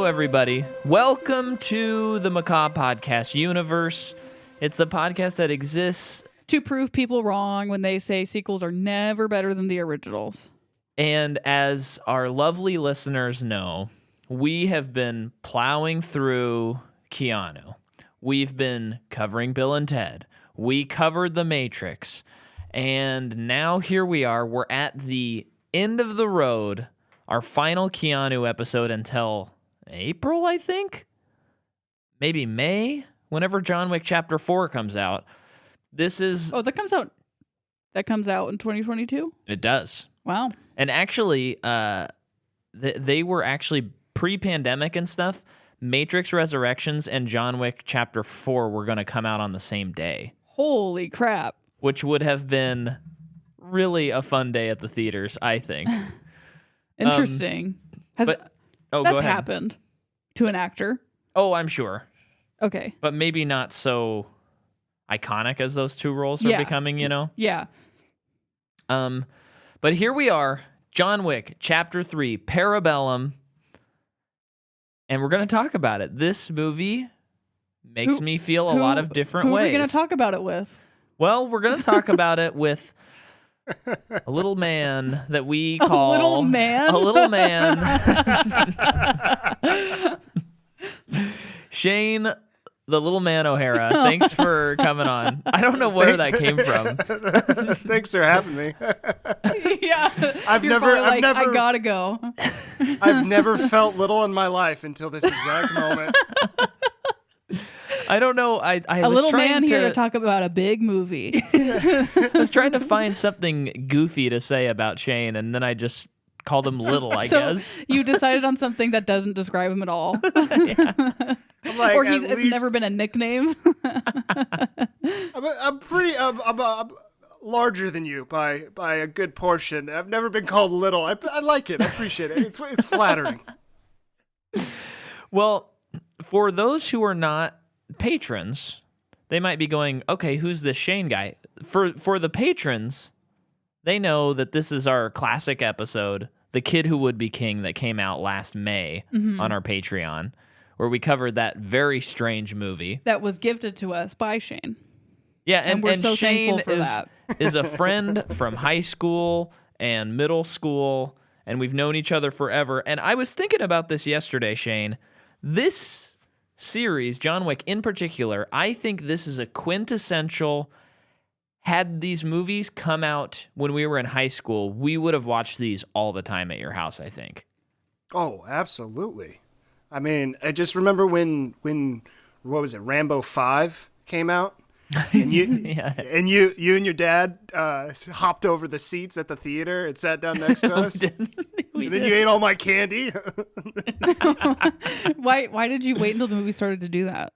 everybody. Welcome to the Macabre Podcast universe. It's the podcast that exists to prove people wrong when they say sequels are never better than the originals. And as our lovely listeners know, we have been plowing through Keanu. We've been covering Bill and Ted. We covered The Matrix. And now here we are. We're at the end of the road, our final Keanu episode until April, I think? Maybe May? Whenever John Wick Chapter 4 comes out. This is... Oh, that comes out in 2022? It does. Wow. And actually, they were actually pre-pandemic and stuff. Matrix Resurrections and John Wick Chapter 4 were going to come out on the same day. Holy crap. Which would have been really a fun day at the theaters, I think. Interesting. That's happened to an actor? Oh, I'm sure. Okay. But maybe not so iconic as those two roles are becoming, you know? Yeah. But here we are, John Wick, Chapter 3, Parabellum, and we're going to talk about it. This movie makes me feel a lot of different ways. Who are we going to talk about it with? Well, we're going to talk about it with a little man that we call... A little man? A little man. Shane, the little man O'Hara, thanks for coming on. I don't know where that came from. Thanks for having me. Yeah. I gotta go. I've never felt little in my life until this exact moment. I don't know. I a was little trying man here to talk about a big movie. I was trying to find something goofy to say about Shane, and then I just called him little, I guess. You decided on something that doesn't describe him at all. Yeah. Or it's never been a nickname. I'm larger than you by a good portion. I've never been called little. I like it. I appreciate it. It's flattering. Well, for those who are not patrons, they might be going, okay, who's this Shane guy? For the patrons, they know that this is our classic episode, The Kid Who Would Be King, that came out last May on our Patreon, where we covered that very strange movie. That was gifted to us by Shane. Yeah, and we're so Shane thankful for that. is a friend from high school and middle school, and we've known each other forever. And I was thinking about this yesterday, Shane. This series, John Wick in particular, I think this is a quintessential... Had these movies come out when we were in high school, we would have watched these all the time at your house, I think. Oh, absolutely. I mean, I just remember when what was it, Rambo 5 came out? And you and you and your dad hopped over the seats at the theater and sat down next to us. And then you ate all my candy. Why did you wait until the movie started to do that?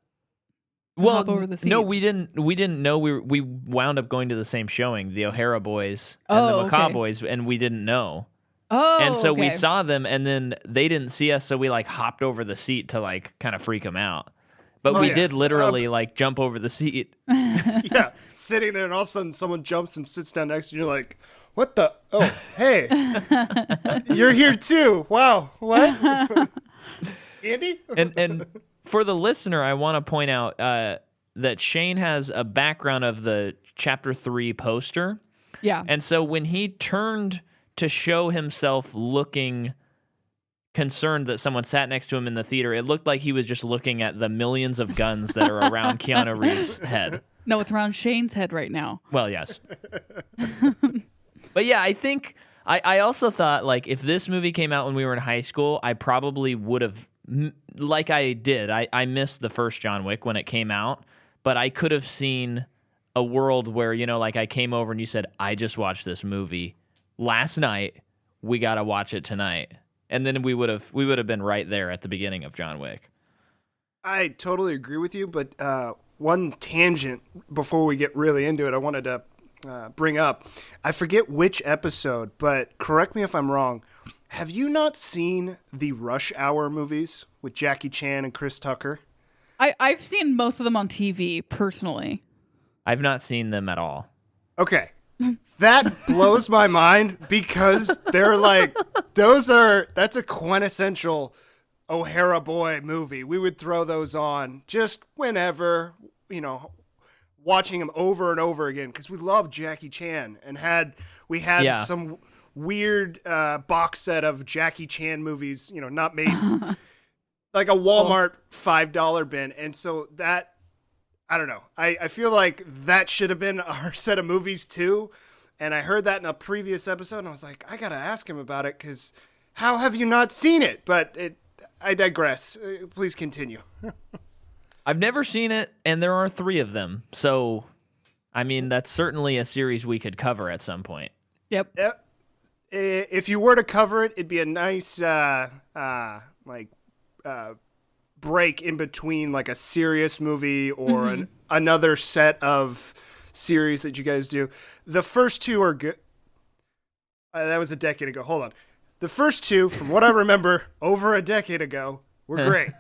Well, over the no, we didn't know we wound up going to the same showing, the O'Hara boys and the Macabre boys, and we didn't know. Oh, and so we saw them, and then they didn't see us, so we like hopped over the seat to like kind of freak them out. But we did literally like jump over the seat. Yeah, sitting there, and all of a sudden someone jumps and sits down next to you. You're like, "What the? Oh, hey, you're here too! Wow, what? Andy?" And for the listener, I want to point out that Shane has a background of the Chapter 3 poster. Yeah. And so when he turned to show himself looking concerned that someone sat next to him in the theater, it looked like he was just looking at the millions of guns that are around Keanu Reeves' head. No, it's around Shane's head right now. Well, yes. But yeah, I think... I also thought, like, if this movie came out when we were in high school, I probably would have... Like I did. I missed the first John Wick when it came out, but I could have seen a world where, you know, like I came over and you said, I just watched this movie last night. We got to watch it tonight. And then we would have been right there at the beginning of John Wick. I totally agree with you, but one tangent before we get really into it, I wanted to bring up. I forget which episode, but correct me if I'm wrong. Have you not seen the Rush Hour movies with Jackie Chan and Chris Tucker? I've seen most of them on TV, personally. I've not seen them at all. Okay. That blows my mind because they're like, that's a quintessential O'Hara Boy movie. We would throw those on just whenever, watching them over and over again because we loved Jackie Chan and we had Yeah. some weird box set of Jackie Chan movies, not made like a Walmart $5 bin. And so that, I don't know. I feel like that should have been our set of movies too. And I heard that in a previous episode and I was like, I got to ask him about it because how have you not seen it? But I digress. Please continue. I've never seen it, and there are 3 of them. So, I mean, that's certainly a series we could cover at some point. Yep. If you were to cover it, it'd be a nice break in between like a serious movie or another set of series that you guys do. The first 2 are good. That was a decade ago. Hold on. The first 2, from what I remember, over a decade ago, were great.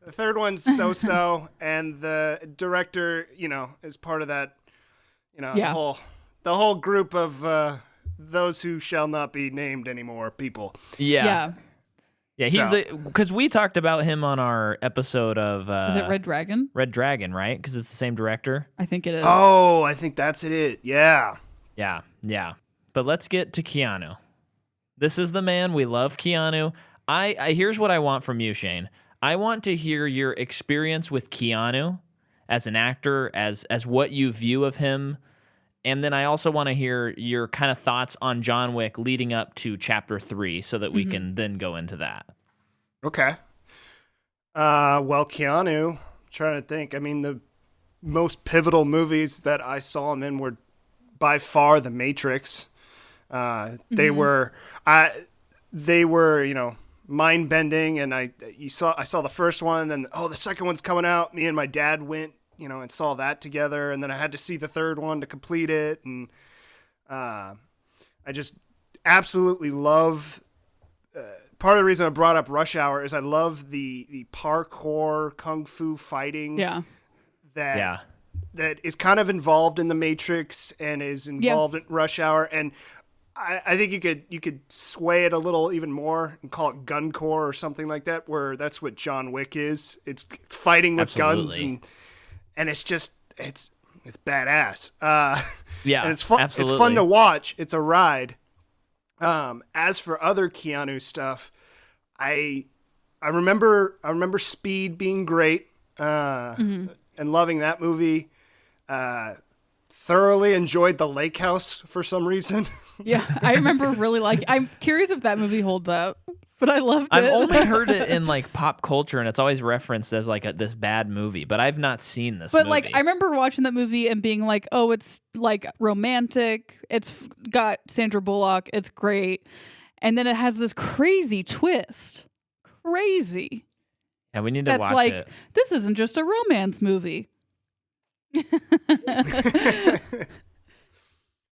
The third one's so-so, and the director, is part of that, the whole group of those who shall not be named anymore people. Yeah, he's because we talked about him on our episode of... Is it Red Dragon? Red Dragon, right? Because it's the same director. I think it is. Oh, I think that's it. Yeah. Yeah. But let's get to Keanu. This is the man. We love Keanu. I here's what I want from you, Shane. I want to hear your experience with Keanu as an actor, as what you view of him. And then I also want to hear your kind of thoughts on John Wick leading up to chapter 3 so that we can then go into that. Okay. Well, Keanu, I'm trying to think. I mean, the most pivotal movies that I saw him in were by far The Matrix. They were, mind bending, and I saw the first one, and then the second one's coming out. Me and my dad went, and saw that together, and then I had to see the third one to complete it, and I just absolutely love. Part of the reason I brought up Rush Hour is I love the parkour kung fu fighting. Yeah. That is kind of involved in The Matrix and is involved in Rush Hour, and I think you could sway it a little even more and call it guncore or something like that, where that's what John Wick is. It's fighting with guns and it's just it's badass. And it's fun. Absolutely. It's fun to watch. It's a ride. As for other Keanu stuff, I remember Speed being great and loving that movie. Thoroughly enjoyed The Lake House for some reason. Yeah, I remember really I'm curious if that movie holds up, but I loved it. I've only heard it in like pop culture, and it's always referenced as like this bad movie, but I've not seen this movie. But I remember watching that movie and being like, oh, it's like romantic. It's got Sandra Bullock. It's great. And then it has this crazy twist. Crazy. Yeah, we need to watch it. This isn't just a romance movie.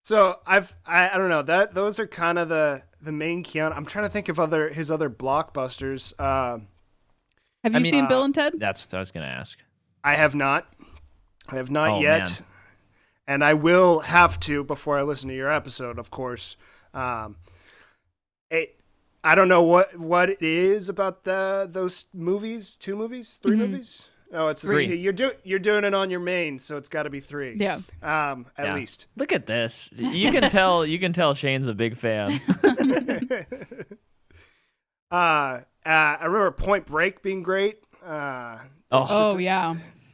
So I don't know, those are kind of the main Keanu. I'm trying to think of his other blockbusters. Have you seen Bill and Ted? That's what I was going to ask. I have not yet. Man. And I will have to before I listen to your episode, of course. I don't know what it is about those movies, 2 movies, 3 movies. Oh, it's 3. You're doing it on your main, so it's got to be 3. Yeah. At least. Look at this. You can tell Shane's a big fan. I remember Point Break being great. Yeah.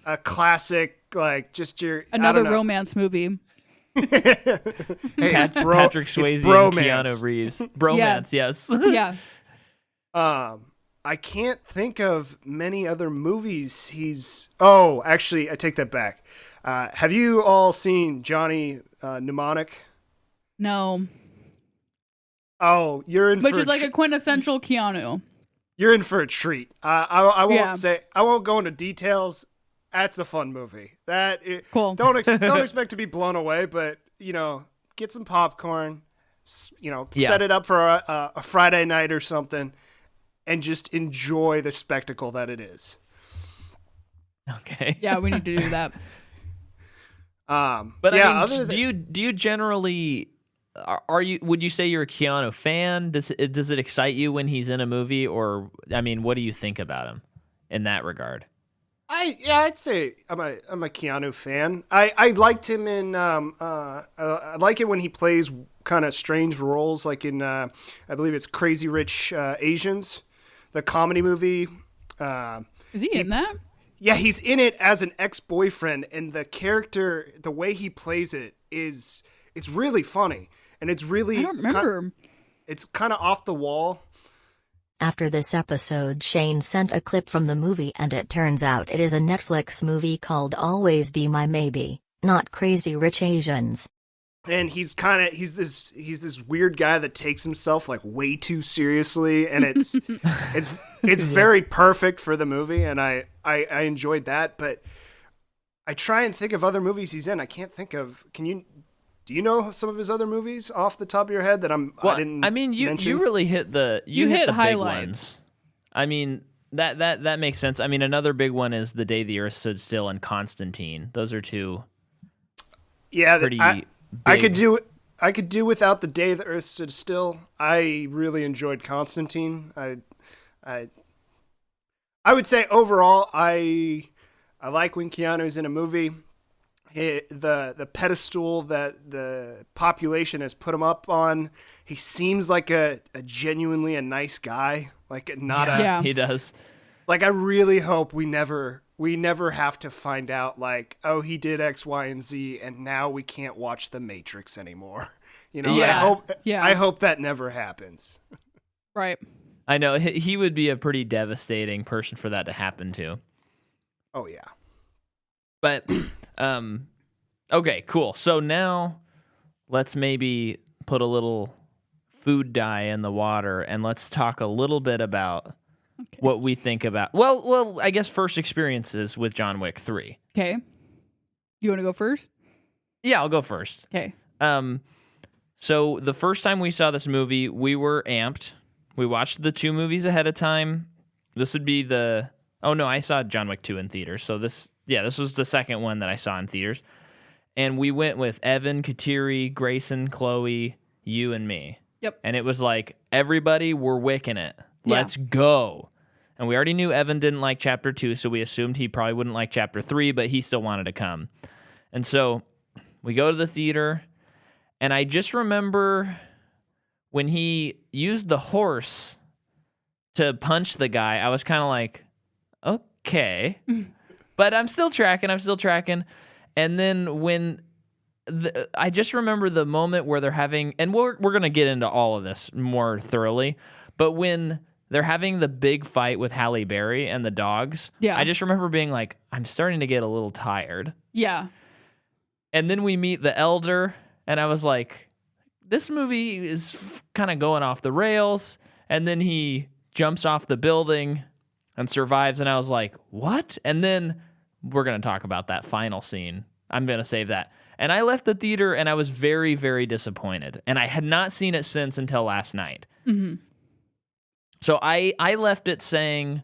A classic, like just your another romance movie. Patrick Swayze and Keanu Reeves. Bromance, yes. Yeah. I can't think of many other movies he's... Oh, actually, I take that back. Have you all seen Johnny Mnemonic? No. Oh, you're in Which for is like a quintessential Keanu. You're in for a treat. I won't go into details. That's a fun movie. Cool. Don't expect to be blown away, but get some popcorn. Set it up for a Friday night or something, and just enjoy the spectacle that it is. Okay. Yeah, we need to do that. But yeah, I mean, do you generally are you? Would you say you're a Keanu fan? Does it excite you when he's in a movie, or I mean, what do you think about him in that regard? I'd say I'm a Keanu fan. I liked him in I like it when he plays kind of strange roles, like in I believe it's Crazy Rich Asians, the comedy movie. Is he in that? Yeah, he's in it as an ex-boyfriend, and the character, the way he plays it it's really funny, and it's really I don't remember. it's kind of off the wall. After this episode, Shane sent a clip from the movie, and it turns out it is a Netflix movie called Always Be My Maybe, not Crazy Rich Asians. And he's this weird guy that takes himself like way too seriously, and it's very perfect for the movie, and I enjoyed that. But I try and think of other movies he's in. I can't think of. Do you know some of his other movies off the top of your head that I didn't? I mean, you mention? you really hit the You hit hit the big highlights. ones. I mean that makes sense. I mean, another big one is The Day the Earth Stood Still and Constantine. Those are two. Yeah, pretty. I big. could do without The Day the Earth Stood Still. I really enjoyed Constantine. I would say overall, I like when Keanu's in a movie. The pedestal that the population has put him up on. He seems like a genuinely a nice guy. Like not Yeah. He does. like I really hope we never have to find out like, oh, he did X, Y, and Z, and now we can't watch The Matrix anymore. You know, Yeah. I hope that never happens. Right. I know he would be a pretty devastating person for that to happen to. Oh yeah. But okay, cool. So now let's maybe put a little food dye in the water, and let's talk a little bit about what we think about. Well, I guess first experiences with John Wick 3. Okay. You want to go first? Yeah, I'll go first. Okay. So the first time we saw this movie, we were amped. We watched the 2 movies ahead of time. This would be I saw John Wick 2 in theaters. So this was the second one that I saw in theaters. And we went with Evan, Kateri, Grayson, Chloe, you, and me. Yep. And it was like, everybody, we're wicking it. Yeah. Let's go. And we already knew Evan didn't like Chapter 2, so we assumed he probably wouldn't like Chapter 3, but he still wanted to come. And so we go to the theater, and I just remember when he used the horse to punch the guy, I was kind of like, okay. But I'm still tracking. And then when I just remember the moment where they're having, and we're going to get into all of this more thoroughly, but when they're having the big fight with Halle Berry and the dogs, Yeah. I just remember being like, I'm starting to get a little tired. Yeah. And then we meet the elder, and I was like, this movie is kind of going off the rails. And then he jumps off the building and survives, and I was like, what? And then we're going to talk about that final scene. I'm going to save that. And I left the theater, and I was very, very disappointed. And I had not seen it since until last night. Mm-hmm. So I left it saying,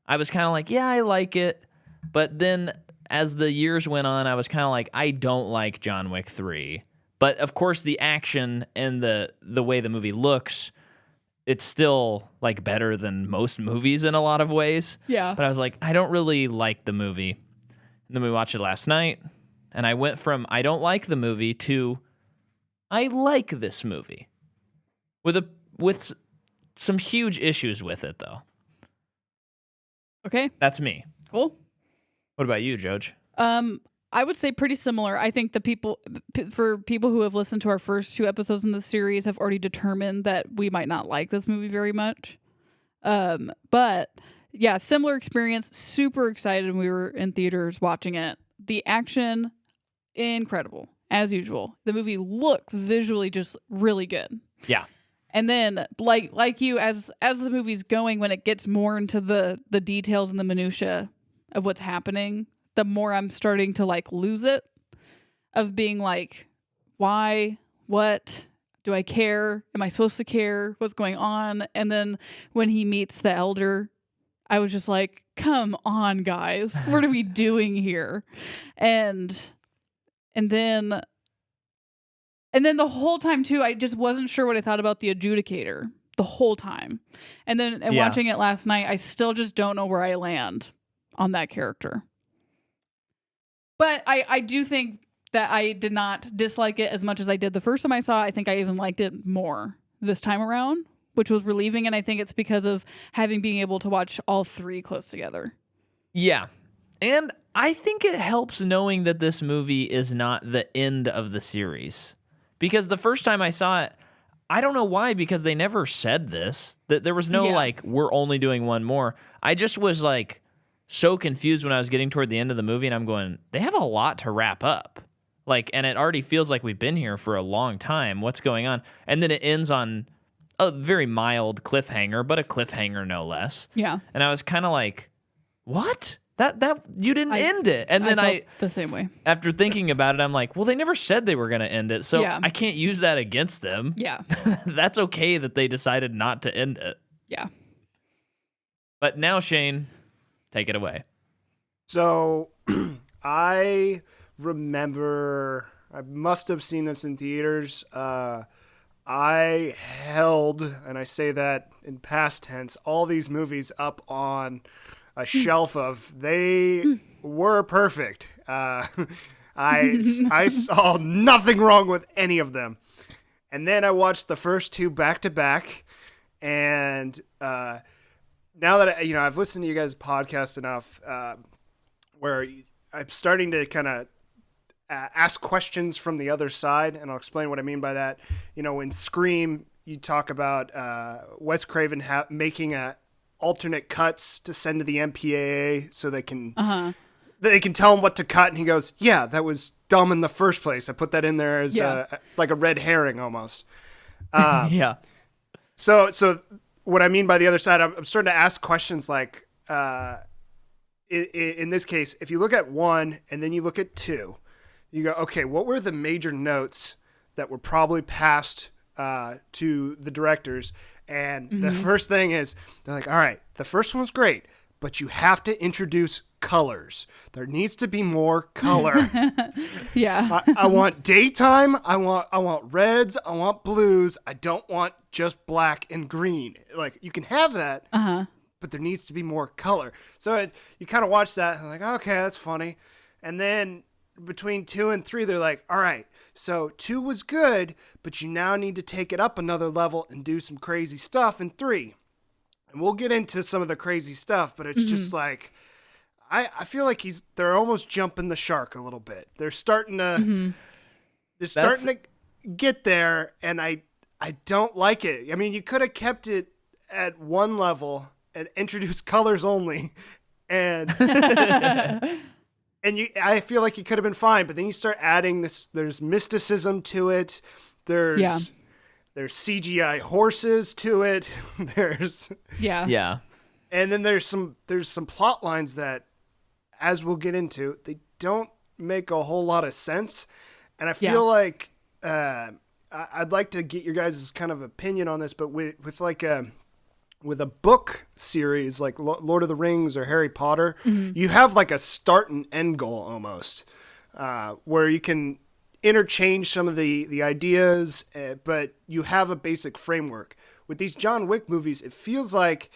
I was kind of like, yeah, I like it. But then as the years went on, I was kind of like, I don't like John Wick 3. But of course, the action and the way the movie looks, it's still like better than most movies in a lot of ways. Yeah. But I was like, I don't really like the movie. And then we watched it last night, and I went from I don't like the movie to I like this movie. With some huge issues with it, though. Okay. That's me. Cool. What about you, Joj? I would say pretty similar. I think for people who have listened to our first 2 episodes in the series have already determined that we might not like this movie very much. But yeah, similar experience. Super excited when we were in theaters watching it. The action, incredible as usual. The movie looks visually just really good. Yeah. And then, like you, as the movie's going, when it gets more into the details and the minutia of what's happening, the more I'm starting to like lose it, of being like, why, what, do I care? Am I supposed to care? What's going on? And then when he meets the elder, I was just like, come on, guys, what are we doing here? And then And then the whole time too, I just wasn't sure what I thought about the adjudicator the whole time. And then watching it last night, I still just don't know where I land on that character. But I do think that I did not dislike it as much as I did the first time I saw it. I think I even liked it more this time around, which was relieving. And I think it's because of being able to watch all three close together. Yeah. And I think it helps knowing that this movie is not the end of the series. Because the first time I saw it, I don't know why, because they never said this. That there was no like, we're only doing one more. I just was like so confused when I was getting toward the end of the movie, and I'm going, they have a lot to wrap up. Like, and it already feels like we've been here for a long time. What's going on? And then it ends on a very mild cliffhanger, but a cliffhanger no less. Yeah. And I was kind of like, what? That you didn't end it. And then I felt the same way. After thinking about it, I'm like, well, they never said they were going to end it, so I can't use that against them. Yeah. That's okay that they decided not to end it. Yeah. But now, Shane, take it away. So I remember, I must have seen this in theaters. I held, and I say that in past tense, all these movies up on a shelf of they were perfect. I saw nothing wrong with any of them. And then I watched the first two back to back, and now that I've listened to you guys' podcast enough, where I'm starting to kind of ask questions from the other side, and I'll explain what I mean by that. In Scream, you talk about Wes Craven making alternate cuts to send to the MPAA so they can tell him what to cut, and he goes, "Yeah, that was dumb in the first place. I put that in there as like a red herring almost." Yeah. So what I mean by the other side, I'm starting to ask questions like, in this case, if you look at one and then you look at two, you go, okay, what were the major notes that were probably passed to the directors? And the first thing is, they're like, all right, the first one's great, but you have to introduce colors. There needs to be more color. Yeah. I want daytime. I want reds. I want blues. I don't want just black and green. Like, you can have that, but there needs to be more color. So you kind of watch that and like, okay, that's funny. And then between 2 and 3, they're like, all right, so 2 was good, but you now need to take it up another level and do some crazy stuff in 3. And we'll get into some of the crazy stuff, but it's just like, I feel like they're almost jumping the shark a little bit. They're starting to get there, and I don't like it. I mean, you could have kept it at one level and introduced colors only, and I feel like you could have been fine. But then you start adding this. There's mysticism to it. There's CGI horses to it. And then there's some plot lines that, as we'll get into, they don't make a whole lot of sense. And I feel like I'd like to get your guys' kind of opinion on this, but with a book series like Lord of the Rings or Harry Potter, you have like a start and end goal almost, where you can interchange some of the ideas, but you have a basic framework. With these John Wick movies, it feels like,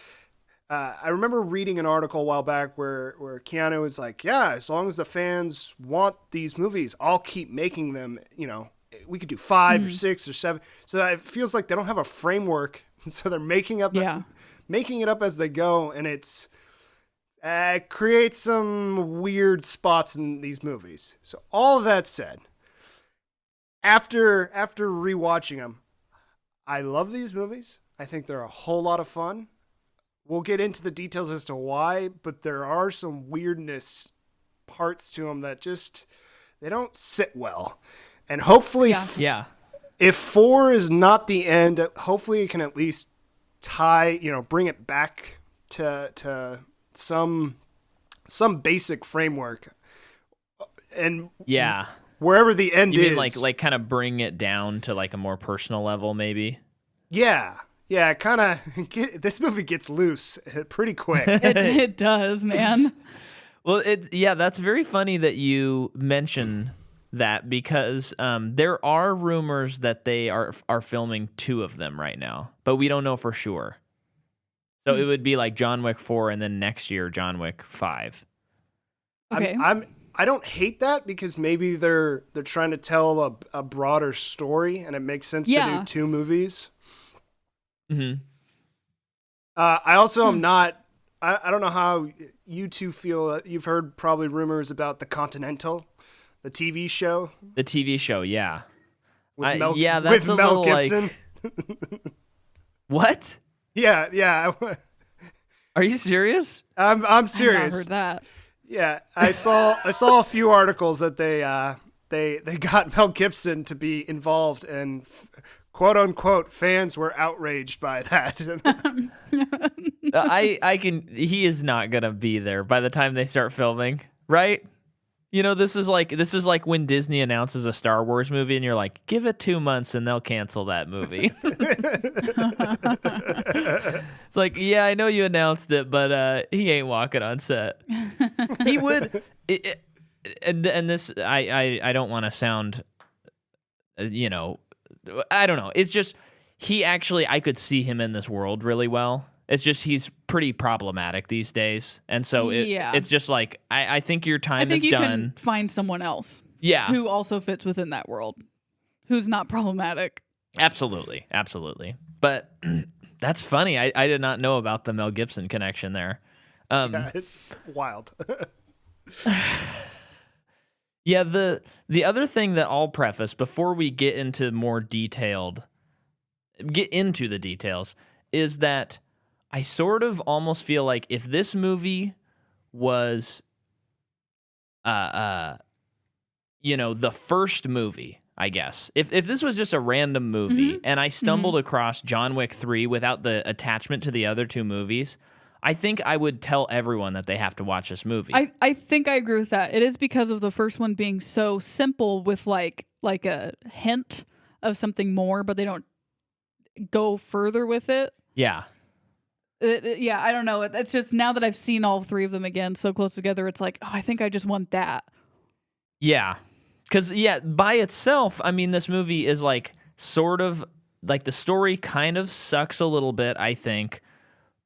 I remember reading an article a while back where Keanu was like, yeah, as long as the fans want these movies, I'll keep making them. We could do 5 or 6 or 7. So it feels like they don't have a framework. So they're making it up as they go. And it creates some weird spots in these movies. So all of that said, after rewatching them, I love these movies. I think they're a whole lot of fun. We'll get into the details as to why, but there are some weirdness parts to them that they don't sit well. And hopefully, if 4 is not the end, hopefully it can at least bring it back to some basic framework. And wherever the end is. You mean like kind of bring it down to like a more personal level, maybe? Yeah. Yeah, kind of. This movie gets loose pretty quick. It does, man. Well, that's very funny that you mention that because there are rumors that they are filming 2 of them right now, but we don't know for sure. So it would be like John Wick 4 and then next year John Wick 5. Okay. I don't hate that because maybe they're trying to tell a broader story and it makes sense to do 2 movies. Mm-hmm. I also am not. I don't know how you two feel. You've heard probably rumors about The Continental, the TV show. The TV show, yeah. With that's a Mel little Gibson. like... What? Yeah. Are you serious? I'm serious. I've not heard that. Yeah, I saw a few articles that they got Mel Gibson to be involved, and quote unquote fans were outraged by that. He is not gonna be there by the time they start filming, right? You know, this is like when Disney announces a Star Wars movie and you're like, give it 2 months and they'll cancel that movie. It's like, yeah, I know you announced it, but he ain't walking on set. He would, and this, I don't want to sound, I don't know. It's just, I could see him in this world really well. It's just he's pretty problematic these days, and so it's just like I think your time is done. Can find someone else, who also fits within that world, who's not problematic. Absolutely. But that's funny. I did not know about the Mel Gibson connection there. Yeah, it's wild. Yeah, the other thing that I'll preface before we get into the details is that I sort of almost feel like if this movie was the first movie, I guess. If this was just a random movie and I stumbled across John Wick 3 without the attachment to the other 2 movies, I think I would tell everyone that they have to watch this movie. I think I agree with that. It is because of the first one being so simple with like a hint of something more, but they don't go further with it. Yeah. I don't know. It's just now that I've seen all 3 of them again so close together, it's like, oh, I think I just want that. Yeah. Because, by itself, I mean, this movie is like sort of like the story kind of sucks a little bit, I think.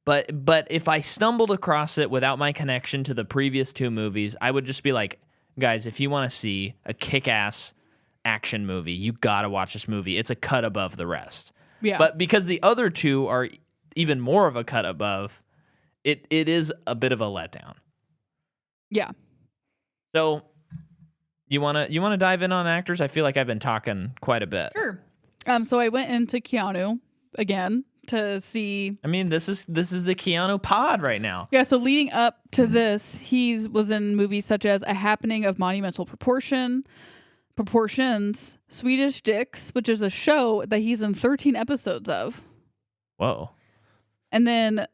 But if I stumbled across it without my connection to the previous 2 movies, I would just be like, guys, if you want to see a kick-ass action movie, you got to watch this movie. It's a cut above the rest. Yeah. But because the other 2 are even more of a cut above, it is a bit of a letdown. Yeah. So you wanna dive in on actors? I feel like I've been talking quite a bit. Sure. So I went into Keanu again to see. I mean, this is the Keanu pod right now. Yeah. So leading up to this, he was in movies such as A Happening of Monumental Proportions, Swedish Dicks, which is a show that he's in 13 episodes of. Whoa. And then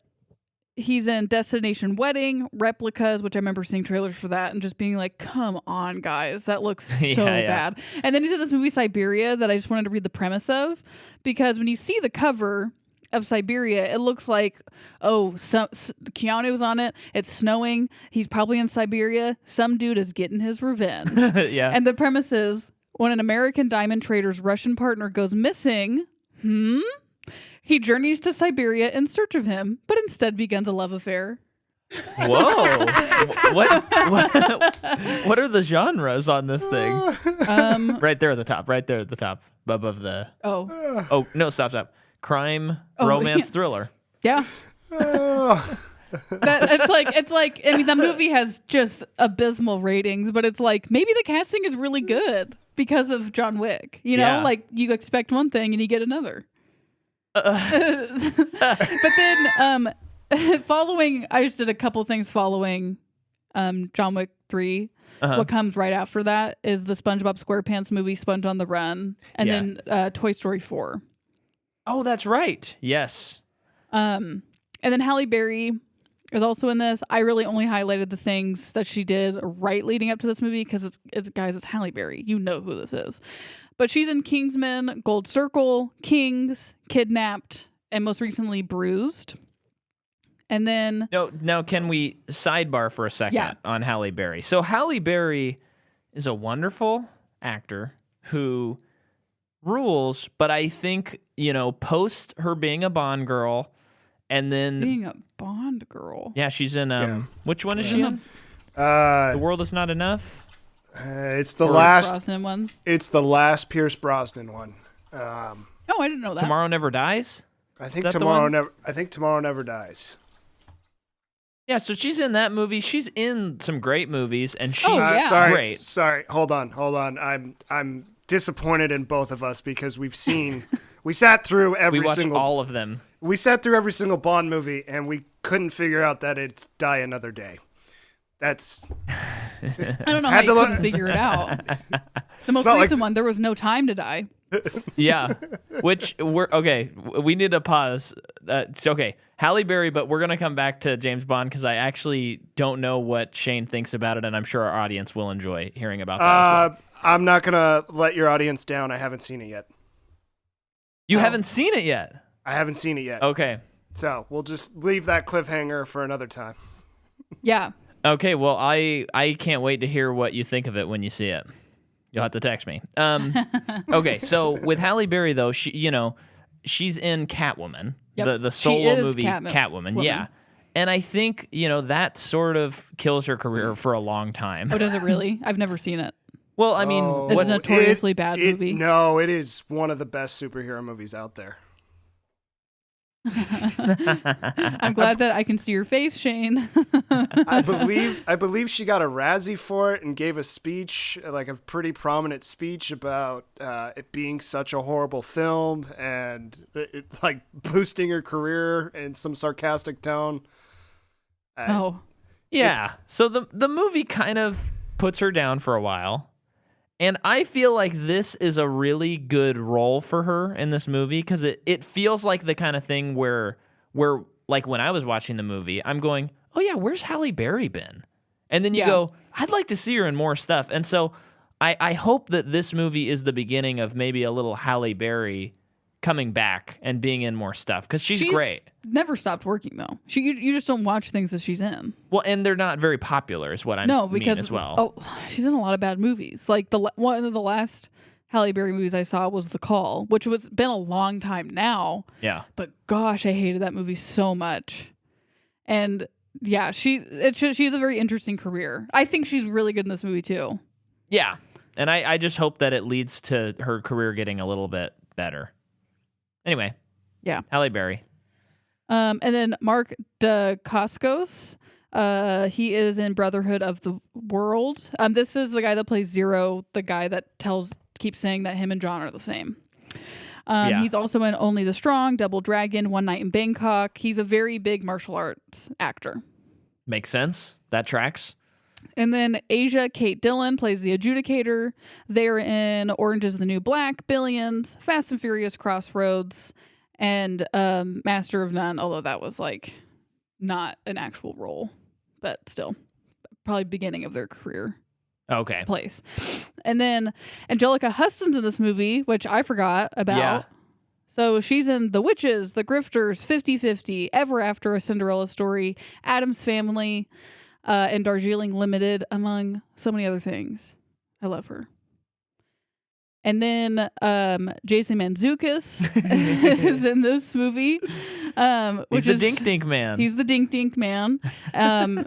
he's in Destination Wedding, Replicas, which I remember seeing trailers for that and just being like, come on, guys, that looks so bad. And then he did this movie Siberia that I just wanted to read the premise of, because when you see the cover of Siberia, it looks like, Keanu's on it. It's snowing. He's probably in Siberia. Some dude is getting his revenge. Yeah. And the premise is when an American diamond trader's Russian partner goes missing, he journeys to Siberia in search of him, but instead begins a love affair. Whoa. What are the genres on this thing? Right there at the top. Above the... Oh, no, stop. Crime, romance, thriller. Yeah. It's like, I mean, the movie has just abysmal ratings, but it's like, maybe the casting is really good because of John Wick. You know, like you expect one thing and you get another. But then I just did a couple things following John Wick 3. What comes right after that is the SpongeBob SquarePants movie Sponge on the Run, and then Toy Story 4. Oh, that's right. Yes. And then Halle Berry is also in this. I really only highlighted the things that she did right leading up to this movie because it's Halle Berry. You know who this is. But she's in Kingsman, Gold Circle, Kings, Kidnapped, and most recently Bruised. And then... Now, can we sidebar for a second on Halle Berry? So Halle Berry is a wonderful actor who rules, but I think, post her being a Bond girl and then Being a Bond girl. yeah, she's in Yeah. which one is she in? Uh, The World Is Not Enough? it's the Or last. Brosnan one. It's the last Pierce Brosnan one. Oh, I didn't know that. Tomorrow Never Dies? I think Is that the tomorrow one? never. I think Tomorrow Never Dies. Yeah, so she's in that movie. She's in some great movies, and she's Oh, yeah. Sorry, great. sorry. Hold on. I'm disappointed in both of us because we sat through every We watched single. all of them. We sat through every single Bond movie, and we couldn't figure out that it's Die Another Day. That's I don't know how Had you to look- couldn't figure it out. The most not like- recent one, there was no time to die. Yeah, which we're okay. We need to pause. It's okay, Halle Berry, but we're gonna come back to James Bond because I actually don't know what Shane thinks about it, and I'm sure our audience will enjoy hearing about that as well. I'm not gonna let your audience down. I haven't seen it yet. You haven't seen it yet. I haven't seen it yet. Okay. So we'll just leave that cliffhanger for another time. Yeah. Okay. Well, I can't wait to hear what you think of it when you see it. You'll have to text me. Okay. So with Halle Berry though, she's in Catwoman, Yep. the She solo is movie Catwoman. Yeah. And I think, that sort of kills her career for a long time. Oh, does it really? I've never seen it. Well, I mean, Oh, It's a notoriously bad it- movie. No, it is one of the best superhero movies out there. I'm glad that I can see your face, Shane. I believe she got a Razzie for it and gave a speech, like a pretty prominent speech about it being such a horrible film and it like boosting her career in some sarcastic tone. Oh. yeah. it's- So the movie kind of puts her down for a while. And I feel like this is a really good role for her in this movie because it feels like the kind of thing where like when I was watching the movie, I'm going, oh yeah, where's Halle Berry been? And then you Yeah. go, I'd like to see her in more stuff. And so I hope that this movie is the beginning of maybe a little Halle Berry coming back and being in more stuff because she's great. Never stopped working though. You just don't watch things that she's in. Well, and they're not very popular is what I No, mean because as well. she's in a lot of bad movies. Like one of the last Halle Berry movies I saw was The Call, which was been a long time now. Yeah. But gosh, I hated that movie so much. And yeah, she has a very interesting career. I think she's really good in this movie too. Yeah. And I just hope that it leads to her career getting a little bit better. Anyway. Yeah. Halle Berry. And then Mark Dacascos, he is in Brotherhood of the World. This is the guy that plays Zero, the guy that keeps saying that him and John are the same. Yeah. He's also in Only the Strong, Double Dragon, One Night in Bangkok. He's a very big martial arts actor. Makes sense. That tracks. And then Asia Kate Dillon plays the adjudicator. They're in Orange is the New Black, Billions, Fast and Furious Crossroads, and Master of None, although that was like not an actual role, but still probably beginning of their career Okay. place. And then Angelica Huston's in this movie, which I forgot about. Yeah. So she's in The Witches, The Grifters, 50-50, Ever After, A Cinderella Story, Addams Family, and Darjeeling Limited, among so many other things. I love her. And then Jason Mantzoukas is in this movie. He's the Dink Dink Man. He's the Dink Dink Man.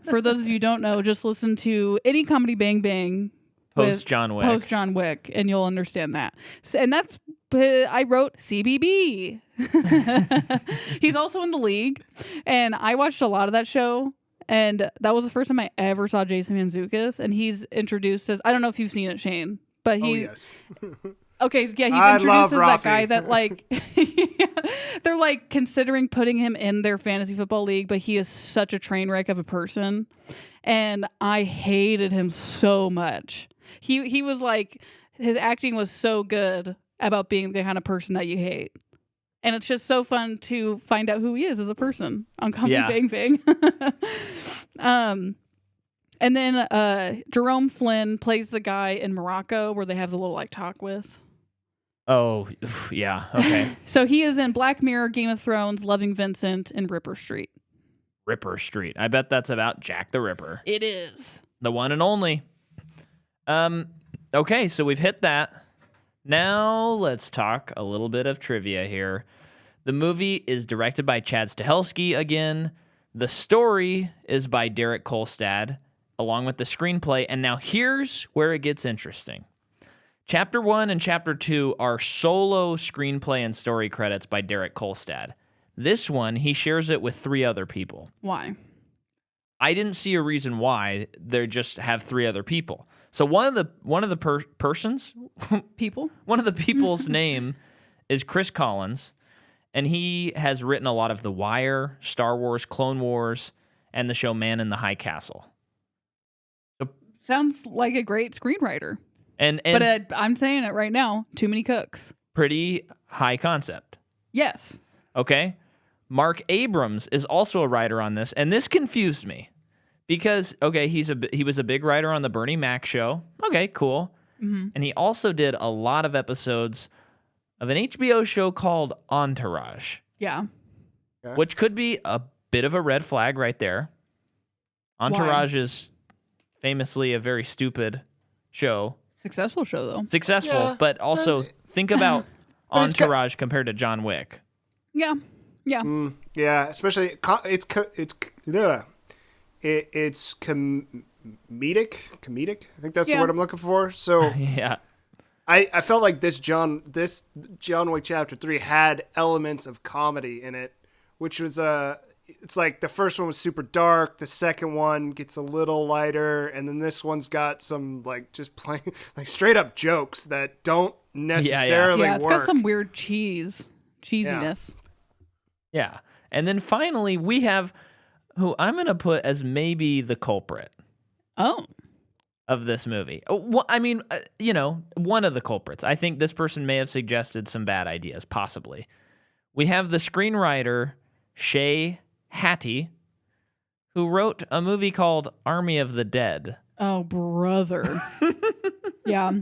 For those of you who don't know, just listen to any Comedy Bang Bang Post John Wick. Post John Wick, and you'll understand that. So, and that's I wrote CBB. He's also in The League, and I watched a lot of that show. And that was the first time I ever saw Jason Mantzoukas, and he's introduced as, I don't know if you've seen it, Shane, but Oh he yes. okay, yeah, he's I introduced love as that Rafi. guy that like they're like considering putting him in their fantasy football league, but he is such a train wreck of a person, and I hated him so much. He was like, his acting was so good about being the kind of person that you hate. And it's just so fun to find out who he is as a person on Comedy Yeah. Bang Bang. And then Jerome Flynn plays the guy in Morocco where they have the little like talk with. Oh, yeah. Okay. So he is in Black Mirror, Game of Thrones, Loving Vincent, and Ripper Street. Ripper Street. I bet that's about Jack the Ripper. It is. The one and only. Okay, so we've hit that. Now let's talk a little bit of trivia here. The movie is directed by Chad Stahelski again. The story is by Derek Kolstad, along with the screenplay. And now here's where it gets interesting. Chapter 1 and Chapter 2 are solo screenplay and story credits by Derek Kolstad. This one, he shares it with 3 other people. Why? I didn't see a reason why. They just have 3 other people. So one of the persons, People? one of the people's name is Chris Collins, and he has written a lot of The Wire, Star Wars, Clone Wars, and the show Man in the High Castle. Sounds like a great screenwriter. And But I'm saying it right now, too many cooks. pretty high concept. Yes. Okay? Mark Abrams is also a writer on this, and this confused me. Because, okay, he was a big writer on the Bernie Mac show. Okay, cool. Mm-hmm. And he also did a lot of episodes of an HBO show called Entourage, Yeah. which could be a bit of a red flag right there. Entourage is famously a very stupid show. Successful show, though. Successful, Yeah. but also think about But it's Entourage compared to John Wick. Yeah. Yeah. Yeah, especially it's comedic. I think that's the Yeah. word I'm looking for. So Yeah. I felt like this John Wick Chapter 3 had elements of comedy in it, which was it's like the first one was super dark, the second one gets a little lighter, and then this one's got some like just plain like straight up jokes that don't necessarily Yeah, it's work. got some weird cheesiness. Yeah. And then finally, we have who I'm going to put as maybe the culprit Oh. of this movie. I mean, one of the culprits. I think this person may have suggested some bad ideas, possibly. We have the screenwriter, Shay Hattie, who wrote a movie called Army of the Dead. Oh, brother. Yeah.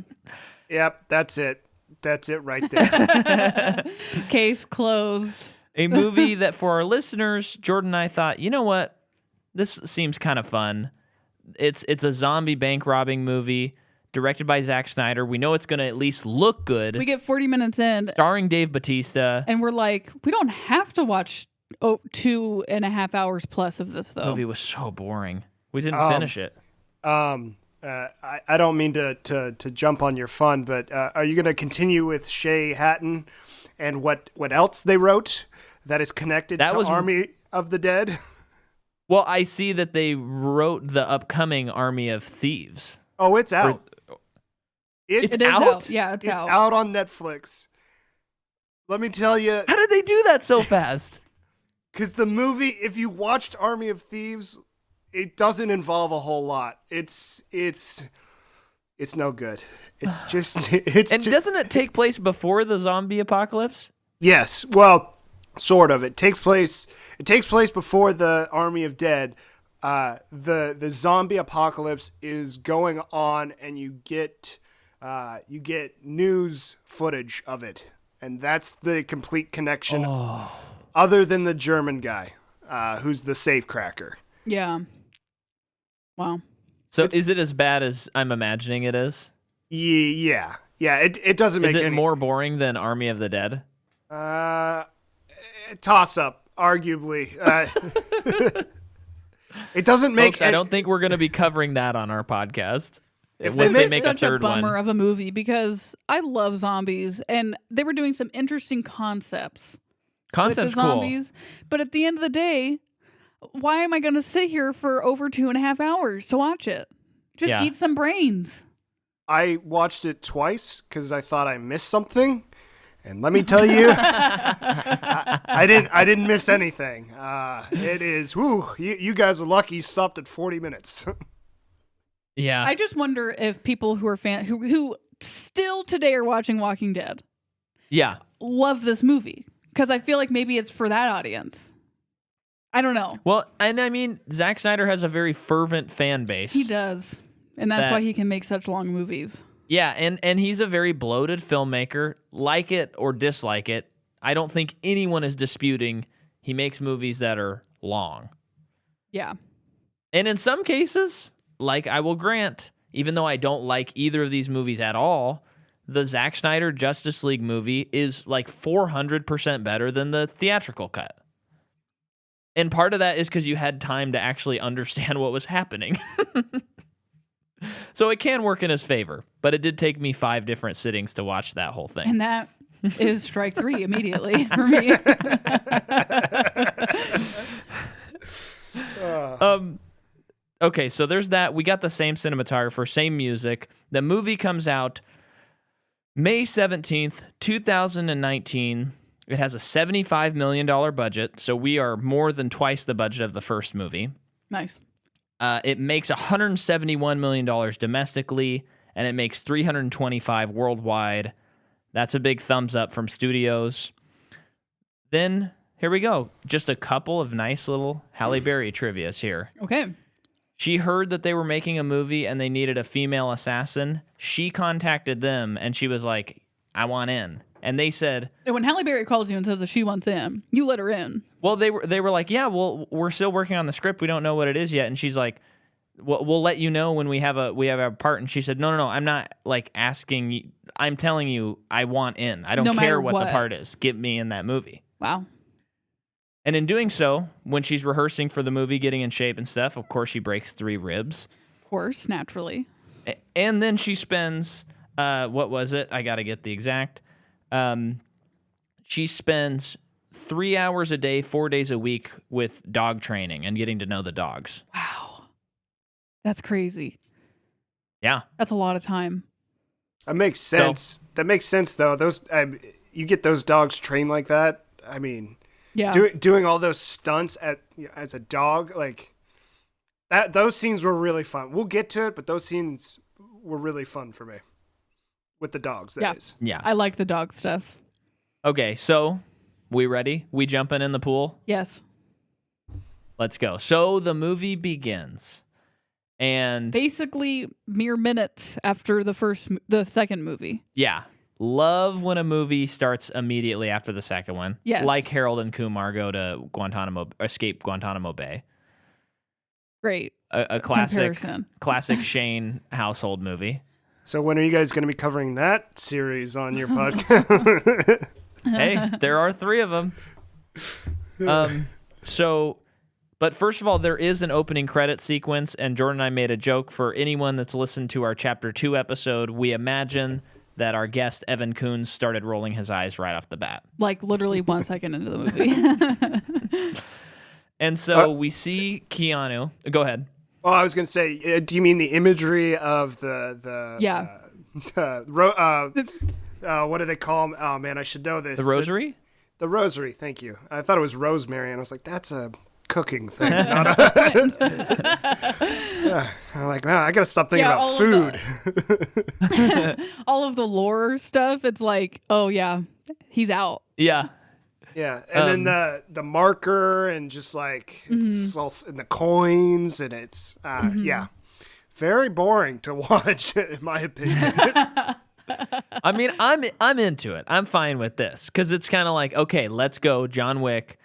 Yep, that's it. That's it right there. Case closed. A movie that for our listeners, Jordan and I thought, you know what? This seems kind of fun. It's a zombie bank robbing movie directed by Zack Snyder. We know it's going to at least look good. We get 40 minutes in, Starring Dave Bautista. and we're like, we don't have to watch 2.5 hours plus of this, The though. movie was so boring. We didn't finish it. I don't mean to jump on your fun, but are you going to continue with Shay Hatton and what else they wrote that is connected to Army of the Dead? Well, I see that they wrote the upcoming Army of Thieves. Oh, it's out. It's It is out? Yeah, it's out. out on Netflix. Let me tell you, How did they do that so fast? because the movie, if you watched Army of Thieves, it doesn't involve a whole lot. It's no good. It's just And doesn't it take place before the zombie apocalypse? Yes, well, sort of. It takes place before the Army of Dead. The zombie apocalypse is going on, and you get news footage of it, and that's the complete connection. Other than the German guy, who's the safecracker. Yeah. Wow. So is it as bad as I'm imagining it is? Yeah. It doesn't make Is it any more boring than Army of the Dead? toss up, arguably. It doesn't make. Folks, I don't think we're going to be covering that on our podcast. If Once they they It's make a such third bummer one. of a movie because I love zombies, and they were doing some interesting concepts. Concept's with the cool. zombies. But at the end of the day, why am I going to sit here for over 2.5 hours to watch it? Just Yeah. eat some brains. I watched it twice because I thought I missed something, and let me tell you, I didn't miss anything. It is. Whoo! You guys are lucky. You stopped at 40 minutes. Yeah. I just wonder if people who are who still today are watching Walking Dead Yeah. love this movie because I feel like maybe it's for that audience. I don't know. Well, and I mean, Zack Snyder has a very fervent fan base. He does. And that's That- why he can make such long movies. Yeah, and he's a very bloated filmmaker. Like it or dislike it, I don't think anyone is disputing he makes movies that are long. Yeah. And in some cases, like I will grant, even though I don't like either of these movies at all, the Zack Snyder Justice League movie is like 400% better than the theatrical cut. And part of that is because you had time to actually understand what was happening. So it can work in his favor, but it did take me 5 different sittings to watch that whole thing. And that is strike 3 immediately for me. Okay, so there's that. We got the same cinematographer, same music. The movie comes out May 17th, 2019. It has a $75 million budget, so we are more than twice the budget of the first movie. Nice. It makes $171 million domestically, and it makes $325 worldwide. That's a big thumbs up from studios. Then, here we go. Just a couple of nice little Halle Berry trivias here. Okay. She heard that they were making a movie and they needed a female assassin. She contacted them, and she was like, I want in. And they said... And when Halle Berry calls you and says that she wants in, you let her in. Well, they were like, yeah, well, we're still working on the script. We don't know what it is yet. And she's like, we'll let you know when we have a part. And she said, no, I'm not like asking you. I'm telling you, I want in. I don't No care matter what the what. part is. Get me in that movie. Wow. And in doing so, when she's rehearsing for the movie, getting in shape and stuff, of course, she breaks 3 ribs. Of course, naturally. And then she spends, what was it? I got to get the exact. She spends 3 hours a day, 4 days a week with dog training and getting to know the dogs. Wow. That's crazy. Yeah. That's a lot of time. That makes sense. That makes sense, though. You get those dogs trained like that. I mean, Yeah. doing all those stunts as a dog, like that. Those scenes were really fun. We'll get to it, but those scenes were really fun for me with the dogs. That is. Yeah. I like the dog stuff. Okay, so we ready? We jumping in the pool? Yes. Let's go. So the movie begins, and Basically, mere minutes after the second movie. yeah, love when a movie starts immediately after the second one. Yes. Like Harold and Kumar go to escape Guantanamo Bay. Great. A classic Comparison. Shane household movie. So when are you guys going to be covering that series on your podcast? Hey, there are 3 of them. But first of all, there is an opening credit sequence, and Jordan and I made a joke for anyone that's listened to our Chapter 2 episode. We imagine that our guest, Evan Coons, started rolling his eyes right off the bat. Like literally 1 second into the movie. And so we see Keanu. Go ahead. Well, I was going to say, do you mean the imagery of Yeah. what do they call them? Oh, man, I should know this. The rosary? The rosary, thank you. I thought it was rosemary, and I was like, that's a cooking thing. Not a... I'm like, man, I got to stop thinking about food. All of the lore stuff, it's like, oh, yeah, he's out. Yeah. Yeah, and then the marker and just like it's all in the coins, and it's yeah, very boring to watch in my opinion. I mean, I'm into it. I'm fine with this because it's kind of like, okay, let's go, John Wick.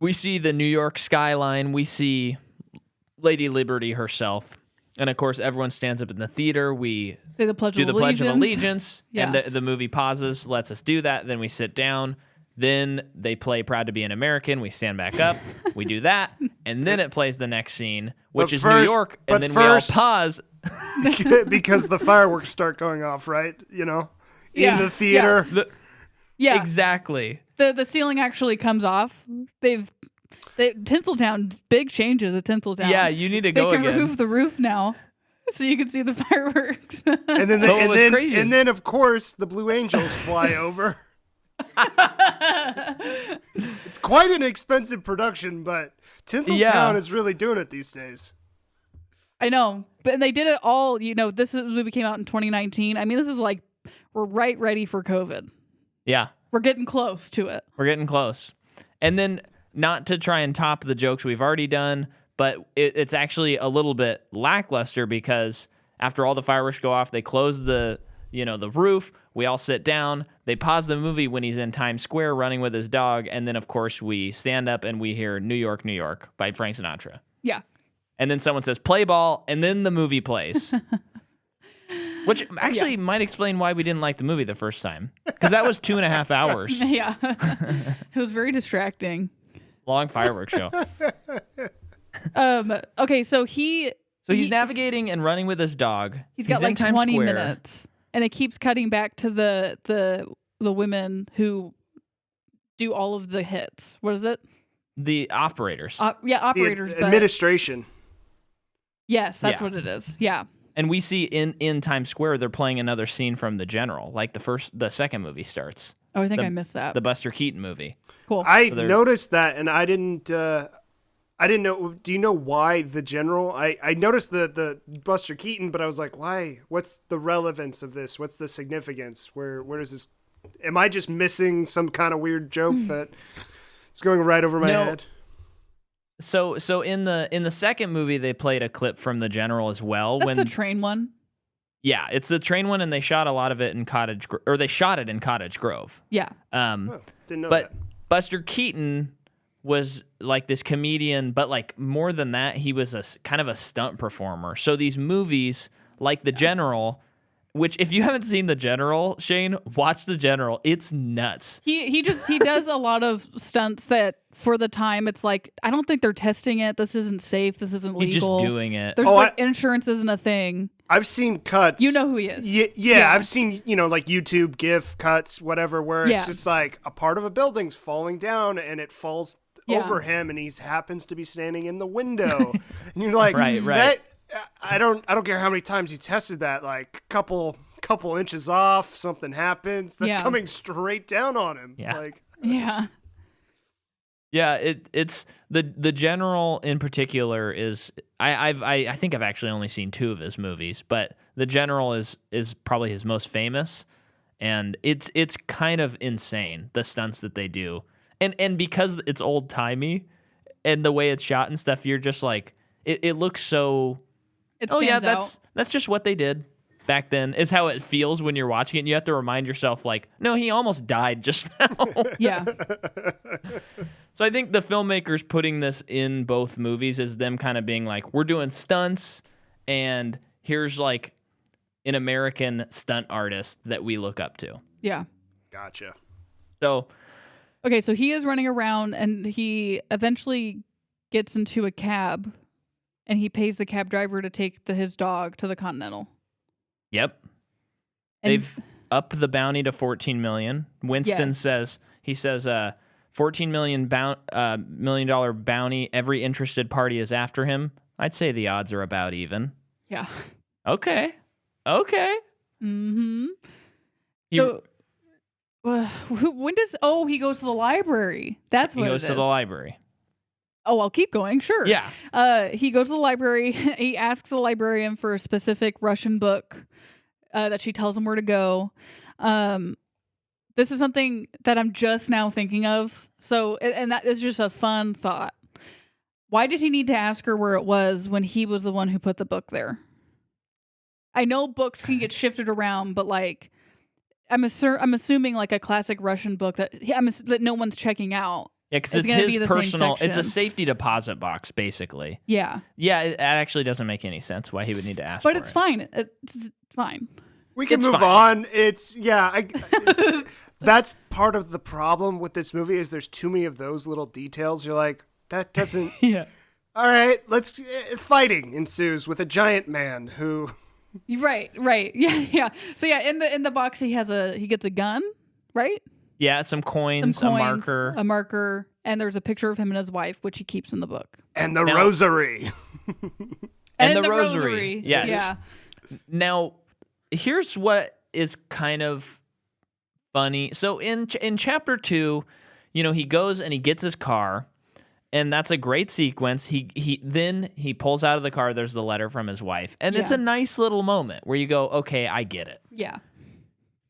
We see the New York skyline. We see Lady Liberty herself, and of course, everyone stands up in the theater. We Say the Pledge do of the Allegiance. Pledge of Allegiance, Yeah. and the movie pauses, lets us do that. Then we sit down. Then they play Proud to be an American. We stand back up. We do that. And then it plays the next scene, which is New York. And then we all pause. Because the fireworks start going off, right? You know, Yeah, in the theater. Yeah. Exactly. The ceiling actually comes off. Tinseltown, big changes at Tinseltown. Yeah, you need to go They can again. remove the roof now, so you can see the fireworks. And then, But what was crazy is- and then, of course, the Blue Angels fly over. It's quite an expensive production, but Tinseltown is really doing it these days. I know, but they did it all. This movie came out in 2019. I mean, this is like we're ready for COVID. Yeah, We're getting close to it. we're getting close. And then, not to try and top the jokes we've already done, but it's actually a little bit lackluster because after all the fireworks go off, they close the roof. We all sit down. They pause the movie when he's in Times Square running with his dog. And then, of course, we stand up and we hear New York, New York by Frank Sinatra. Yeah. and then someone says play ball, and then the movie plays. Which actually might explain why we didn't like the movie the first time, because that was 2.5 hours. Yeah. It was very distracting. Long fireworks show. Okay, so he's navigating and running with his dog. He's got in like Times 20 Square. minutes, and it keeps cutting back to the women who do all of the hits. What is it? The operators. Operators. The administration. Yes, that's Yeah. what it is. Yeah. And we see in Times Square they're playing another scene from The General, like the second movie starts. Oh, I think I missed that. The Buster Keaton movie. Cool. I noticed that, and I didn't know. Do you know why The General? I noticed the Buster Keaton, but I was like, why? What's the relevance of this? What's the significance? Where does this? Am I just missing some kind of weird joke that is going right over my head? So in the second movie they played a clip from The General as well. That's the train one. Yeah, it's the train one, and they shot a lot of it in Cottage Grove. Yeah. Didn't know But that. Buster Keaton was like this comedian, but like more than that, he was a kind of a stunt performer. So these movies, like The General, which if you haven't seen The General, Shane, watch The General. It's nuts. He does a lot of stunts that for the time it's like I don't think they're testing it. This isn't safe. This isn't legal. He's just doing it. There's insurance isn't a thing. I've seen cuts. You know who he is. Yeah, I've seen, like YouTube GIF cuts, whatever, where it's Yeah. just like a part of a building's falling down and it falls over him and he happens to be standing in the window. And you're like, Right. That, I don't care how many times you tested that, like couple inches off, something happens. That's coming straight down on him. Yeah. Like, Yeah. Yeah, it's the General in particular is I think I've actually only seen 2 of his movies, but The General is probably his most famous, and it's kind of insane the stunts that they do, and because it's old timey, and the way it's shot and stuff, you're just like it looks so. It Oh yeah, stands out. that's just what they did back then. Is how it feels when you're watching it. And you have to remind yourself, like, no, he almost died just now. Yeah. So I think the filmmakers putting this in both movies is them kind of being like, we're doing stunts, and here's like an American stunt artist that we look up to. Yeah. gotcha. So Okay, so he is running around and he eventually gets into a cab and he pays the cab driver to take his dog to the Continental. yep, And they've upped the bounty to $14 million. Winston says $14 million million bounty. Every interested party is after him. I'd say the odds are about even. yeah. Okay. Mm-hmm. So when does he goes to the library? That's He what goes it to is. the library. Oh, I'll keep going. Sure. Yeah. He goes to the library. He asks the librarian for a specific Russian book that she tells him where to go. This is something that I'm just now thinking of. So, and that is just a fun thought. Why did he need to ask her where it was when he was the one who put the book there? I know books can get shifted around, but like, I'm assuming like a classic Russian book that that no one's checking out. Yeah, because It's it's gonna be his the same personal. It's a section. safety deposit box, basically. Yeah, Yeah, it actually doesn't make any sense why he would need to ask but for it's it. fine. It's fine. We can It's move fine. on. That's part of the problem with this movie is there's too many of those little details. You're like, that doesn't. Yeah. All right, let's. Fighting ensues with a giant man who. Right. Yeah. So yeah, in the box he gets a gun, right? Yeah, some coins, a marker. And there's a picture of him and his wife, which he keeps in the book. And the Now- rosary. And the rosary. Yes. Yeah. Now, here's what is kind of funny. So in chapter 2, he goes and he gets his car, and that's a great sequence. He pulls out of the car. There's the letter from his wife, and it's Yeah. a nice little moment where you go, okay, I get it. Yeah.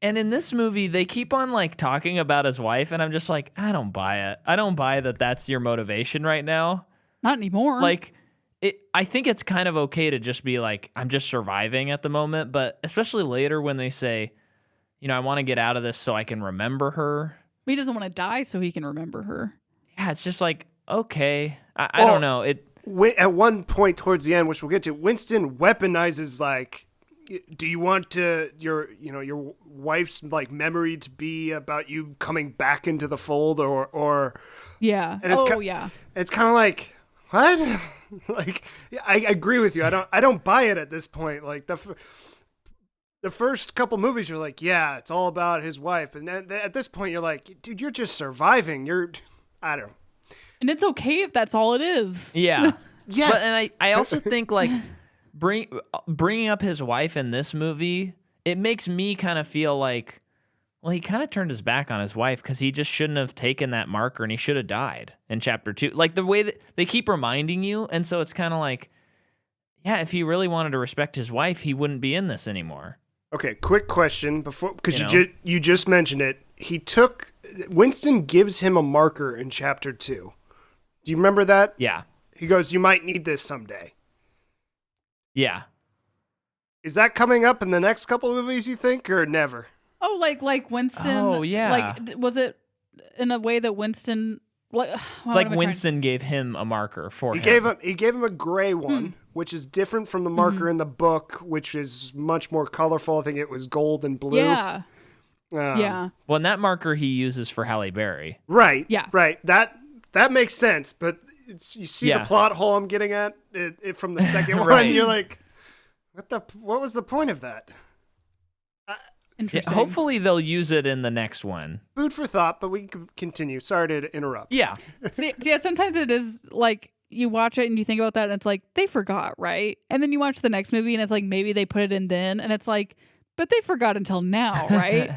And in this movie, they keep on like talking about his wife, and I'm just like, I don't buy it. I don't buy that that's your motivation right now. Not anymore. Like, I think it's kind of okay to just be like, I'm just surviving at the moment, but especially later when they say, I want to get out of this so I can remember her. he doesn't want to die so he can remember her. Yeah, it's just like, okay. I Well, don't know. at one point towards the end, which we'll get to, Winston weaponizes like, do you want your wife's like memory to be about you coming back into the fold or Yeah. and it's it's kind of like, what? Like, I agree with you. I don't buy it at this point. Like the first couple movies, you're like, yeah, it's all about his wife, and then at this point, you're like, dude, you're just surviving. I don't know. And it's okay if that's all it is. Yeah. Yes. But, and I also think like bringing up his wife in this movie, it makes me kind of feel like, well, he kind of turned his back on his wife because he just shouldn't have taken that marker and he should have died in chapter 2. Like the way that they keep reminding you. And so it's kind of like, yeah, if he really wanted to respect his wife, he wouldn't be in this anymore. Okay, quick question because you just mentioned it. Winston gives him a marker in chapter 2. Do you remember that? Yeah. He goes, you might need this someday. Yeah. Is that coming up in the next couple of movies, you think, or never? Oh, like Winston. Oh, yeah. Like, was it in a way that Winston? Like Winston gave him a marker for him. He gave him a gray one, which is different from the marker in the book, which is much more colorful. I think it was gold and blue. Yeah. Yeah. Well, and that marker he uses for Halle Berry. Right. Yeah. Right. That makes sense, but you see the plot hole I'm getting at it from the second Right. one. You're like, what was the point of that? Interesting. Yeah, hopefully they'll use it in the next one. Food for thought, but we can continue. Sorry to interrupt. Yeah. Yeah, sometimes it is like you watch it and you think about that and it's like they forgot, right? And then you watch the next movie and it's like maybe they put it in then and it's like, but they forgot until now, right?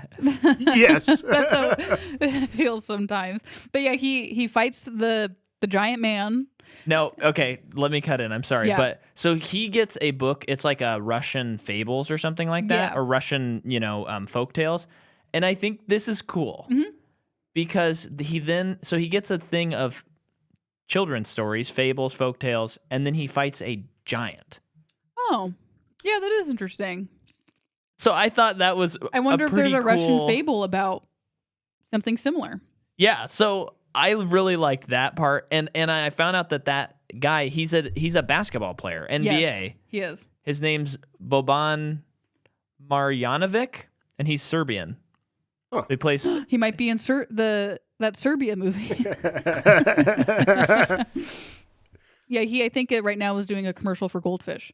Yes. That's how it feels sometimes. But yeah, he fights the giant man. No, okay, let me cut in. I'm sorry. Yeah. But so he gets a book. It's like a Russian fables or something like that, Yeah. or Russian, folk tales. And I think this is cool because he gets a thing of children's stories, fables, folk tales, and then he fights a giant. Oh, yeah, that is interesting. So I thought that was I wonder if there's a cool Russian fable about something similar. Yeah, so I really liked that part, and I found out that guy he's a basketball player, NBA. Yes, he is. His name's Boban Marjanovic, and he's Serbian. Huh. He plays. He might be in that Serbia movie. Yeah, I think right now is doing a commercial for Goldfish.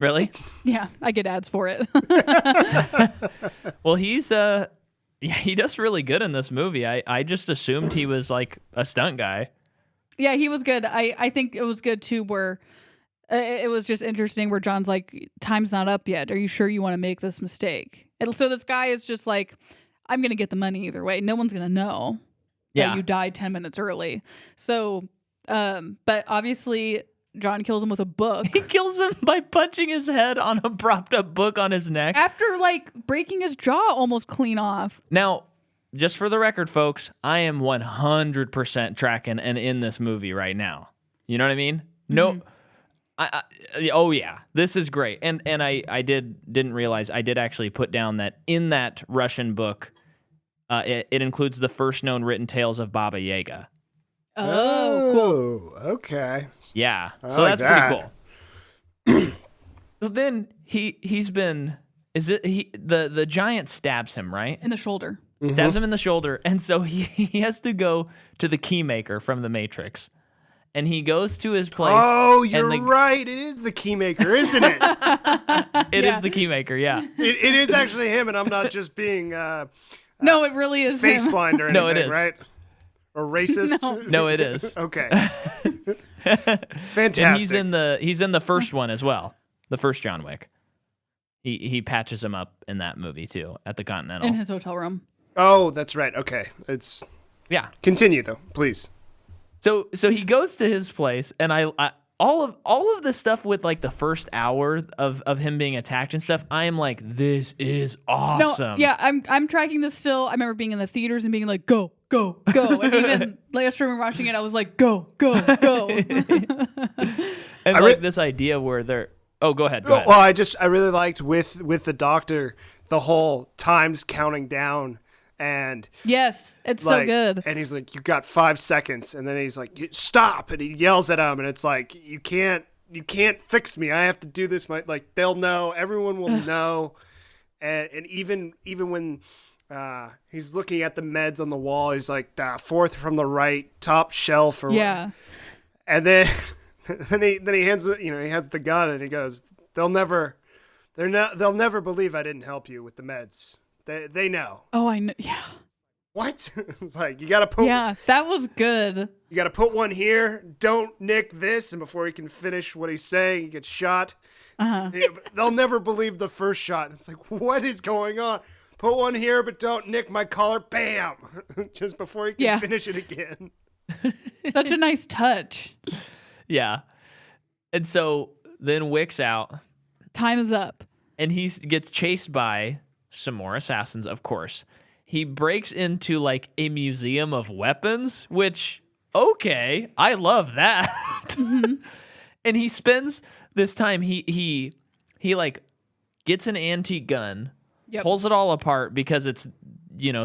Really? Yeah, I get ads for it. Well, he does really good in this movie. I just assumed he was like a stunt guy. Yeah, he was good. I think it was good too where it was just interesting where John's like, time's not up yet. Are you sure you want to make this mistake? And so this guy is just like, I'm going to get the money either way. No one's going to know that you died 10 minutes early. So, but obviously John kills him with a book. He kills him by punching his head on a propped up book on his neck. After like breaking his jaw almost clean off. Now, just for the record, folks, I am 100% tracking and in this movie right now. You know what I mean? No. Oh yeah, this is great. And I didn't realize I did actually put down that in that Russian book, it includes the first known written tales of Baba Yaga. Oh, cool. Okay. Yeah, I so like that's that. pretty cool. So then the giant stabs him, right? In the shoulder. Stabs him in the shoulder, and so he has to go to the Keymaker from the Matrix. And he goes to his place. Oh, you're right. It is the Keymaker, isn't it? It is the Keymaker, yeah. It is actually him, and I'm not just being No, it really is face him. blind or anything, No, it is. right? Or racist? No, it is. Okay. Fantastic. And he's in the first one as well. The first John Wick. He patches him up in that movie too at the Continental. In his hotel room. Oh, that's right. Okay. Yeah. Continue though, please. So he goes to his place, and I all of this stuff with like the first hour of him being attacked and stuff. I am like, this is awesome. No, yeah, I'm tracking this still. I remember being in the theaters and being like, go, go, go. And even last time we were watching it, I was like, go, go, go. And this idea where they're go ahead. Well, I really liked with the doctor the whole times counting down, And Yes, it's so like, good. and he's like, you got 5 seconds. And then he's like, stop. And he yells at him. And it's like, you can't fix me. I have to do this. Like, they'll know. Everyone will know. And even when he's looking at the meds on the wall, he's like, fourth from the right, top shelf. Or Yeah. And then he hands it, he has the gun and he goes, they'll never believe I didn't help you with the meds. They know. Oh, I know. Yeah. What? It's like, you got to put. Yeah, that was good. You got to put one here. Don't nick this. And before he can finish what he's saying, he gets shot. They'll never believe the first shot. It's like, what is going on? Put one here, but don't nick my collar. Bam! Just before he can finish it again. Such a nice touch. Yeah. And so then Wick's out. Time is up. And he gets chased by some more assassins, of course. He breaks into like a museum of weapons, which, okay, I love that. Mm-hmm. And he spends this time, he like gets an antique gun, pulls it all apart because it's,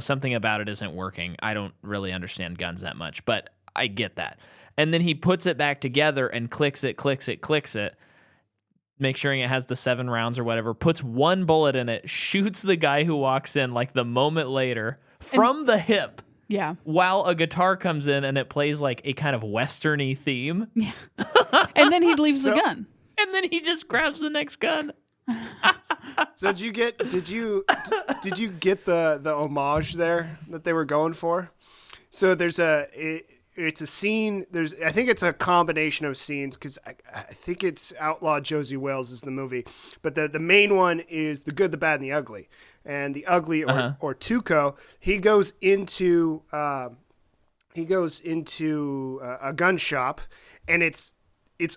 something about it isn't working. I don't really understand guns that much, but I get that. And then he puts it back together and clicks it, make sure it has the 7 rounds or whatever, puts one bullet in it, shoots the guy who walks in like the moment later from the hip. Yeah. While a guitar comes in and it plays like a kind of western-y theme. Yeah. And then he leaves the gun. And then he just grabs the next gun. So did you get the homage there that they were going for? So it's a scene. I think it's a combination of scenes because I think it's Outlaw Josie Wales is the movie, but the main one is The Good, the Bad, and the Ugly. And the Ugly or Tuco, he goes into a gun shop, and it's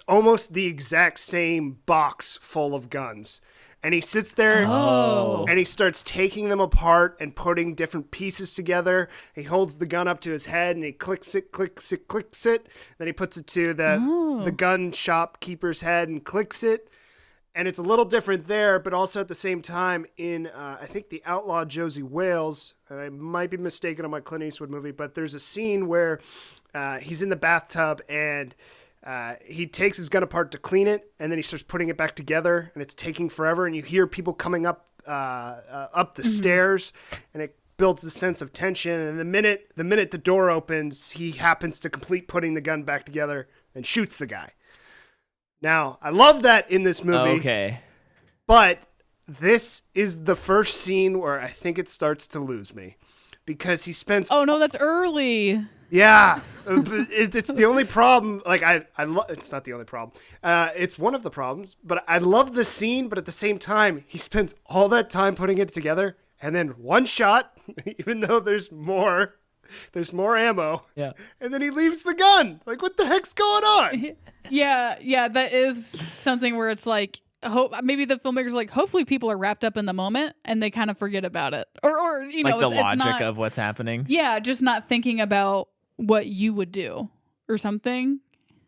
almost the exact same box full of guns. And he sits there and he starts taking them apart and putting different pieces together. He holds the gun up to his head and he clicks it. Then he puts it to the gun shop keeper's head and clicks it. And it's a little different there, but also at the same time in, I think, the Outlaw Josie Wales, and I might be mistaken on my Clint Eastwood movie, but there's a scene where he's in the bathtub and he takes his gun apart to clean it, and then he starts putting it back together, and it's taking forever, and you hear people coming up the stairs, and it builds a sense of tension, and the minute the door opens, he happens to complete putting the gun back together and shoots the guy. Now, I love that in this movie. Okay. But this is the first scene where I think it starts to lose me. Because he spends... Oh, no, that's early. Yeah. It's the only problem. Like, it's not the only problem. It's one of the problems. But I love the scene, but at the same time, he spends all that time putting it together. And then one shot, even though there's more ammo. Yeah. And then he leaves the gun. Like, what the heck's going on? Yeah, that is something where it's like, maybe the filmmaker's like, hopefully people are wrapped up in the moment and they kind of forget about it. Or like the logic of what's happening. Yeah, just not thinking about what you would do or something.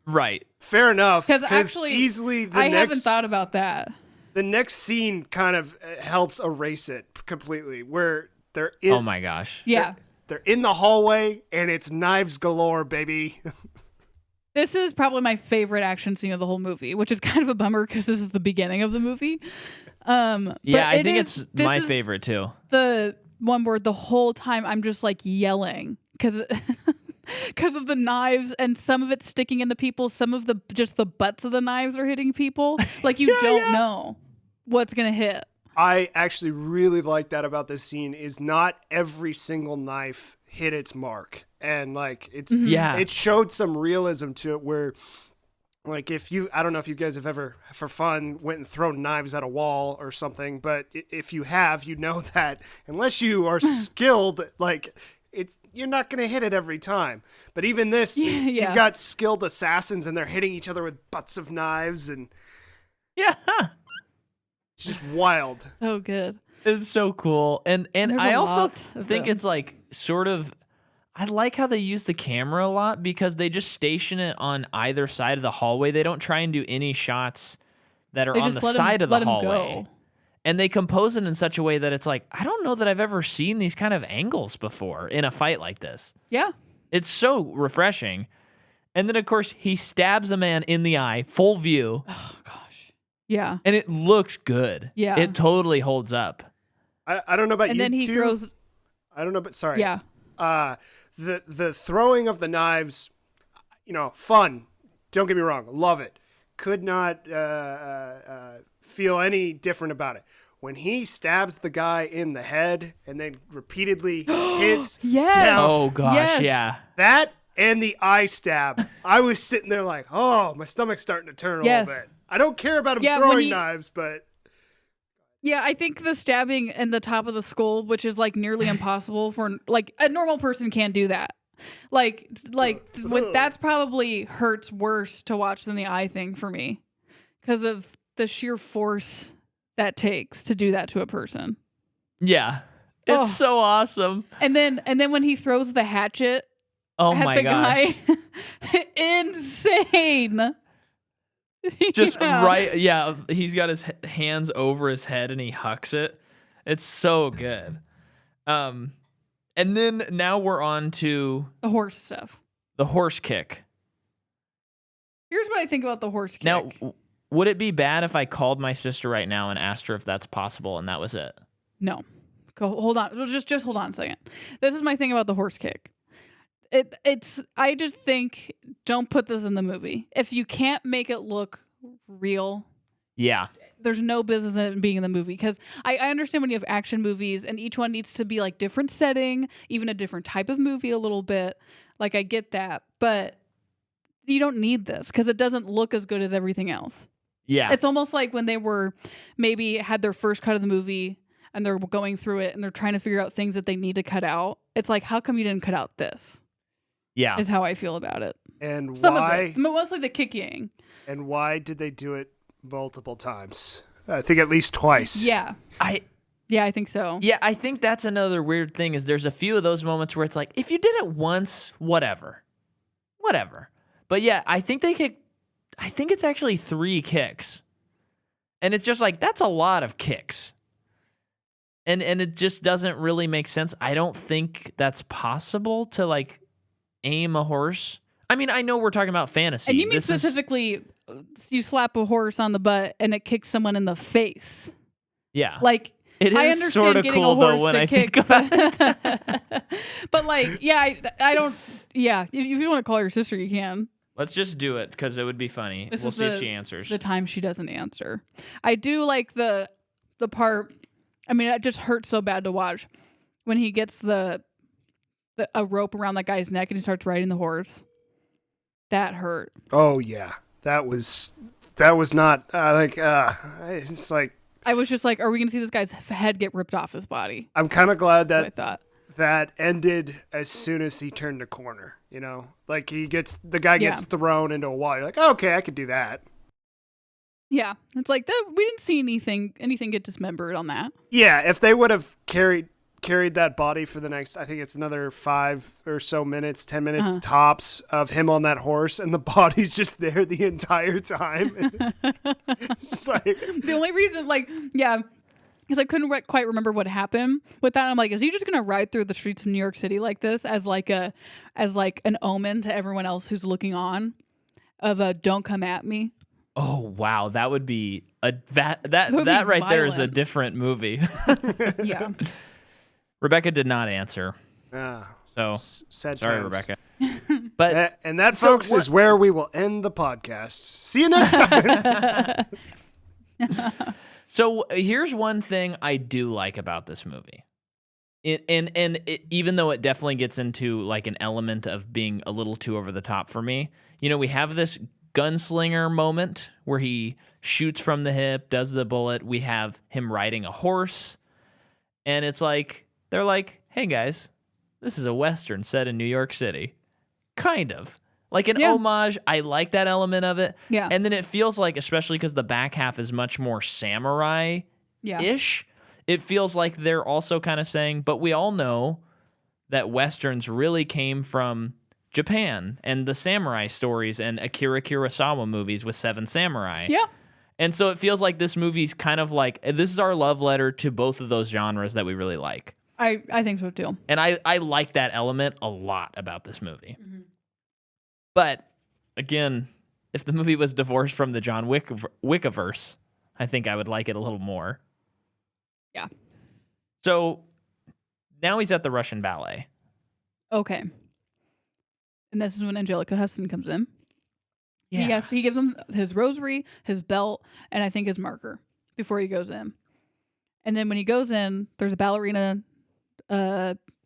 Right. Fair enough. Because actually, easily I haven't thought about that. The next scene kind of helps erase it completely, where they're in... Oh my gosh. Yeah. They're in the hallway, and it's knives galore, baby. This is probably my favorite action scene of the whole movie, which is kind of a bummer because this is the beginning of the movie. Yeah, I think it's my favorite too. The one where the whole time I'm just like yelling because of the knives, and some of it's sticking into people, some of the butts of the knives are hitting people. Like you don't know what's gonna hit. I actually really like that about this scene is not every single knife hit its mark. And like it showed some realism to it where like I don't know if you guys have ever for fun went and thrown knives at a wall or something, but if you have, you know that unless you are skilled, like you're not going to hit it every time. But even this, you've got skilled assassins and they're hitting each other with butts of knives and it's just wild. So good. It's so cool. And I also think it's like sort of, I like how they use the camera a lot because they just station it on either side of the hallway. They don't try and do any shots that are on the side of the hallway. And they compose it in such a way that it's like, I don't know that I've ever seen these kind of angles before in a fight like this. Yeah. It's so refreshing. And then, of course, he stabs a man in the eye, full view. Oh, gosh. Yeah. And it looks good. Yeah. It totally holds up. I don't know about And you then he two. throws. I don't know, but sorry. Yeah. The throwing of the knives, fun. Don't get me wrong, love it. Could not feel any different about it. When he stabs the guy in the head and then repeatedly hits Yes. down, Oh, gosh, Yes. yeah. that and the eye stab, I was sitting there like, oh, my stomach's starting to turn a Yes. little bit. I don't care about him Yeah, when throwing he- knives, but Yeah, I think the stabbing in the top of the skull, which is like nearly impossible for like a normal person can't do that. That's probably hurts worse to watch than the eye thing for me because of the sheer force that takes to do that to a person. Yeah. It's Oh. so awesome. And then when he throws the hatchet Oh, at my the gosh. guy, insane. Just Yeah. right. Yeah. He's got his hands over his head and he hucks it. It's so good. And then now we're on to The horse stuff. the horse kick. Here's what I think about the horse kick. Now, would it be bad if I called my sister right now and asked her if that's possible and that was it? No. Hold on. Just hold on a second. This is my thing about the horse kick. It's I just think don't put this in the movie. If you can't make it look real, Yeah. there's no business in it being in the movie. Because I understand when you have action movies and each one needs to be like different setting, even a different type of movie a little bit. Like I get that. But you don't need this because it doesn't look as good as everything else. Yeah. It's almost like when they were maybe had their first cut of the movie and they're going through it and they're trying to figure out things that they need to cut out. It's like, how come you didn't cut out this? Yeah. Is how I feel about it. and Some why of it. Mostly the kicking. and why did they do it multiple times? I think at least twice. Yeah. I think so. I think that's another weird thing is there's a few of those moments where it's like, if you did it once, whatever. But yeah, I think it's actually 3 kicks. And it's just like, that's a lot of kicks. And it just doesn't really make sense. I don't think that's possible to like aim a horse. I mean, I know we're talking about fantasy. And you mean This is- specifically you slap a horse on the butt and it kicks someone in the face. yeah. Like It I is understand sort of getting cool a horse though when to I kick, think about it. but like, yeah, I don't. Yeah, if you want to call your sister, you can. Let's just do it because it would be funny. This We'll is see if she answers. The time she doesn't answer. I do like the part. I mean, it just hurts so bad to watch when he gets a rope around that guy's neck and he starts riding the horse. That hurt. Oh yeah, that was not it's like I was just like, are we gonna see this guy's head get ripped off his body? I'm kind of glad That's what I that thought. that ended as soon as he turned the corner. Like the guy gets thrown into a wall. You're like, oh, okay, I could do that. Yeah, it's like that. We didn't see anything get dismembered on that. Yeah, if they would have carried that body for the next, I think it's another 5 or so minutes, 10 minutes tops of him on that horse, and the body's just there the entire time. It's like, The only reason, because I couldn't quite remember what happened with that. I'm like, is he just gonna ride through the streets of New York City like this as an omen to everyone else who's looking on of a "Don't come at me"? Oh wow, that would be that would be right there is a violent. different movie. Yeah. Rebecca did not answer, so sad sorry, times. Rebecca. But And that, So folks, what- is where we will end the podcast. See you next time. so here's one thing I do like about this movie. Even though it definitely gets into like an element of being a little too over the top for me, we have this gunslinger moment where he shoots from the hip, does the bullet. We have him riding a horse, and it's like they're like, "Hey guys, this is a Western set in New York City," kind of like an Yeah. homage. I like that element of it. Yeah. And then it feels like, especially because the back half is much more samurai Yeah. ish. It feels like they're also kind of saying, but we all know that Westerns really came from Japan and the samurai stories and Akira Kurosawa movies with Seven Samurai. Yeah. And so it feels like this movie's kind of like, this is our love letter to both of those genres that we really like. I think so too. And I like that element a lot about this movie. Mm-hmm. But again, if the movie was divorced from the John Wickiverse, I think I would like it a little more. Yeah. So now he's at the Russian ballet. Okay. And this is when Angelica Huston comes in. Yeah. He gives him his rosary, his belt, and I think his marker before he goes in. And then when he goes in, there's a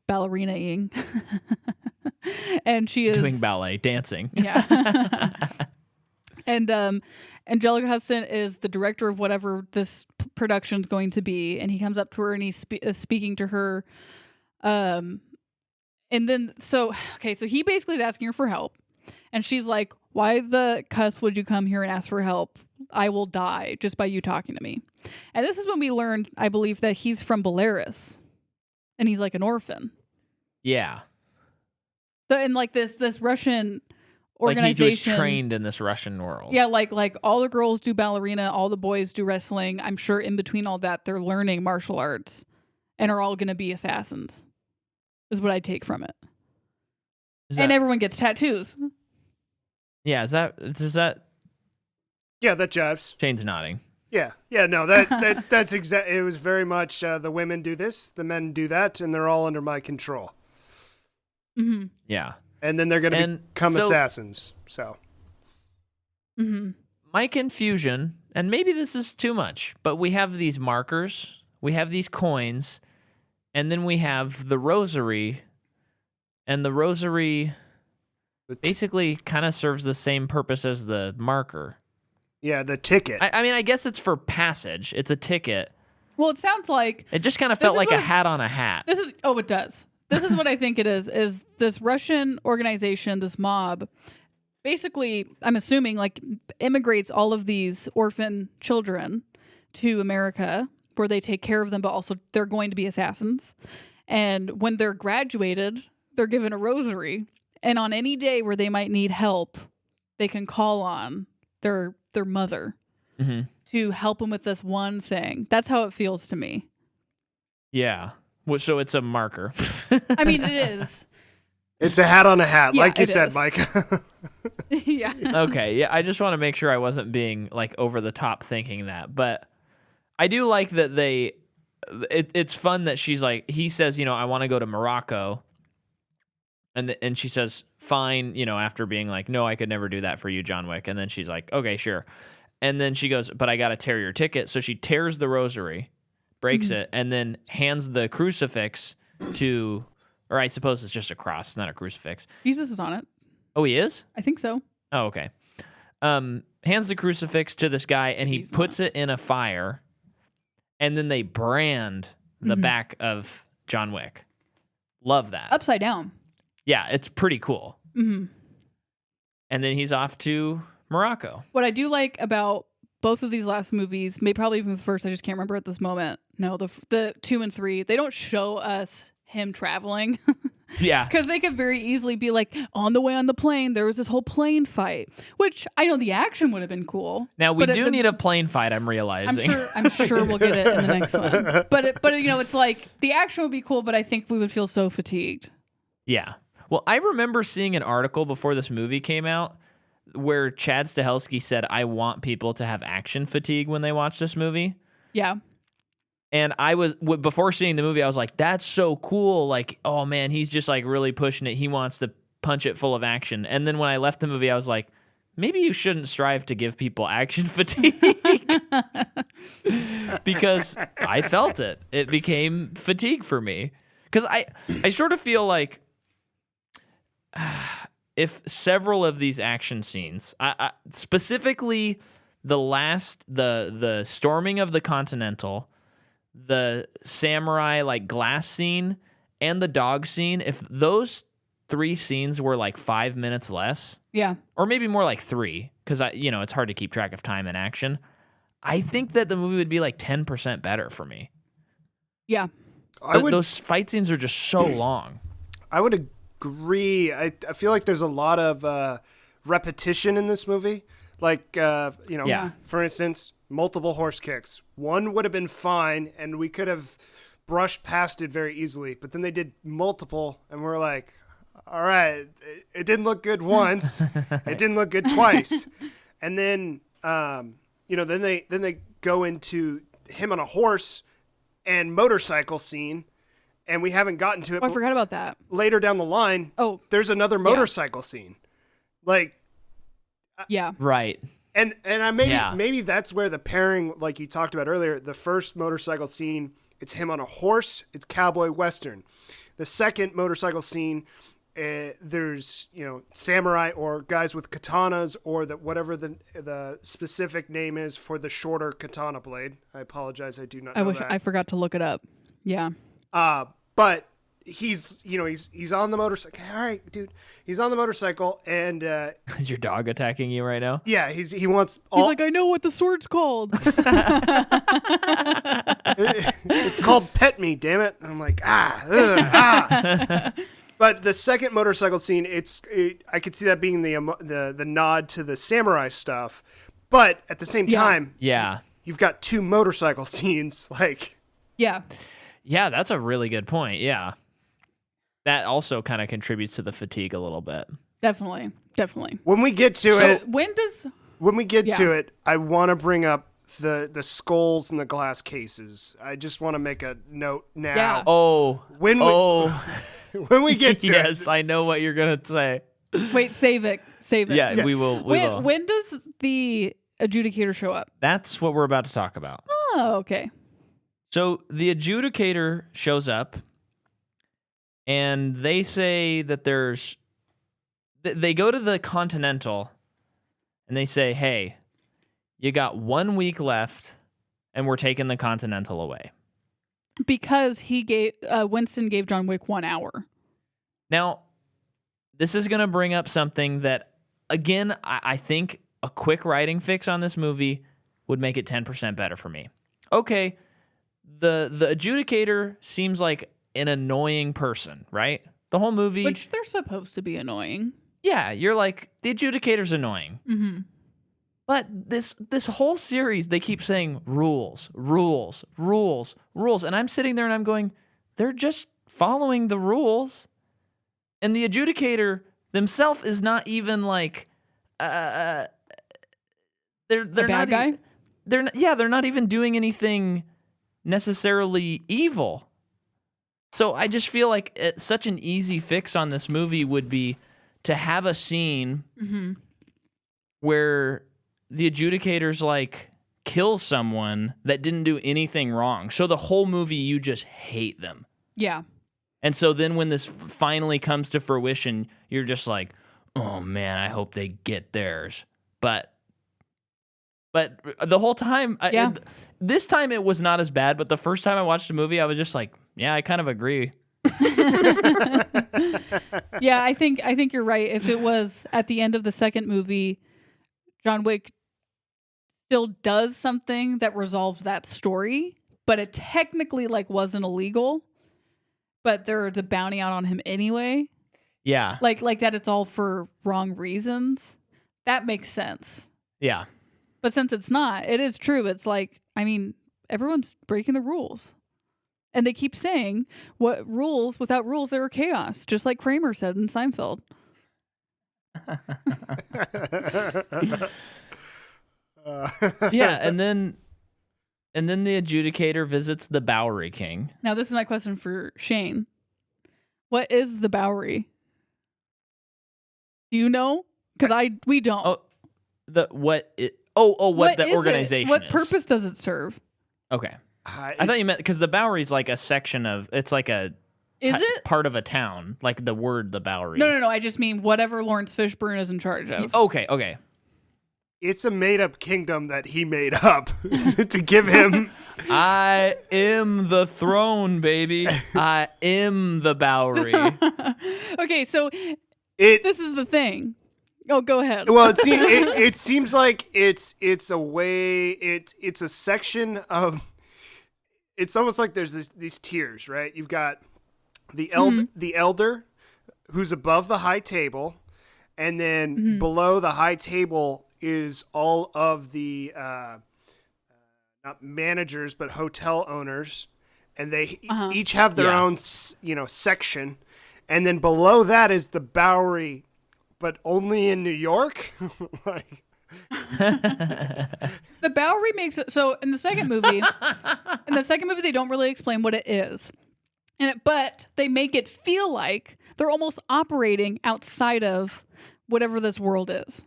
ballerina-ing. And she is doing ballet, dancing. Yeah. And Angelica Huston is the director of whatever this production's going to be, and he comes up to her and he's speaking to her. And then so he basically is asking her for help, and she's like, "Why the cuss would you come here and ask for help? I will die just by you talking to me." And this is when we learned, I believe, that he's from Belarus, and he's like an orphan. Yeah. So in like this Russian organization, like he was trained in this Russian world. Yeah, like all the girls do ballerina, all the boys do wrestling. I'm sure in between all that, they're learning martial arts and are all going to be assassins. Is what I take from it. And everyone gets tattoos. Yeah, is that? Yeah, that jives. Shane's nodding. Yeah, no, that's exactly. It was very much the women do this, the men do that, and they're all under my control. Mm-hmm. Yeah, and then they're going to become assassins. So, my confusion, and maybe this is too much, but we have these markers, we have these coins, and then we have the rosary, and the rosary basically kind of serves the same purpose as the marker. Yeah, the ticket. I mean, I guess it's for passage. It's a ticket. Well, it sounds like it just kind of felt like a hat on a hat. It does. This is what I think it is this Russian organization, this mob, basically, I'm assuming, like, immigrates all of these orphan children to America, where they take care of them, but also they're going to be assassins. And when they're graduated, they're given a rosary. And on any day where they might need help, they can call on their mother to help them with this one thing. That's how it feels to me. Yeah. Well, so it's a marker. I mean, it is. It's a hat on a hat, yeah, like you said, is. Mike. Yeah. Okay. Yeah. I just want to make sure I wasn't being like over the top thinking that, but I do like that it's fun that she's like, he says, I want to go to Morocco. And she says, fine, after being like, no, I could never do that for you, John Wick. And then she's like, okay, sure. And then she goes, but I got to tear your ticket. So she tears the rosary, breaks it, and then hands the crucifix to, or I suppose it's just a cross, not a crucifix. Jesus is on it. Oh, he is? I think so. Oh, okay. Hands the crucifix to this guy, and he puts it in a fire, and then they brand the back of John Wick. Love that. Upside down. Yeah, it's pretty cool. Mm-hmm. And then he's off to Morocco. What I do like about both of these last movies, maybe probably even the first, I just can't remember at this moment. No, the 2 and 3, they don't show us him traveling. Yeah. Because they could very easily be like, on the way on the plane, there was this whole plane fight, which I know the action would have been cool. Now, we do need a plane fight, I'm realizing. I'm sure we'll get it in the next one. But it's like, the action would be cool, but I think we would feel so fatigued. Yeah. Well, I remember seeing an article before this movie came out where Chad Stahelski said, I want people to have action fatigue when they watch this movie. Yeah. And before seeing the movie, I was like, that's so cool. Like, oh man, he's just like really pushing it. He wants to punch it full of action. And then when I left the movie, I was like, maybe you shouldn't strive to give people action fatigue. Because I felt it. It became fatigue for me. Because I sort of feel like if several of these action scenes, specifically the storming of the Continental, the samurai like glass scene, and the dog scene, if those 3 scenes were like 5 minutes less, yeah, or maybe more like 3, because it's hard to keep track of time and action, I think that the movie would be like 10% better for me. Yeah, those fight scenes are just so long. I would agree. I feel like there's a lot of repetition in this movie. Like, for instance, multiple horse kicks. One would have been fine, and we could have brushed past it very easily. But then they did multiple, and we're like, all right, it didn't look good once. It didn't look good twice. And then, then they go into him on a horse and motorcycle scene, and we haven't gotten to it. Oh, I forgot about that. Later down the line, there's another motorcycle scene. Like, yeah. Right. And maybe that's where the pairing, like you talked about earlier, the first motorcycle scene, it's him on a horse, it's cowboy western. The second motorcycle scene, there's samurai or guys with katanas or whatever the specific name is for the shorter katana blade. I apologize, I do not know that. I forgot to look it up. Yeah. But he's on the motorcycle. All right, dude. He's on the motorcycle, and is your dog attacking you right now? yeah, he wants. He's like, I know what the sword's called. It's called Pet Me, damn it! And I'm like, But the second motorcycle scene, I could see that being the nod to the samurai stuff, but at the same time, you've got two motorcycle scenes, like. Yeah. Yeah, that's a really good point. Yeah. That also kind of contributes to the fatigue a little bit. Definitely. When we get to it, to it, I want to bring up the skulls and the glass cases. I just want to make a note now. Yeah. When we get to it. Yes, I know what you're going to say. Wait, save it. Yeah, we will. When does the adjudicator show up? That's what we're about to talk about. Oh, okay. So the adjudicator shows up, and they say that they go to the Continental, and they say, hey, you got 1 week left, and we're taking the Continental away. Because Winston gave John Wick 1 hour. Now, this is going to bring up something that, again, I think a quick writing fix on this movie would make it 10% better for me. Okay, the adjudicator seems like an annoying person, right? The whole movie. Which they're supposed to be annoying. Yeah, you're like, the adjudicator's annoying. Mm-hmm. But this whole series, they keep saying rules. And I'm sitting there and I'm going, they're just following the rules. And the adjudicator themselves is not even like, they're bad not guy? They're not even doing anything necessarily evil. So I just feel like such an easy fix on this movie would be to have a scene where the adjudicator's like kills someone that didn't do anything wrong. So the whole movie, you just hate them. Yeah. And so then when this finally comes to fruition, you're just like, oh man, I hope they get theirs. But the whole time, this time it was not as bad. But the first time I watched the movie, I was just like, yeah, I kind of agree. Yeah, I think you're right. If it was at the end of the second movie, John Wick still does something that resolves that story, but it technically wasn't illegal, but there's a bounty out on him anyway. Yeah. Like that it's all for wrong reasons. That makes sense. Yeah. But since it's not, it is true. It's like, I mean, everyone's breaking the rules. And they keep saying, without rules, there are chaos, just like Kramer said in Seinfeld. Yeah, and then the adjudicator visits the Bowery King. Now, this is my question for Shane. What is the Bowery? Do you know? Because we don't. Oh, the organization What is. purpose does it serve? Okay. I thought you meant because the Bowery's like a section of, it's like a part of a town, like the word the Bowery. No. I just mean whatever Lawrence Fishburne is in charge of. Okay. It's a made-up kingdom that he made up to give him. I am the throne, baby. I am the Bowery. Okay, so this is the thing. Oh, go ahead. Well, it seems like it's a section of. It's almost like there's these tiers, right? You've got the elder, who's above the high table, and then below the high table is all of the not managers, but hotel owners, and they Uh-huh. each have their Yeah. own, section, and then below that is the Bowery, but only in New York. Like, The Bowery makes it so in the second movie. In the second movie, they don't really explain what it is, but they make it feel like they're almost operating outside of whatever this world is.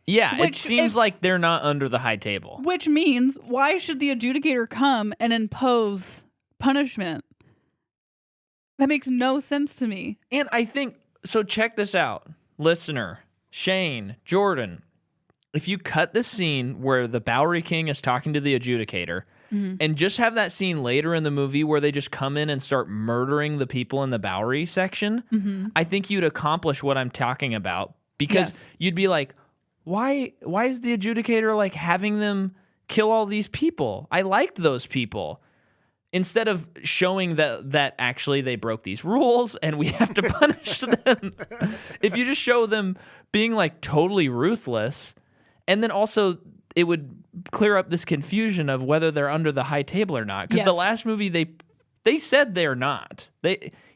Yeah, it Which seems if- like they're not under the high table. Which means, why should the adjudicator come and impose punishment? That makes no sense to me. And I think, so check this out, listener, Shane, Jordan. If you cut the scene where the Bowery King is talking to the adjudicator and just have that scene later in the movie where they just come in and start murdering the people in the Bowery section, I think you'd accomplish what I'm talking about, because Yes. you'd be like, why is the adjudicator like having them kill all these people? I liked those people. Instead of showing that actually they broke these rules and we have to punish them. If you just show them being like totally ruthless, and then also it would clear up this confusion of whether they're under the high table or not. Because the Yes. last movie they said they're not.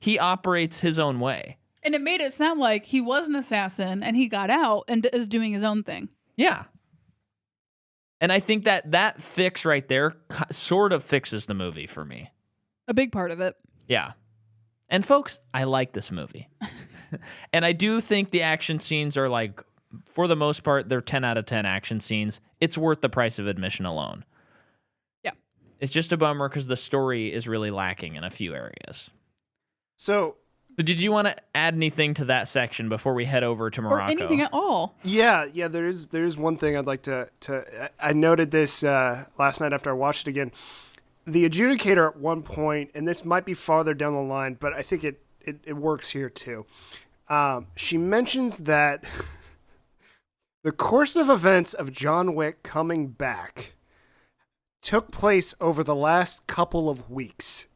He operates his own way. And it made it sound like he was an assassin and he got out and is doing his own thing. Yeah. And I think that fix right there sort of fixes the movie for me. A big part of it. Yeah. And folks, I like this movie. And I do think the action scenes are like, for the most part, they're 10 out of 10 action scenes. It's worth the price of admission alone. Yeah. It's just a bummer because the story is really lacking in a few areas. so So did you want to add anything to that section before we head over to Morocco? Or anything at all. yeah, there is one thing I'd like to. I noted this last night after I watched it again. The adjudicator at one point, and this might be farther down the line, but I think it works here too. She mentions that the course of events of John Wick coming back took place over the last couple of weeks.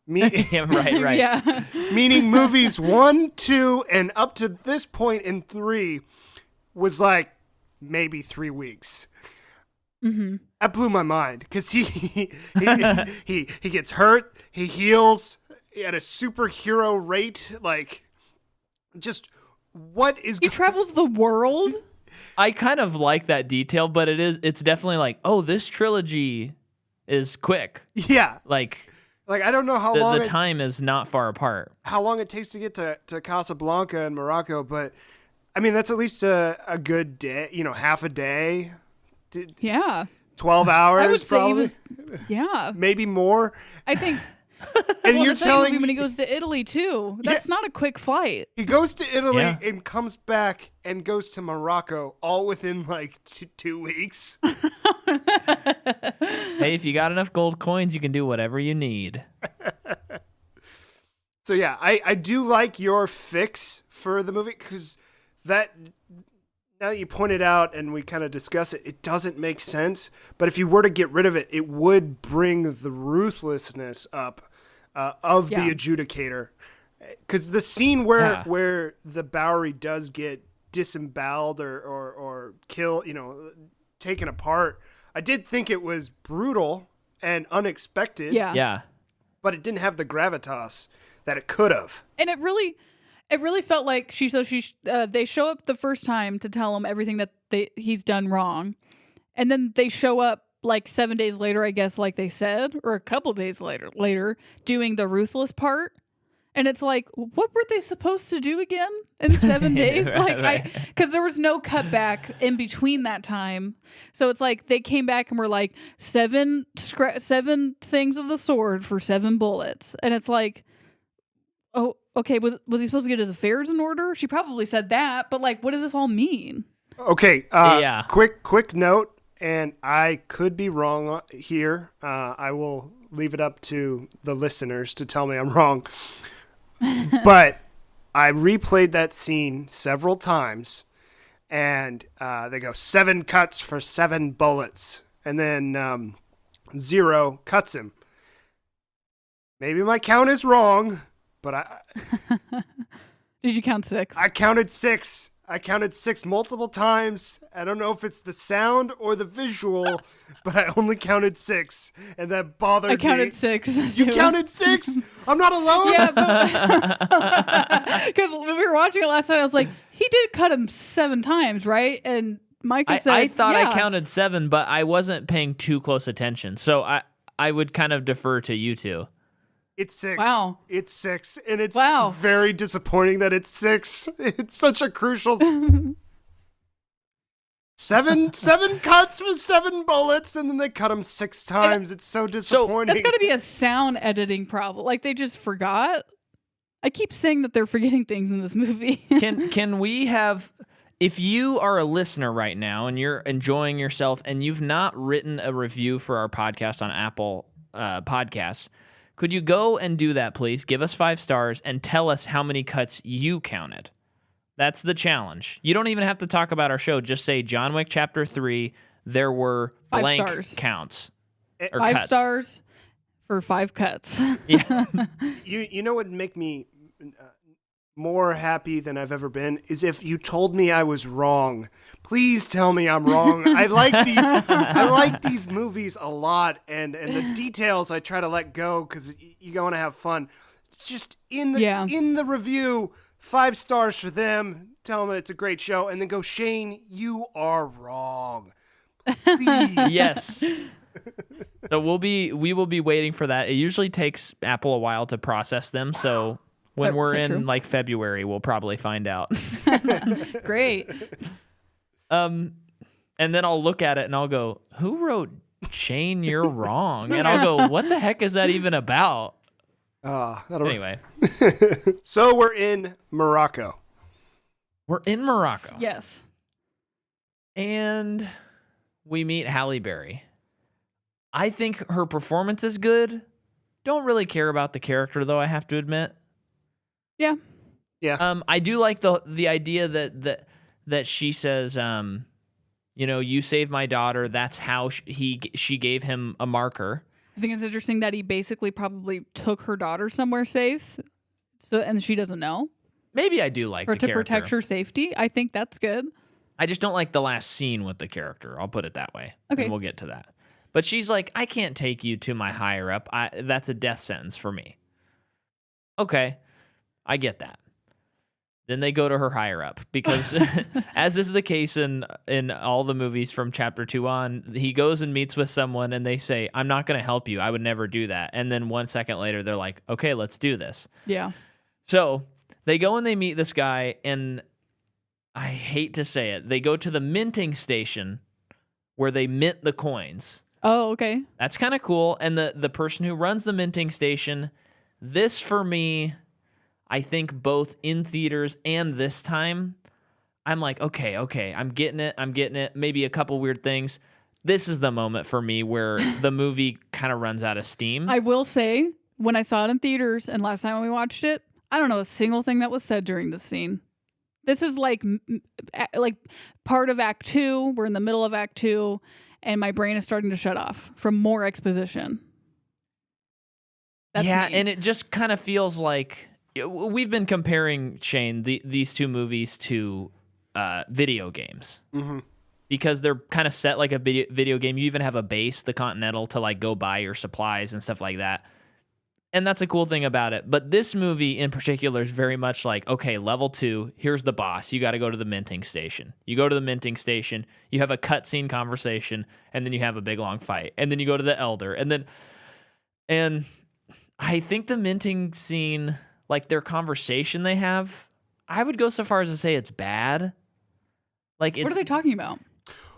Yeah, right. Yeah. Meaning movies 1, 2, and up to this point in 3 was like maybe 3 weeks. Mm-hmm. That blew my mind because he gets hurt, he heals at a superhero rate. Like, just what is He travels the world. I kind of like that detail, but it's definitely like, oh, this trilogy is quick. yeah. Like Like, I don't know how the long time is not far apart. it takes to get to Casablanca in Morocco, but I mean that's at least a good day, half a day, Yeah. 12 hours I would say probably, Yeah. maybe more. I think. And Well, you're the second telling movie when he me goes to Italy too. That's not a quick flight. he goes to Italy Yeah. and comes back and goes to Morocco all within like 2 weeks. Hey, if you got enough gold coins, you can do whatever you need. So yeah, I do like your fix for the movie because that, now that you point it out and we kind of discuss it, it doesn't make sense. But if you were to get rid of it, it would bring the ruthlessness up of Yeah. the adjudicator. Because the scene where the Bowery does get disemboweled or killed, taken apart, I did think it was brutal and unexpected. Yeah. Yeah. But it didn't have the gravitas that it could have. And it really felt like they show up the first time to tell him everything that he's done wrong, and then they show up like 7 days later, I guess, like they said, or a couple days later, doing the ruthless part. And it's like, what were they supposed to do again in 7 days? Right. Because there was no cutback in between that time. So it's like they came back and were like, seven things of the sword for 7 bullets. And it's like, oh, okay, was he supposed to get his affairs in order? She probably said that, but like, what does this all mean? Okay. Yeah. Quick note, and I could be wrong here. I will leave it up to the listeners to tell me I'm wrong. But I replayed that scene several times, and they go 7 cuts for 7 bullets, and then 0 cuts him. Maybe my count is wrong, but Did you count 6? I counted 6. I counted 6 multiple times. I don't know if it's the sound or the visual, but I only counted 6, and that bothered me. I counted 6. You counted 6? I'm not alone? Yeah, because when we were watching it last night, I was like, he did cut him 7 times, right? And Micah said, I thought yeah. I counted 7, but I wasn't paying too close attention. So I would kind of defer to you two. It's 6. Wow. It's 6, and it's Wow. very disappointing that it's 6. It's such a crucial... 7 cuts with 7 bullets, and then they cut them 6 times. It's so disappointing. That's got to be a sound editing problem. Like, they just forgot. I keep saying that they're forgetting things in this movie. Can we have... If you are a listener right now and you're enjoying yourself and you've not written a review for our podcast on Apple Podcasts, could you go and do that, please? Give us 5 stars and tell us how many cuts you counted. That's the challenge. You don't even have to talk about our show. Just say John Wick Chapter 3, there were 5 blank stars. counts. Or 5 cuts. stars for 5 cuts. Yeah. You know what would make me more happy than I've ever been is if you told me I was wrong. Please tell me I'm wrong. I like these movies a lot, and the details I try to let go because you want to have fun. It's just in the review, 5 stars for them. Tell them it's a great show, and then go, Shane, you are wrong. Please. Yes. So we will be waiting for that. It usually takes Apple a while to process them, so when we're in true? like February, we'll probably find out. Great. And then I'll look at it and I'll go, "Who wrote Shane, you're wrong?" And I'll go, "What the heck is that even about?" Anyway, so we're in Morocco. we're in Morocco. Yes. And we meet Halle Berry. I think her performance is good. Don't really care about the character, though, I have to admit. Yeah. Yeah. I do like the idea that she says, you saved my daughter. That's how she gave him a marker. I think it's interesting that he basically probably took her daughter somewhere safe, and she doesn't know. Maybe I do like the to character. protect her safety. I think that's good. I just don't like the last scene with the character. I'll put it that way. Okay. And we'll get to that. But she's like, I can't take you to my higher up. That's a death sentence for me. Okay. I get that. Then they go to her higher up because as is the case in all the movies from chapter 2 on, he goes and meets with someone and they say, I'm not going to help you. I would never do that. And then 1 second later, they're like, okay, let's do this. Yeah. So they go and they meet this guy, and I hate to say it, they go to the minting station where they mint the coins. Oh, okay. That's kind of cool. And the person who runs the minting station, this for me, I think both in theaters and this time, I'm like, okay, I'm getting it. Maybe a couple weird things. This is the moment for me where the movie kind of runs out of steam. I will say, when I saw it in theaters and last time when we watched it, I don't know a single thing that was said during this scene. This is like part of Act 2. We're in the middle of Act 2, and my brain is starting to shut off from more exposition. That's me. And it just kind of feels like we've been comparing, Shane, these two movies to video games. Mm-hmm. Because they're kind of set like a video game. You even have a base, the Continental, to like go buy your supplies and stuff like that. And that's a cool thing about it. But this movie in particular is very much like, okay, level 2, here's the boss. You got to go to the minting station. You go to the minting station, you have a cutscene conversation, and then you have a big long fight. And then you go to the Elder. And I think the minting scene, like their conversation they have, I would go so far as to say it's bad. Like, What are they talking about?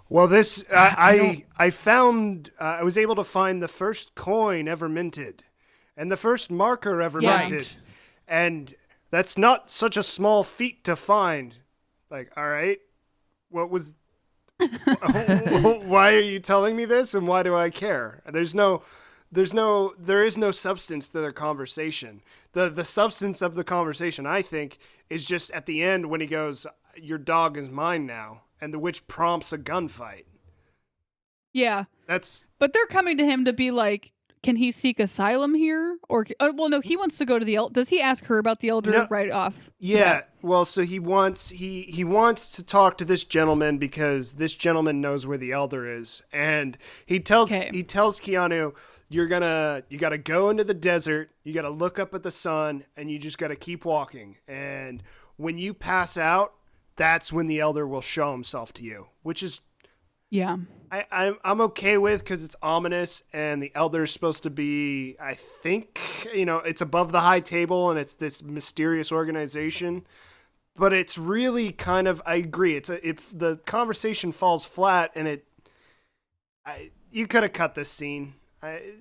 Well, this I found I was able to find the first coin ever minted, and the first marker ever minted, and that's not such a small feat to find. Like, all right, what was? Why are you telling me this, and why do I care? There is no substance to their conversation. The substance of the conversation, I think, is just at the end when he goes, "Your dog is mine now," and which prompts a gunfight. Yeah. But they're coming to him to be like, can he seek asylum here? Or well, no, he wants to go to the elder. Does he ask her about the elder No. right off? Yeah, well, so he wants to talk to this gentleman because this gentleman knows where the elder is, and he tells Keanu, you gotta go into the desert, you gotta look up at the sun, and you just gotta keep walking, and when you pass out, that's when the elder will show himself to you, which is I'm okay with because it's ominous, and the elder is supposed to be, I think, it's above the high table, and it's this mysterious organization. But it's really kind of, I agree. If the conversation falls flat, and you could have cut this scene.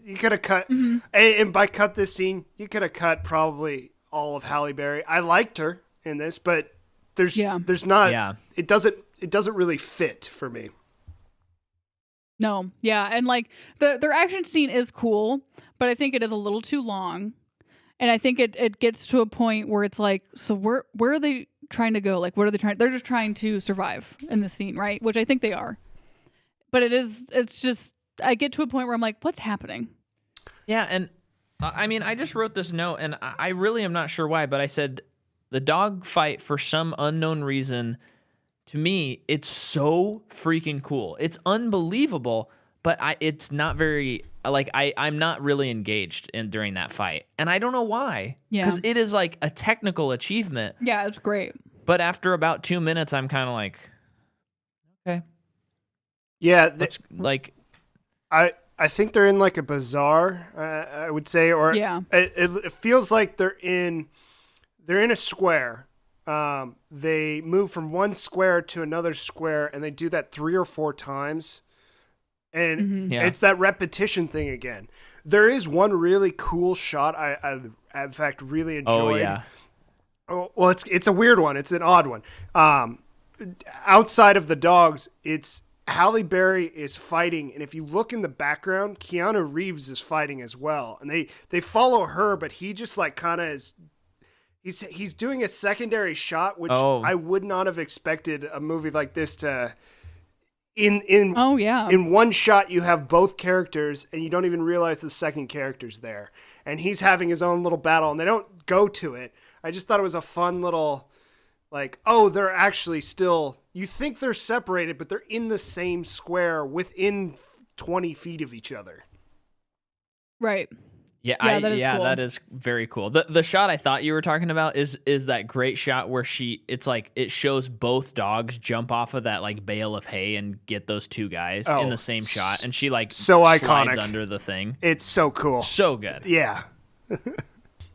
You could have cut, and by cut this scene, you could have cut probably all of Halle Berry. I liked her in this, but there's not. Yeah. It doesn't really fit for me. No, yeah, and like their action scene is cool, but I think it is a little too long, and I think it gets to a point where it's like, so where are they trying to go? Like, what are they trying? They're just trying to survive in the scene, right? Which I think they are, but it's just I get to a point where I'm like, what's happening? Yeah, and I mean, I just wrote this note, and I really am not sure why, but I said the dog fight for some unknown reason. To me, it's so freaking cool. It's unbelievable, but it's not very, like, I'm not really engaged during that fight. And I don't know why. Yeah. Because it is like a technical achievement. Yeah, it's great. But after about 2 minutes, I'm kind of like, okay. Yeah. I think they're in like a bazaar, I would say, or it feels like they're in a square. They move from one square to another square, and they do that 3 or 4 times. And it's that repetition thing again. There is one really cool shot I in fact really enjoyed. Oh, yeah. Oh, well, it's a weird one. It's an odd one. Outside of the dogs, it's Halle Berry is fighting, and if you look in the background, Keanu Reeves is fighting as well. And they follow her, but he just like kind of is. He's doing a secondary shot, which I would not have expected a movie like this to. In one shot, you have both characters, and you don't even realize the second character's there. And he's having his own little battle, and they don't go to it. I just thought it was a fun little, like, they're actually still. You think they're separated, but they're in the same square within 20 feet of each other. Right. Yeah, cool. That is very cool. The shot I thought you were talking about is that great shot where it's like it shows both dogs jump off of that like bale of hay and get those 2 guys in the same shot, and she like so slides iconic under the thing. It's so cool, so good. Yeah.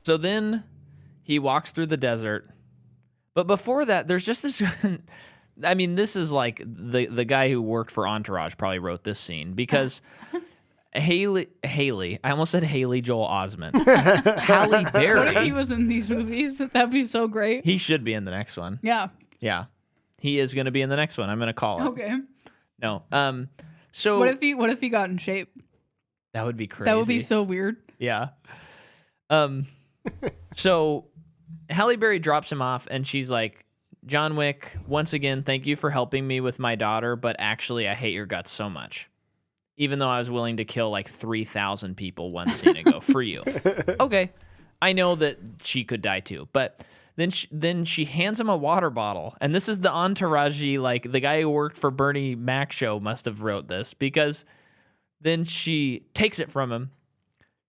So then he walks through the desert, but before that, there's just this. I mean, this is like the guy who worked for Entourage probably wrote this scene because. Haley, I almost said Haley Joel Osment. Halle Berry. What if he was in these movies? That'd be so great. He should be in the next one. Yeah. Yeah. He is going to be in the next one. I'm going to call it. Okay. No. So what if he got in shape? That would be crazy. That would be so weird. Yeah. So Halle Berry drops him off, and she's like, John Wick, once again, thank you for helping me with my daughter, but actually I hate your guts so much. Even though I was willing to kill like 3,000 people one scene ago for you. Okay. I know that she could die too. But then she hands him a water bottle. And this is the entourage, like the guy who worked for Bernie Mac show must have wrote this, because then she takes it from him.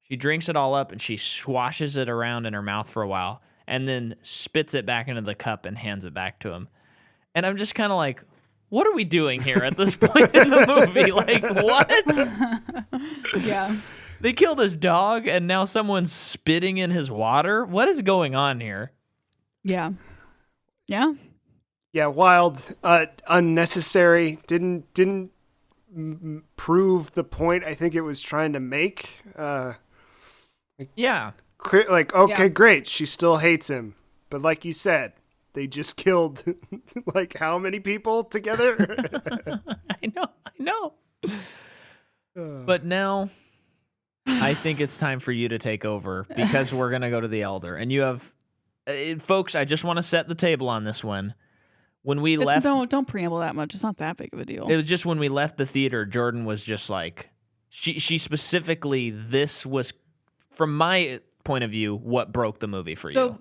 She drinks it all up and she swashes it around in her mouth for a while and then spits it back into the cup and hands it back to him. And I'm just kind of like, what are we doing here at this point in the movie? Like, what? Yeah. They killed his dog, and now someone's spitting in his water? What is going on here? Yeah. Yeah. Yeah, wild, unnecessary, didn't prove the point I think it was trying to make. Yeah. Great, she still hates him. But like you said, they just killed, like, how many people together? I know. But now, I think it's time for you to take over, because we're going to go to the Elder. And you have... folks, I just want to set the table on this one. When we left... Don't preamble that much. It's not that big of a deal. It was just when we left the theater, Jordan was just like... she specifically, this was, from my point of view, what broke the movie for you.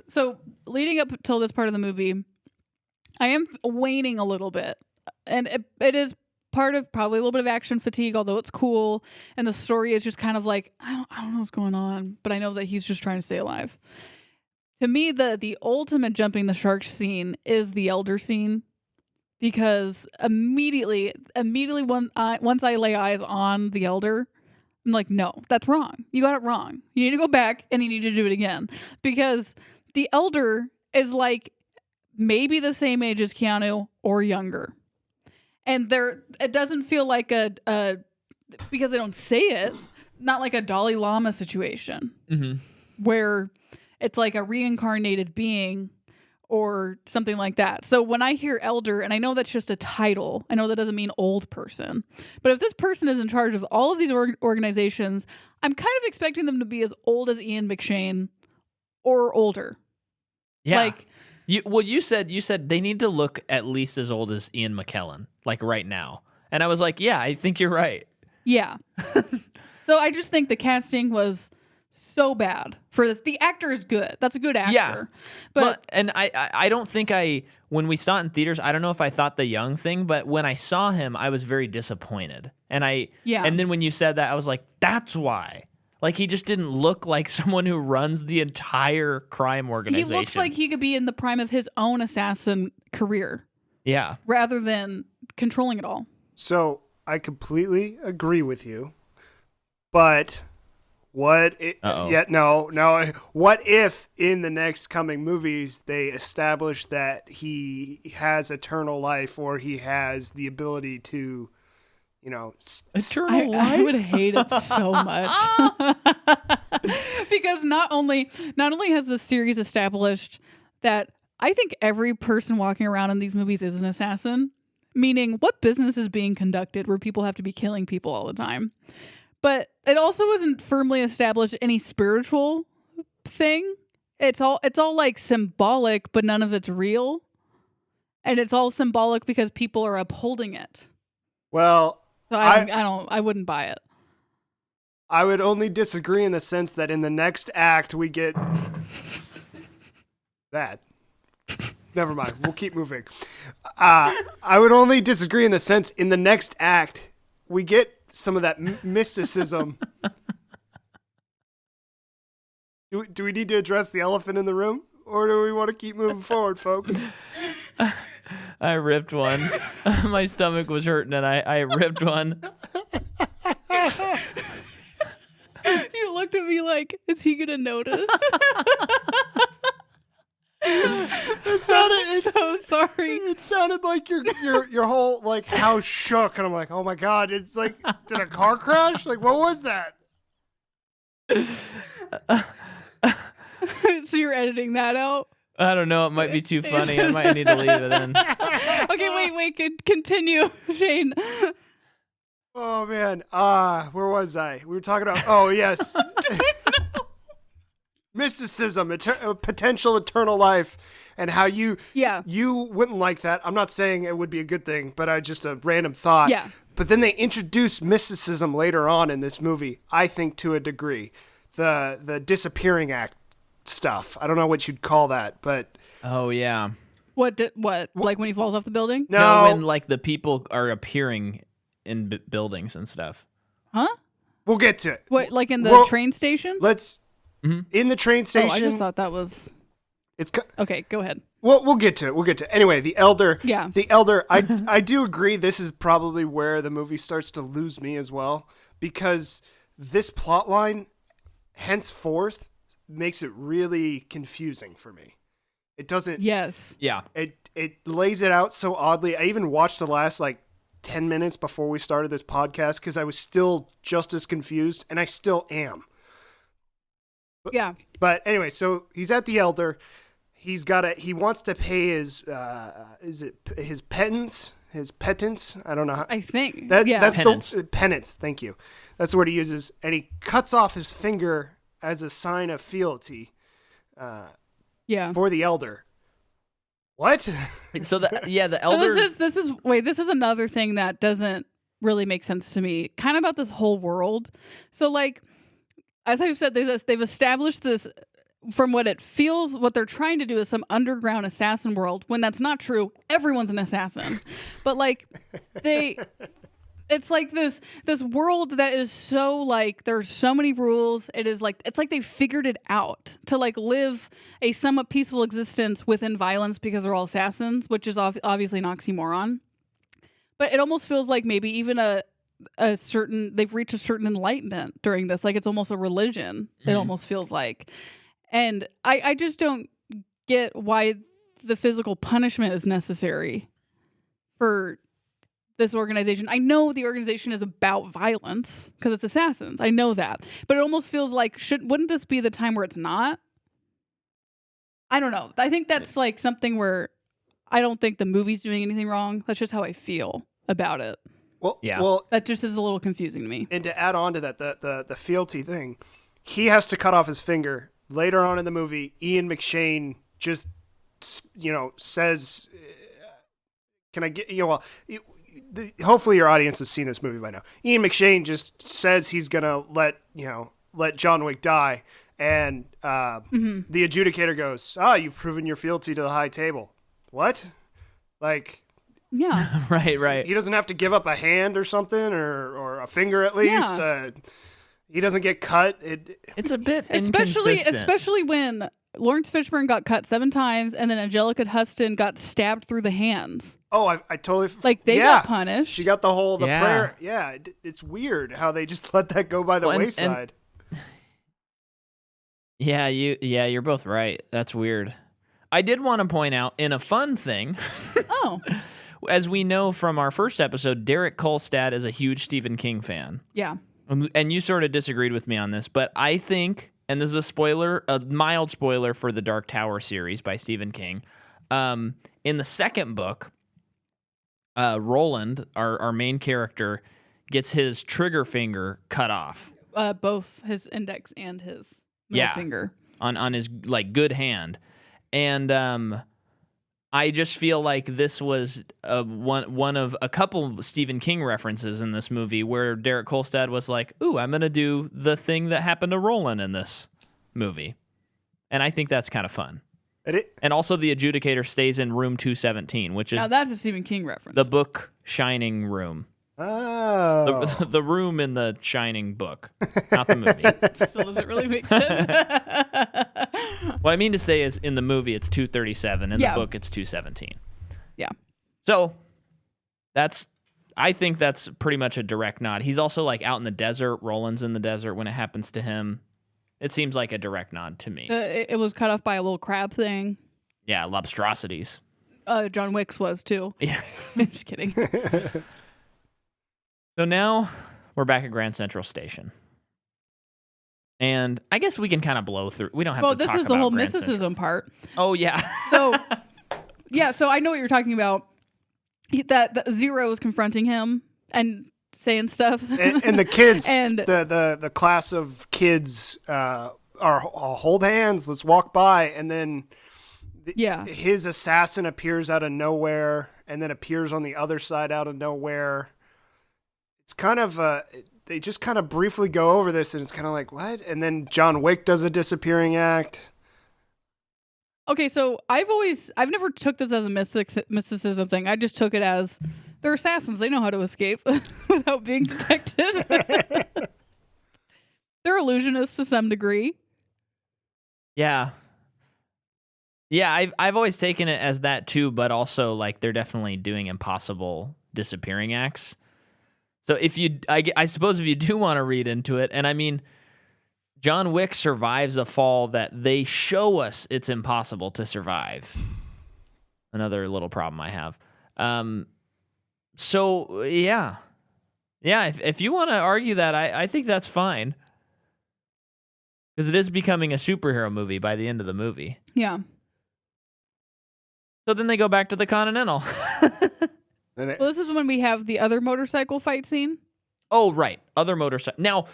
So leading up till this part of the movie, I am waning a little bit, and it is part of probably a little bit of action fatigue, although it's cool, and the story is just kind of like, I don't know what's going on, but I know that he's just trying to stay alive. To me, the ultimate jumping the shark scene is the elder scene, because immediately once I lay eyes on the elder, I'm like, no, that's wrong. You got it wrong. You need to go back and you need to do it again, because the elder is like maybe the same age as Keanu or younger. And it doesn't feel like a because they don't say it, not like a Dalai Lama situation where it's like a reincarnated being or something like that. So when I hear elder, and I know that's just a title, I know that doesn't mean old person, but if this person is in charge of all of these organizations, I'm kind of expecting them to be as old as Ian McShane or older. Yeah. Like, you said they need to look at least as old as Ian McKellen, like right now. And I was like, yeah, I think you're right. yeah. So I just think the casting was so bad for this. The actor is good. That's a good actor. Yeah. But and I don't think when we saw it in theaters, I don't know if I thought the young thing, but when I saw him, I was very disappointed. And and then when you said that, I was like, that's why. Like, he just didn't look like someone who runs the entire crime organization. he looks like he could be in the prime of his own assassin career. Yeah. Rather than controlling it all. So I completely agree with you, but what if in the next coming movies they establish that he has eternal life, or he has the ability to, eternal life? I would hate it so much. Because not only has the series established that I think every person walking around in these movies is an assassin, meaning what business is being conducted where people have to be killing people all the time. But it also isn't firmly established any spiritual thing. It's all like symbolic, but none of it's real. And it's all symbolic because people are upholding it. Well, so I wouldn't buy it. I would only disagree in the sense that in the next act we get that. Never mind. We'll keep moving. I would only disagree in the sense in the next act we get some of that mysticism. Do we need to address the elephant in the room, or do we want to keep moving forward, folks? I ripped one. My stomach was hurting, and I ripped one. You looked at me like, is he gonna notice? I'm so sorry. It sounded like your whole like house shook, and I'm like, oh my god, it's like, did a car crash? Like, what was that? So you're editing that out? I don't know. It might be too funny. I might need to leave it in. Okay, wait. Continue, Shane. Oh man, where was I? We were talking about. Oh yes. Mysticism, potential eternal life, and how you wouldn't like that. I'm not saying it would be a good thing, but just a random thought. Yeah. But then they introduce mysticism later on in this movie, I think, to a degree. The disappearing act stuff. I don't know what you'd call that, but oh yeah. What? Like when he falls off the building? No, when like the people are appearing in buildings and stuff. Huh? We'll get to it. What? Like in the train station? Let's. Mm-hmm. In the train station. Oh, I just thought that was. It's okay. Go ahead. We'll get to it. Anyway, the elder. Yeah. The elder. I do agree. This is probably where the movie starts to lose me as well, because this plot line, henceforth, makes it really confusing for me. It doesn't. Yes. Yeah. It lays it out so oddly. I even watched the last 10 minutes before we started this podcast because I was still just as confused, and I still am. Yeah. But anyway, so he's at the elder. He wants to pay his his penance? His penance? I don't know how. I think. That's penance. Penance, thank you. That's the word he uses. And he cuts off his finger as a sign of fealty for the elder. What? So the elder. So this is another thing that doesn't really make sense to me, kind of about this whole world. So, like, as I've said, they've established this, from what it feels, what they're trying to do is some underground assassin world, when that's not true. Everyone's an assassin. But, like, it's like this world that is so, like, there's so many rules. It's like they figured it out to, like, live a somewhat peaceful existence within violence because they're all assassins, which is obviously an oxymoron. But it almost feels like maybe even they've reached a certain enlightenment during this. Like, it's almost a religion. It almost feels like. And I just don't get why the physical punishment is necessary for this organization. I know the organization is about violence because it's assassins. I know that. But it almost feels like, wouldn't this be the time where it's not? I don't know. I think that's like something where I don't think the movie's doing anything wrong. That's just how I feel about it. Well, that just is a little confusing to me. And to add on to that, the fealty thing, he has to cut off his finger. Later on in the movie, Ian McShane just, says, "Can I get hopefully your audience has seen this movie by now. Ian McShane just says he's gonna let John Wick die, and the adjudicator goes, "You've proven your fealty to the high table." What? Like, yeah, right. He doesn't have to give up a hand or something, or a finger at least. Yeah. He doesn't get cut. It's a bit inconsistent. Especially when Lawrence Fishburne got cut 7 times, and then Angelica Huston got stabbed through the hands. Oh, I totally... They got punished. She got the prayer. Yeah, it's weird how they just let that go by the wayside. You're both right. That's weird. I did want to point out, in a fun thing... Oh. As we know from our first episode, Derek Kolstad is a huge Stephen King fan. Yeah. And you sort of disagreed with me on this, but I think, and this is a mild spoiler for the Dark Tower series by Stephen King, in the second book, Roland, our main character, gets his trigger finger cut off. Both his index and his middle finger. On his, like, good hand. And I just feel like this was one of a couple Stephen King references in this movie where Derek Kolstad was like, "Ooh, I'm going to do the thing that happened to Roland in this movie." And I think that's kind of fun. And also the adjudicator stays in room 217, which is... Now that's a Stephen King reference. The book Shining room. Oh. The room in the Shining book, not the movie. Still doesn't really make sense. What I mean to say is, in the movie, it's 237. In the book, it's 217. Yeah. So, I think that's pretty much a direct nod. He's also, like, out in the desert. Roland's in the desert when it happens to him. It seems like a direct nod to me. It was cut off by a little crab thing. Yeah, lobstrosities. John Wick's was, too. Yeah. Just kidding. So now we're back at Grand Central Station. And I guess we can kind of blow through. We don't have to talk about this is the whole Grand mysticism Central. part. Oh, yeah. So I know what you're talking about. That Zero is confronting him and saying stuff. And the kids, and the class of kids are hold hands, let's walk by. And then his assassin appears out of nowhere and then appears on the other side out of nowhere. It's kind of they just kind of briefly go over this, and it's kind of like, what? And then John Wick does a disappearing act. Okay, so I've never took this as a mysticism thing. I just took it as they're assassins. They know how to escape without being detected. They're illusionists to some degree. Yeah. Yeah, I've always taken it as that too, but also, like, they're definitely doing impossible disappearing acts. So I suppose if you do want to read into it, and I mean, John Wick survives a fall that they show us it's impossible to survive. Another little problem I have. So yeah, if you want to argue that, I think that's fine, because it is becoming a superhero movie by the end of the movie. Yeah. So then they go back to the Continental. Well, this is when we have the other motorcycle fight scene. Oh, right. Other motorcycle. Now,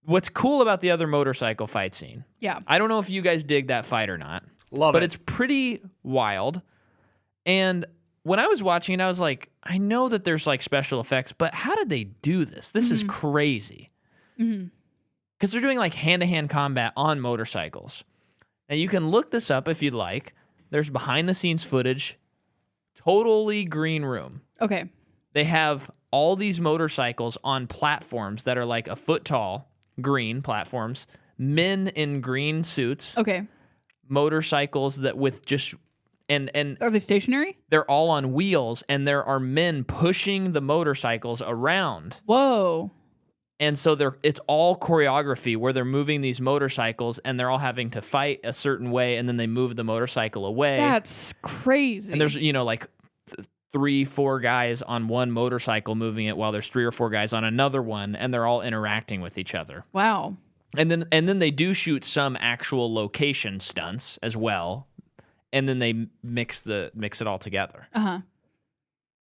what's cool about the other motorcycle fight scene? Yeah. I don't know if you guys dig that fight or not. Love it. But it's pretty wild. And when I was watching it, I was like, I know that there's like special effects, but how did they do this? This is crazy. Because they're doing like hand-to-hand combat on motorcycles. Now, you can look this up if you'd like. There's behind-the-scenes footage, totally green room. Okay. They have all these motorcycles on platforms that are like a foot tall, green platforms, men in green suits, Okay. motorcycles that with just and Are they stationary? they're all on wheels, and there are men pushing the motorcycles around. Whoa. And so it's all choreography where they're moving these motorcycles and they're all having to fight a certain way, and then they move the motorcycle away. That's crazy. And there's, like 3-4 guys on one motorcycle moving it while there's 3 or 4 guys on another one, and they're all interacting with each other. Wow. And then they do shoot some actual location stunts as well, and then they mix it all together. Uh-huh.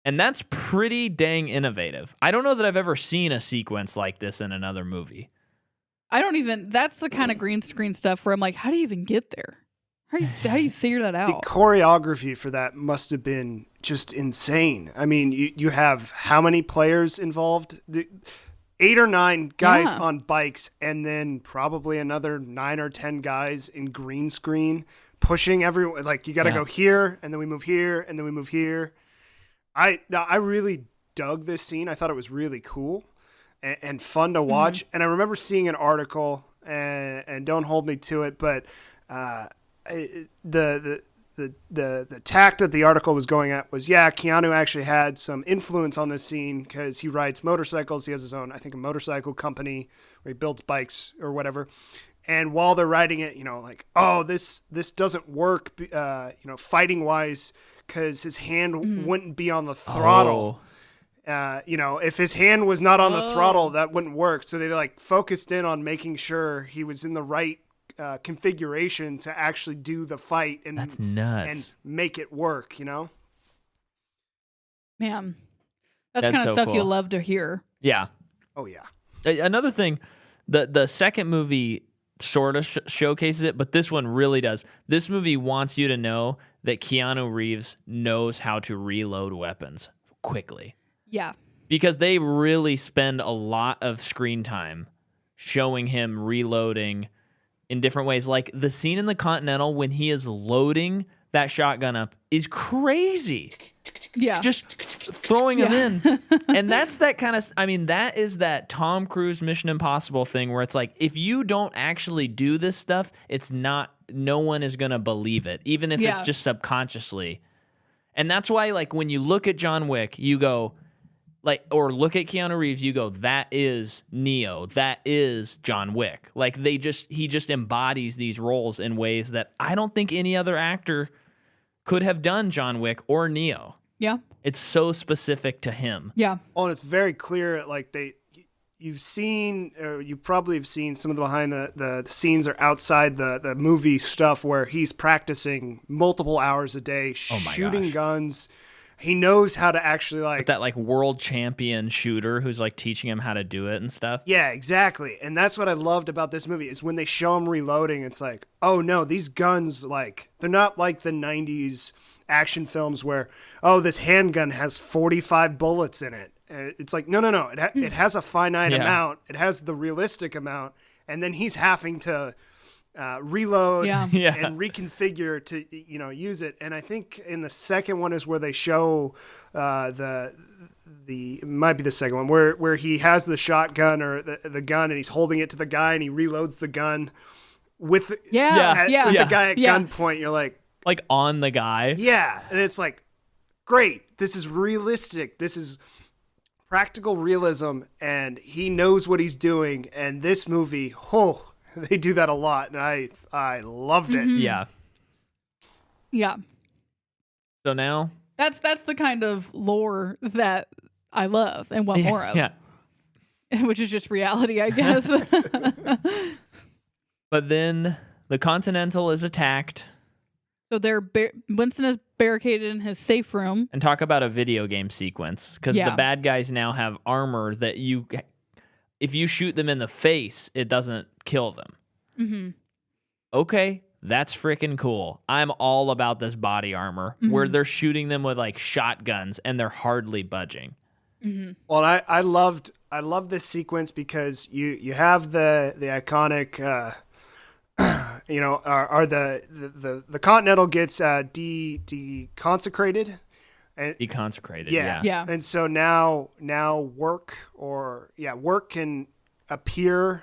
And that's pretty dang innovative. I don't know that I've ever seen a sequence like this in another movie. That's the kind of green screen stuff where I'm like, how do you even get there? How do you figure that The out? choreography for that must have been just insane. I mean, you have how many players involved? 8 or 9 guys on bikes, and then probably another 9 or 10 guys in green screen pushing everyone. Like, you got to go here, and then we move here, and then we move here. I really dug this scene. I thought it was really cool and fun to watch. And I remember seeing an article, and don't hold me to it, but the tact that the article was going at was, Keanu actually had some influence on this scene because he rides motorcycles. He has his own, I think, a motorcycle company where he builds bikes or whatever. And while they're riding it, this doesn't work, fighting wise, because his hand wouldn't be on the throttle. If his hand was not on the throttle, that wouldn't work. So they focused in on making sure he was in the right configuration to actually do the fight, and that's nuts, and make it work. Man, that's kind of so stuff cool. you love to hear. Yeah. Oh yeah. Another thing, the second movie sort of showcases it, but this one really does. This movie wants you to know that Keanu Reeves knows how to reload weapons quickly. Yeah. Because they really spend a lot of screen time showing him reloading in different ways. Like the scene in the Continental when he is loading that shotgun up is crazy. Yeah. Just throwing them in. And that's that kind of, that is that Tom Cruise Mission Impossible thing where it's like, if you don't actually do this stuff, no one is going to believe it, even if it's just subconsciously. And that's why, when you look at John Wick, you go, or look at Keanu Reeves, you go, that is Neo. That is John Wick. He just embodies these roles in ways that I don't think any other actor could have done John Wick or Neo. Yeah. It's so specific to him. Yeah. Oh, and it's very clear, you've seen, or you probably have seen some of the behind the scenes or outside the movie stuff where he's practicing multiple hours a day, shooting guns. He knows how to actually With that world champion shooter who's teaching him how to do it and stuff. Yeah, exactly. And that's what I loved about this movie is when they show him reloading, it's like, oh no, these guns, they're not like the 90s action films where, oh, this handgun has 45 bullets in it. And it's like, no. It has a finite amount. It has the realistic amount. And then he's having to reload and reconfigure to use it. And I think in the second one is where they show it might be the second one where he has the shotgun or the gun and he's holding it to the guy and he reloads the gun with the guy at gunpoint. You're like on the guy. Yeah, and it's like, great. This is realistic. This is practical realism, and he knows what he's doing. And this movie, they do that a lot, and I loved it. Yeah. Yeah. So now that's the kind of lore that I love and want more of. Yeah. Which is just reality, I guess. But then the Continental is attacked. So Winston is barricaded in his safe room. And talk about a video game sequence, because the bad guys now have armor that if you shoot them in the face, it doesn't kill them. Mm-hmm. Okay, that's freaking cool. I'm all about this body armor where they're shooting them with like shotguns and they're hardly budging. Well, I loved this sequence because you have the iconic, are the Continental gets deconsecrated. Deconsecrated, Yeah. Yeah. And so now work can appear.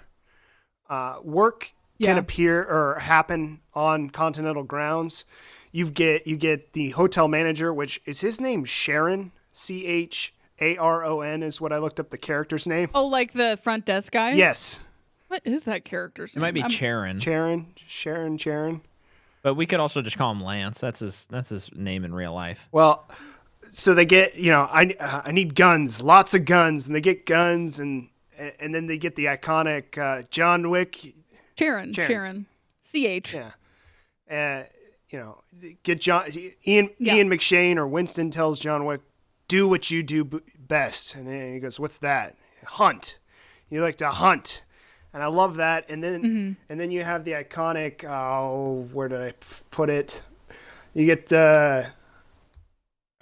Work can appear or happen on Continental grounds. You get the hotel manager, which is his name Sharon, Charon is what I looked up the character's name. Oh, like the front desk guy? Yes. What is that character's It name? might be Charon, Sharon. but we could also just call him Lance. That's his name in real life. Well, so they get, I need guns, lots of guns, and they get guns, and then they get the iconic John Wick. Sharon. CH. Yeah. Get Ian McShane or Winston tells John Wick, do what you do best. And then he goes, what's that? Hunt. You like to hunt. And I love that. And then you have the iconic, where did I put it? You get the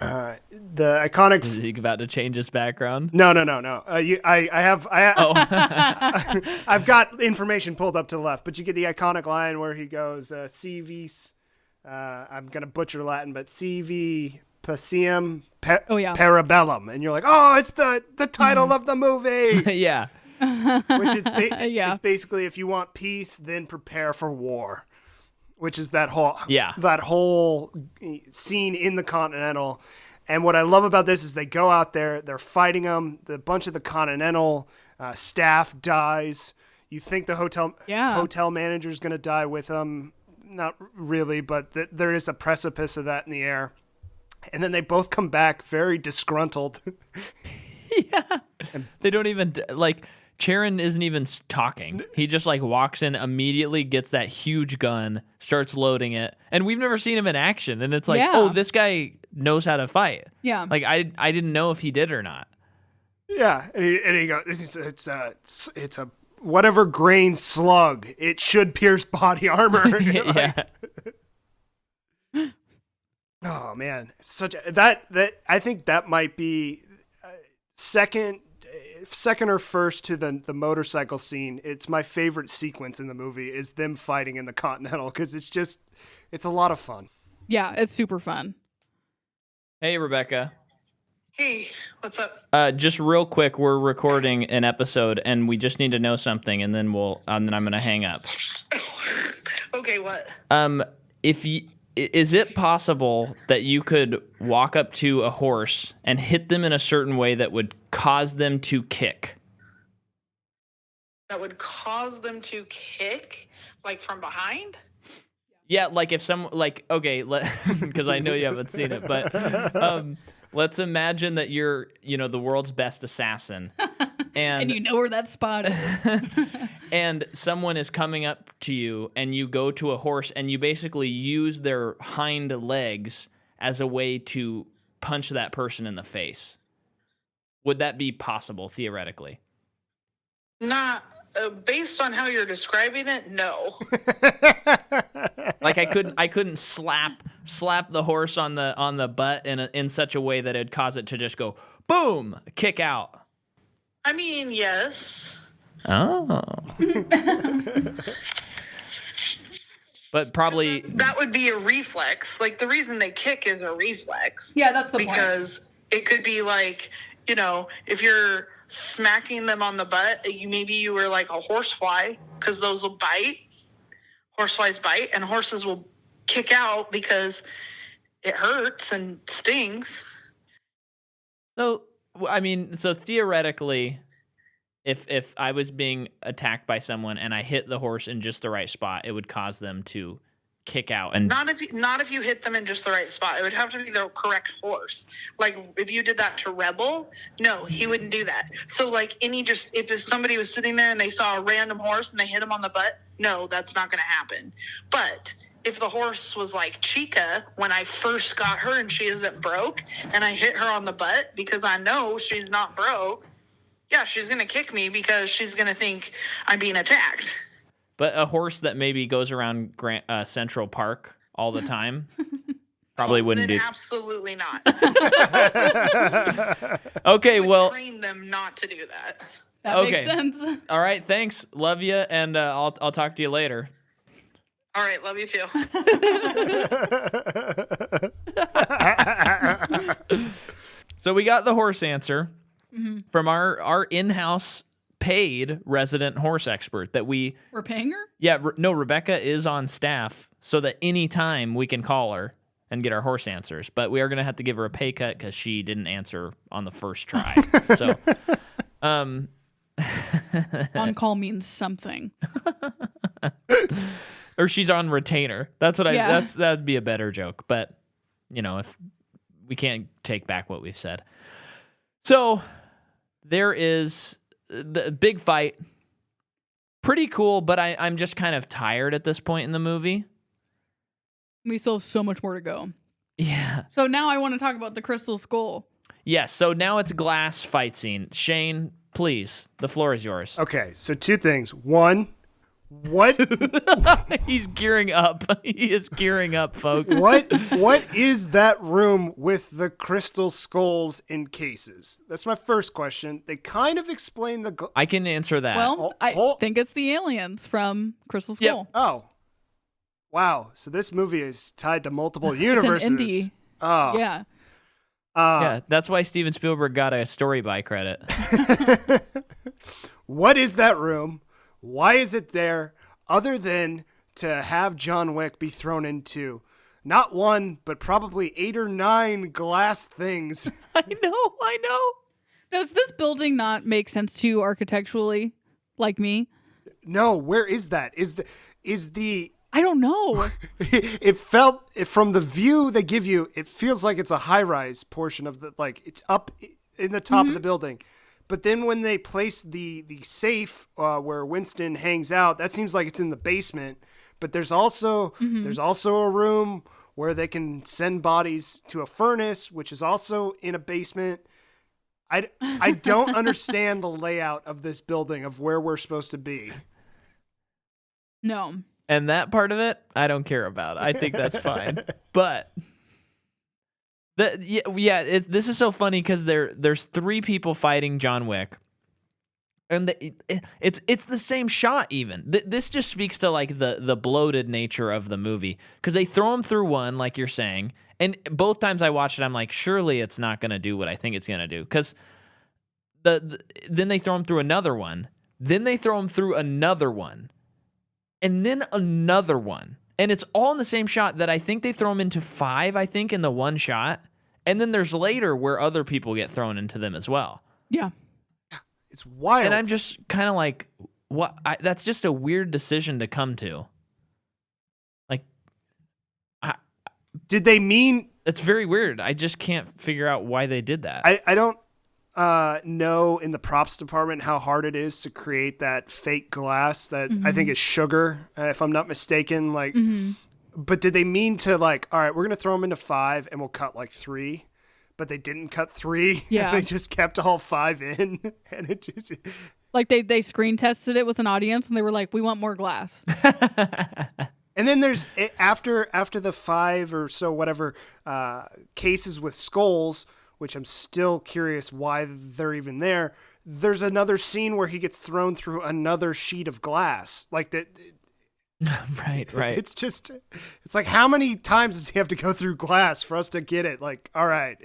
iconic. Is he about to change his background? No. I've got information pulled up to the left, but you get the iconic line where he goes, "CV." I'm gonna butcher Latin, but "CV Pacium Parabellum," and you're like, "Oh, it's the title of the movie." Yeah. Which is it's basically, if you want peace, then prepare for war. Which is that whole scene in the Continental. And what I love about this is they go out there, they're fighting them. The bunch of the Continental staff dies. You think the hotel manager is going to die with them. Not really, but there is a precipice of that in the air. And then they both come back very disgruntled. Yeah. They don't even, like, Charon isn't even talking. He just like walks in, immediately gets that huge gun, starts loading it, and we've never seen him in action. And it's like, oh, this guy knows how to fight. Yeah. Like I didn't know if he did or not. Yeah, and he goes, it's a whatever grain slug. It should pierce body armor. Yeah. Oh man, that I think that might be second or first to the motorcycle scene. It's my favorite sequence in the movie is them fighting in the Continental, because it's a lot of fun. Yeah, it's super fun. Hey, Rebecca. Hey, what's up? Just real quick, we're recording an episode, and we just need to know something, and then I'm gonna hang up. Okay, what? Is it possible that you could walk up to a horse and hit them in a certain way that would cause them to kick? That would cause them to kick, like from behind? Yeah, like if because I know you haven't seen it, but let's imagine that you're, the world's best assassin. And you know where that spot is. And someone is coming up to you, and you go to a horse, and you basically use their hind legs as a way to punch that person in the face. Would that be possible, theoretically? Not based on how you're describing it, no. Like I couldn't slap the horse on the butt in such a way that it'd cause it to just go boom, kick out. I mean, yes. Oh. But probably that would be a reflex. Like, the reason they kick is a reflex. Yeah, that's the point. Because it could be like, if you're smacking them on the butt, maybe you were like a horsefly, because those will bite. Horseflies bite, and horses will kick out because it hurts and stings. So theoretically, if I was being attacked by someone and I hit the horse in just the right spot, it would cause them to kick out. And not if you hit them in just the right spot. It would have to be the correct horse. Like, if you did that to Rebel, no, he wouldn't do that. So like if somebody was sitting there and they saw a random horse and they hit him on the butt, no, that's not going to happen. But if the horse was like Chica, when I first got her and she isn't broke, and I hit her on the butt because I know she's not broke, yeah, she's going to kick me because she's going to think I'm being attacked. But a horse that maybe goes around Central Park all the time probably wouldn't then do. Absolutely not. Okay, well, train them not to do that. That makes sense. All right, thanks. Love you, and I'll talk to you later. All right, love you too. So we got the horse answer from our in-house paid resident horse expert that we. We're paying her? Yeah, no, Rebecca is on staff so that any time we can call her and get our horse answers. But we are going to have to give her a pay cut because she didn't answer on the first try. So, on call means something. Or she's on retainer. That's what that'd be a better joke. But, if we can't take back what we've said. So there is the big fight. Pretty cool, but I'm just kind of tired at this point in the movie. We still have so much more to go. Yeah. So now I want to talk about the crystal skull. Yes, so now it's glass fight scene. Shane, please, the floor is yours. Okay, so 2 things. One, what He's gearing up. He is gearing up, folks. what is that room with the crystal skulls in cases? That's my first question. They kind of explain the I can answer that. Well, I think it's the aliens from Crystal Skull. Oh. Wow. So this movie is tied to multiple universes. It's an indie. Oh. Yeah. Yeah, that's why Steven Spielberg got a story by credit. What is that room? Why is it there other than to have John Wick be thrown into not one, but probably 8 or 9 glass things? I know. Does this building not make sense to you architecturally, like me? No, where is that? Is the I don't know. it felt from the view they give you, it feels like it's a high-rise portion of it's up in the top of the building. But then when they place the safe where Winston hangs out, that seems like it's in the basement. But there's also a room where they can send bodies to a furnace, which is also in a basement. I don't understand the layout of this building of where we're supposed to be. No. And that part of it, I don't care about. I think that's fine. But this is so funny because there's 3 people fighting John Wick, and it's the same shot. Even this just speaks to like the bloated nature of the movie because they throw him through one, like you're saying, and both times I watched it, I'm like, surely it's not gonna do what I think it's gonna do because then they throw him through another one, then they throw him through another one. And then another one. And it's all in the same shot that I think they throw them into 5, I think, in the one shot. And then there's later where other people get thrown into them as well. Yeah. It's wild. And I'm just kind of like, what? That's just a weird decision to come to. Like, did they mean... It's very weird. I just can't figure out why they did that. I don't know in the props department how hard it is to create that fake glass that I think is sugar, if I'm not mistaken. But did they mean to all right, we're gonna throw them into 5 and we'll cut 3, but they didn't cut 3. Yeah, they just kept all 5 in, and it just they screen tested it with an audience and they were like, we want more glass. And then there's after the 5 or so whatever cases with skulls, which I'm still curious why they're even there. There's another scene where he gets thrown through another sheet of glass. Like that. Right. It's like, how many times does he have to go through glass for us to get it? Like, all right,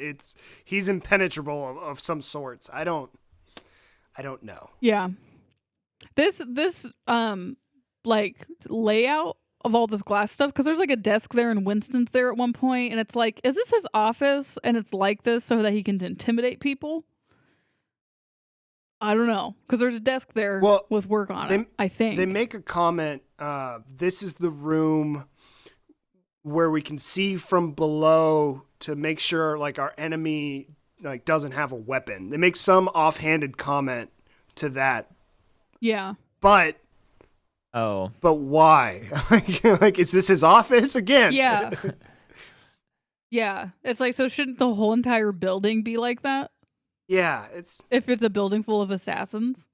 he's impenetrable of some sorts. I don't know. Yeah. This layout of all this glass stuff, because there's a desk there and Winston's there at one point, and it's like, is this his office and it's like this so that he can intimidate people? I don't know, because there's a desk there with work on it, I think. They make a comment, this is the room where we can see from below to make sure our enemy doesn't have a weapon. They make some offhanded comment to that. Yeah. But why? Is this his office again? Yeah. Yeah. It's so shouldn't the whole entire building be like that? Yeah, if it's a building full of assassins.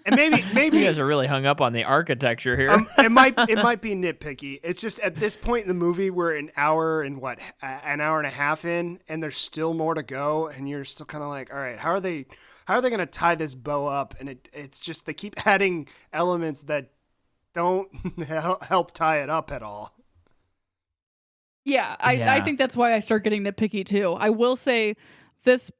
And maybe You guys are really hung up on the architecture here. it might be nitpicky. It's just at this point in the movie, we're an hour and an hour and a half in, and there's still more to go, and you're still kind of like, all right, how are they going to tie this bow up? And it's just they keep adding elements that don't help tie it up at all. Yeah, I think that's why I start getting nitpicky too. I will say this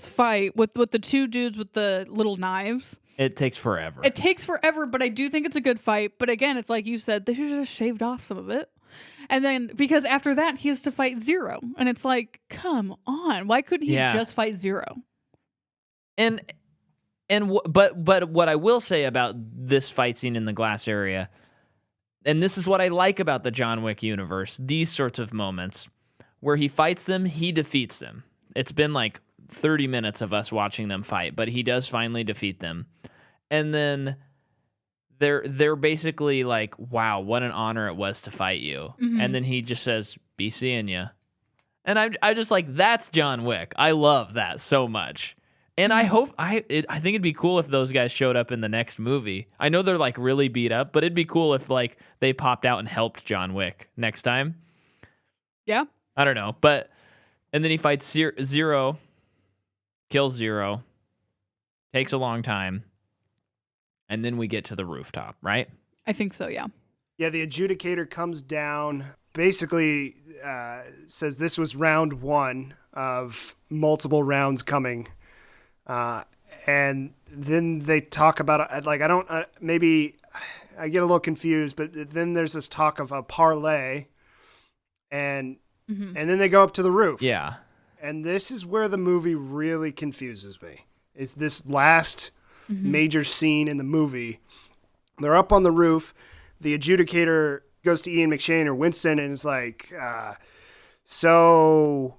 fight with the two dudes with the little knives. It takes forever. It takes forever, but I do think it's a good fight. But again, it's like you said, they should have just shaved off some of it. And then because after that he has to fight Zero, and it's like, come on, why couldn't he just fight Zero? But what I will say about this fight scene in the glass area, and this is what I like about the John Wick universe, these sorts of moments where he fights them, he defeats them. It's been like 30 minutes of us watching them fight, but he does finally defeat them. And then they're basically like, wow, what an honor it was to fight you. Mm-hmm. And then he just says, be seeing ya. And I just like, that's John Wick. I love that so much. And I hope I think it'd be cool if those guys showed up in the next movie. I know they're like really beat up, but it'd be cool if like they popped out and helped John Wick next time. Yeah. I don't know, and then he fights Zero, kills Zero, takes a long time, and then we get to the rooftop, right? I think so, yeah. Yeah, the adjudicator comes down, basically says this was round 1 of multiple rounds coming. And then they talk about, like, maybe I get a little confused, but then there's this talk of a parlay, and then they go up to the roof. Yeah. And this is where the movie really confuses me, is this last major scene in the movie. They're up on the roof. The adjudicator goes to Ian McShane or Winston and is like, so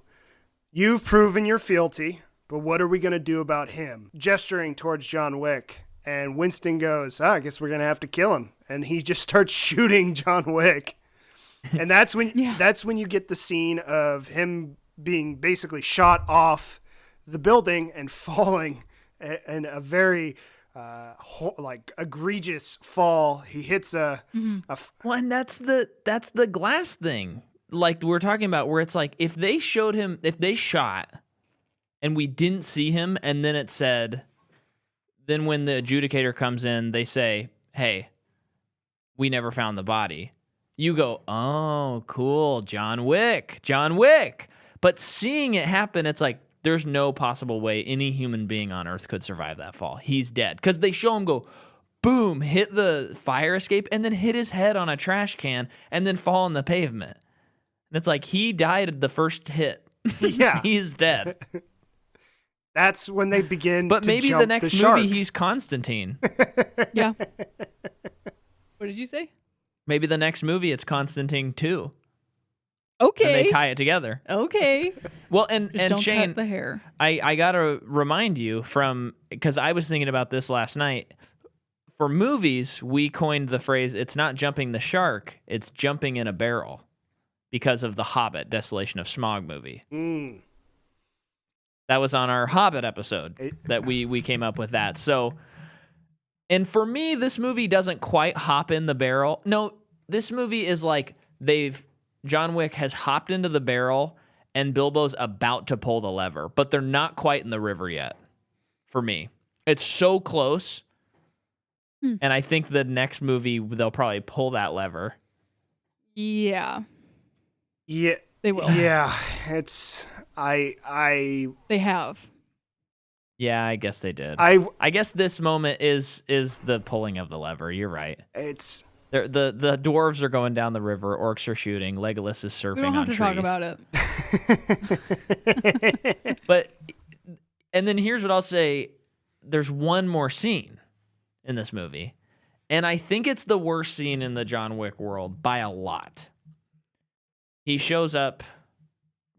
you've proven your fealty, but what are we going to do about him? Gesturing towards John Wick. And Winston goes, I guess we're going to have to kill him. And he just starts shooting John Wick. And that's when you get the scene of him being basically shot off the building and falling in a very egregious fall. He hits well, and that's the glass thing. Like we're talking about, where it's like if they shot and we didn't see him, and then it said, then when the adjudicator comes in, they say, hey, we never found the body. You go, oh, cool, John Wick. But seeing it happen, it's like, there's no possible way any human being on Earth could survive that fall. He's dead. Because they show him go, boom, hit the fire escape, and then hit his head on a trash can, and then fall on the pavement. And it's like, he died the first hit. Yeah. He's dead. That's when they begin but to maybe jump the next movie, he's Constantine. Yeah. What did you say? Maybe the next movie, it's Constantine 2. Okay. And they tie it together. Okay. Well, and don't Shane, cut the hair. I got to remind you because I was thinking about this last night. For movies, we coined the phrase, it's not jumping the shark, it's jumping in a barrel, because of the Hobbit, Desolation of Smaug movie. Mm. That was on our Hobbit episode that we came up with that. So, and for me, this movie doesn't quite hop in the barrel. No, this movie is like John Wick has hopped into the barrel and Bilbo's about to pull the lever, but they're not quite in the river yet. For me, it's so close. And I think the next movie, they'll probably pull that lever. Yeah. Yeah. They will. Yeah. It's, They have. Yeah, I guess they did. I guess this moment is the pulling of the lever. You're right. It's the dwarves are going down the river. Orcs are shooting. Legolas is surfing we don't have on to trees. Talk about it. But and then here's what I'll say: there's one more scene in this movie, and I think it's the worst scene in the John Wick world by a lot. He shows up.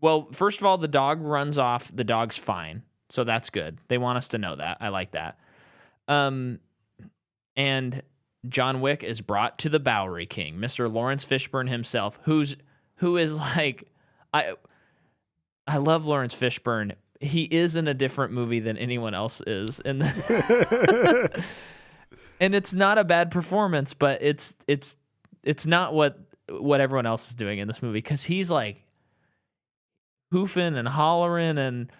Well, first of all, the dog runs off. The dog's fine. So that's good. They want us to know that. I like that. And John Wick is brought to the Bowery King, Mr. Lawrence Fishburne himself, who is like, I love Lawrence Fishburne. he is in a different movie than anyone else is, and and it's not a bad performance, but it's not what everyone else is doing in this movie, because he's like hoofing and hollering and,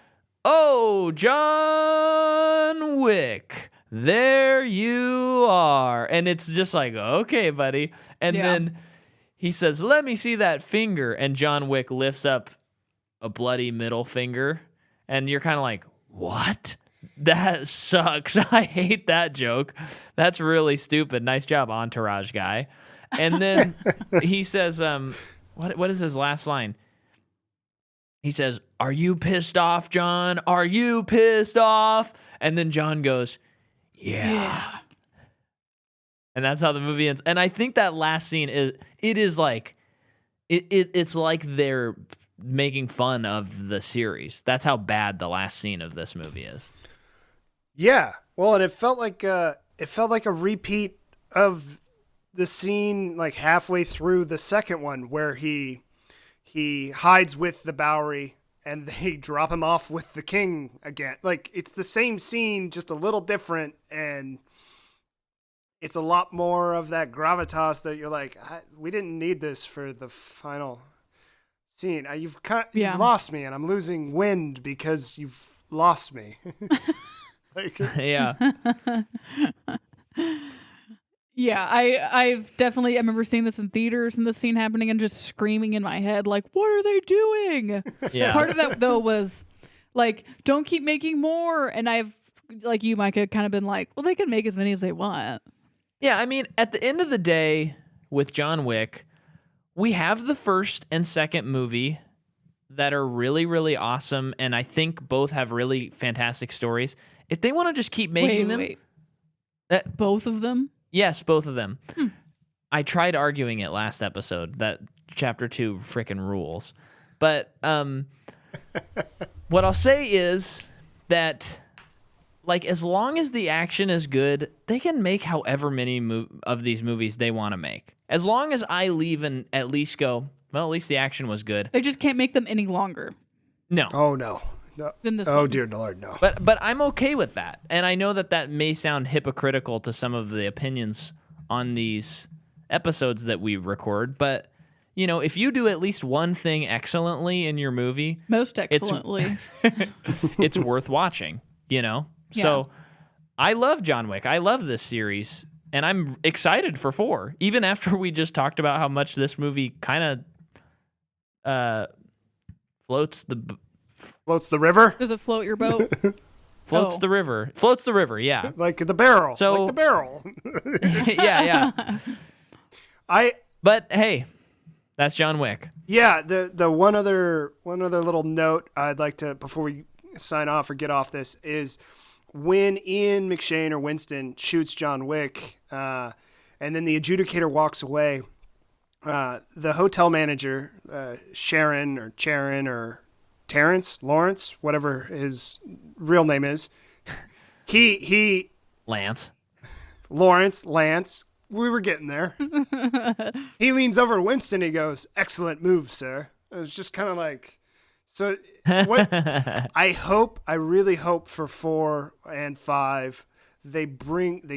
oh, John Wick, there you are, and it's just like, okay, buddy, and then he says, let me see that finger, and John Wick lifts up a bloody middle finger, and you're kind of like, what? That sucks. I hate that joke. That's really stupid. Nice job, Entourage guy. And then he says, what is his last line? He says, are you pissed off, John? Are you pissed off? And then John goes, yeah. And that's how the movie ends. And I think that last scene it's like they're making fun of the series. That's how bad the last scene of this movie is. Yeah. Well, and it felt like a repeat of the scene like halfway through the second one where he hides with the Bowery and they drop him off with the king again. Like, it's the same scene, just a little different, and it's a lot more of that gravitas that you're like, we didn't need this for the final scene. You've lost me, and I'm losing wind because you've lost me. Yeah. Yeah, I remember seeing this in theaters and the scene happening and just screaming in my head, like, what are they doing? Yeah. Part of that, though, was, like, don't keep making more. And I've, like you, Micah, kind of been like, well, they can make as many as they want. Yeah, I mean, at the end of the day, with John Wick, we have the first and second movie that are really, really awesome, and I think both have really fantastic stories. If they want to just keep making them... Both of them? Yes, both of them. I tried arguing it last episode that Chapter 2 frickin' rules. But what I'll say is that, like, as long as the action is good, they can make however many of these movies they want to make. As long as I leave and at least go, well, at least the action was good. They just can't make them any longer. No. Oh, no. Than this oh, one. dear Lord, no. But I'm okay with that. And I know that may sound hypocritical to some of the opinions on these episodes that we record, but, you know, if you do at least one thing excellently in your movie... Most excellently. It's worth watching, you know? Yeah. So I love John Wick. I love this series, and I'm excited for 4, even after we just talked about how much this movie kind of floats the river. Does it float your boat? Floats the river. Floats the river, yeah. Like the barrel. So, like the barrel. yeah. But hey, that's John Wick. Yeah, the one other little note I'd like to, before we sign off or get off this, is when Ian McShane or Winston shoots John Wick, and then the adjudicator walks away, the hotel manager, Sharon or Terrence, Lawrence, whatever his real name is, he Lance, we were getting there. He leans over to Winston, he goes, excellent move, sir. It was just kind of like, so what I really hope for 4 and 5, they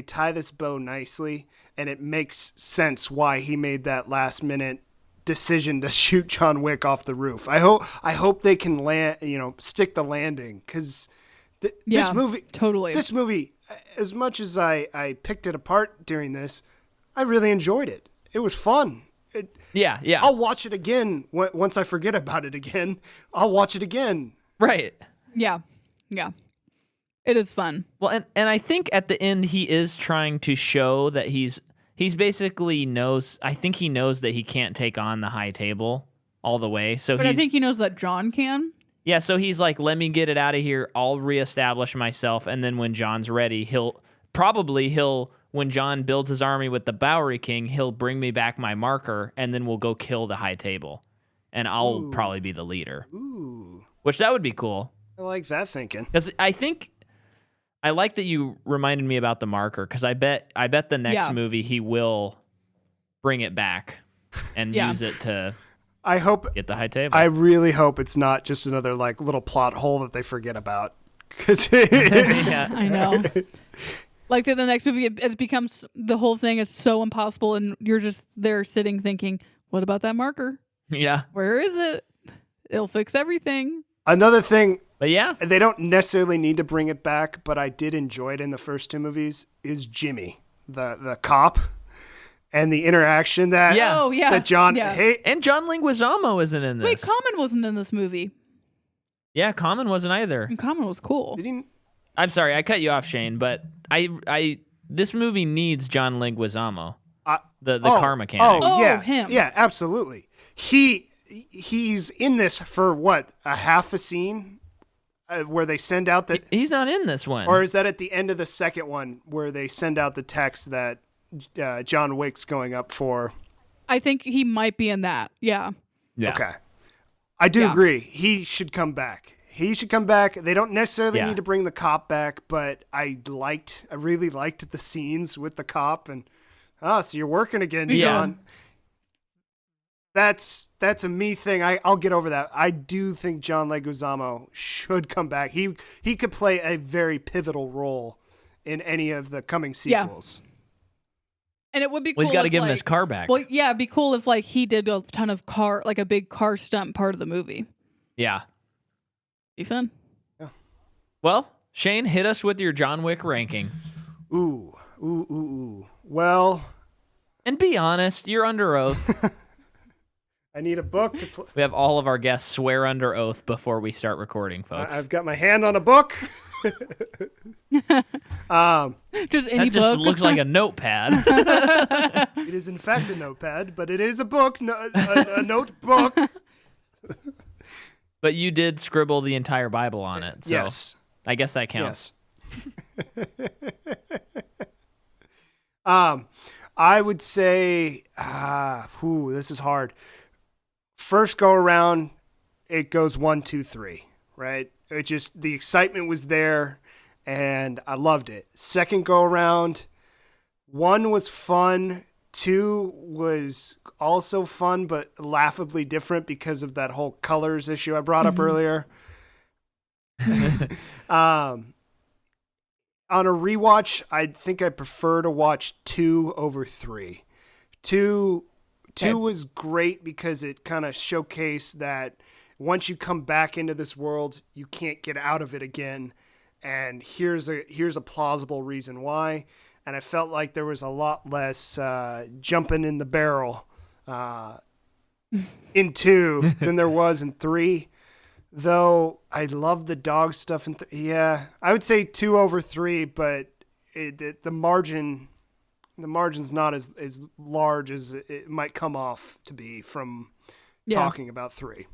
tie this bow nicely, and it makes sense why he made that last minute decision to shoot John Wick off the roof. I hope they can stick the landing, because this movie, as much as I picked it apart during this, I really enjoyed it. It was fun. Yeah. I'll watch it again once I forget about it again. I'll watch it again. Right. Yeah. It is fun. Well, and I think at the end he is trying to show that he's basically knows. I think he knows that he can't take on the high table all the way. So, but I think he knows that John can. Yeah. So he's like, let me get it out of here. I'll reestablish myself, and then when John's ready, he'll when John builds his army with the Bowery King, he'll bring me back my marker, and then we'll go kill the high table, and I'll probably be the leader. Ooh, which that would be cool. I like that thinking. Because I like that you reminded me about the marker, because I bet the next movie he will bring it back and use it to I hope. Get the high table. I really hope it's not just another like little plot hole that they forget about. Because Yeah. I know. Like the next movie, it becomes the whole thing is so impossible, and you're just there sitting thinking, "What about that marker? Yeah. Where is it? It'll fix everything." another thing, But yeah. they don't necessarily need to bring it back, but I did enjoy it in the first two movies. Is Jimmy, the cop, and the interaction that Yeah. Oh yeah, that John Yeah. hey And John Leguizamo isn't in this. Wait, Common wasn't in this movie. Yeah, Common wasn't either. And Common was cool. did he, I'm sorry, I cut you off, Shane, but this movie needs John Leguizamo, the car mechanic. Oh, yeah, him. Yeah, absolutely. He's in this for what, a half a scene where they send out the, He's not in this one. or is that at the end of the second one where they send out the text that John Wick's going up for? I think he might be in that. Yeah. yeah. Okay, I do Yeah. agree. He should come back. He should come back. They don't necessarily Yeah. need to bring the cop back, but I really liked the scenes with the cop and so you're working again, Yeah. John. That's a me thing. I'll get over that. I do think John Leguizamo should come back. He could play a very pivotal role in any of the coming Yeah. sequels. And it would be cool. Well, he's got to if, give him like- his car back. Well, yeah, it'd be cool if like he did a ton of like a big car stunt part of the movie. Yeah. Be fun. Well, Shane, hit us with your John Wick ranking. Ooh. Well, And be honest, you're under oath. I need a book to We have all of our guests swear under oath before we start recording, folks. I've got my hand on a book. Just that any just book. looks like a notepad. It is in fact a notepad, but it is a book, a notebook. But you did scribble the entire Bible on it, so Yes. I guess that counts. I would say, this is hard. First go around, it goes 1, 2, 3, right? It just, the excitement was there and I loved it. Second go around, 1 was fun. 2 was also fun, but laughably different because of that whole colors issue I brought up earlier. On a rewatch, I think I prefer to watch 2 over 3. 2 was great because it kind of showcased that once you come back into this world, you can't get out of it again. And here's a plausible reason why. And I felt like there was a lot less jumping in the barrel in 2 than there was in 3. Though I love the dog stuff in I would say 2 over 3, but the margin's not as large as it might come off to be from talking about 3.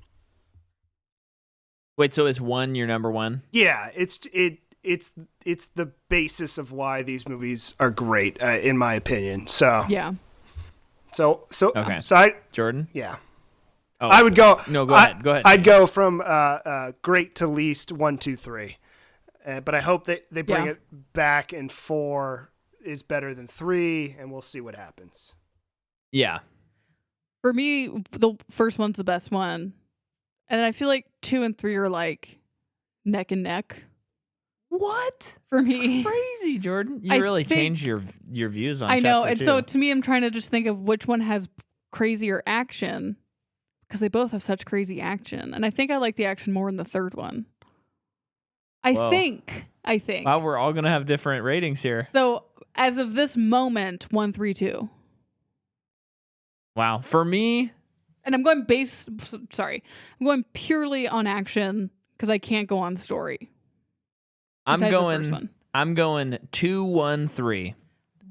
Wait, so is 1 your number 1? Yeah, it's the basis of why these movies are great, in my opinion. So Yeah. So Okay. Jordan? Yeah. Oh, I would go. No, go ahead. Go ahead. I'd go from great to least 1, 2, 3. But I hope that they bring it back, and 4 is better than 3, and we'll see what happens. Yeah. For me, the first one's the best one. And then I feel like 2 and 3 are like neck and neck What? for That's me. crazy, Jordan. You I really think- changed your views on I know. chapter And 2. so to me, I'm trying to just think of which one has crazier action because they both have such crazy action. And I think I like the action more in the third one. I Whoa. think. Wow, we're all going to have different ratings here. So as of this moment, 1, 3, 2. Wow. For me, And I'm going I'm going purely on action because I can't go on story. I'm Besides the first one. going 2, 1, 3.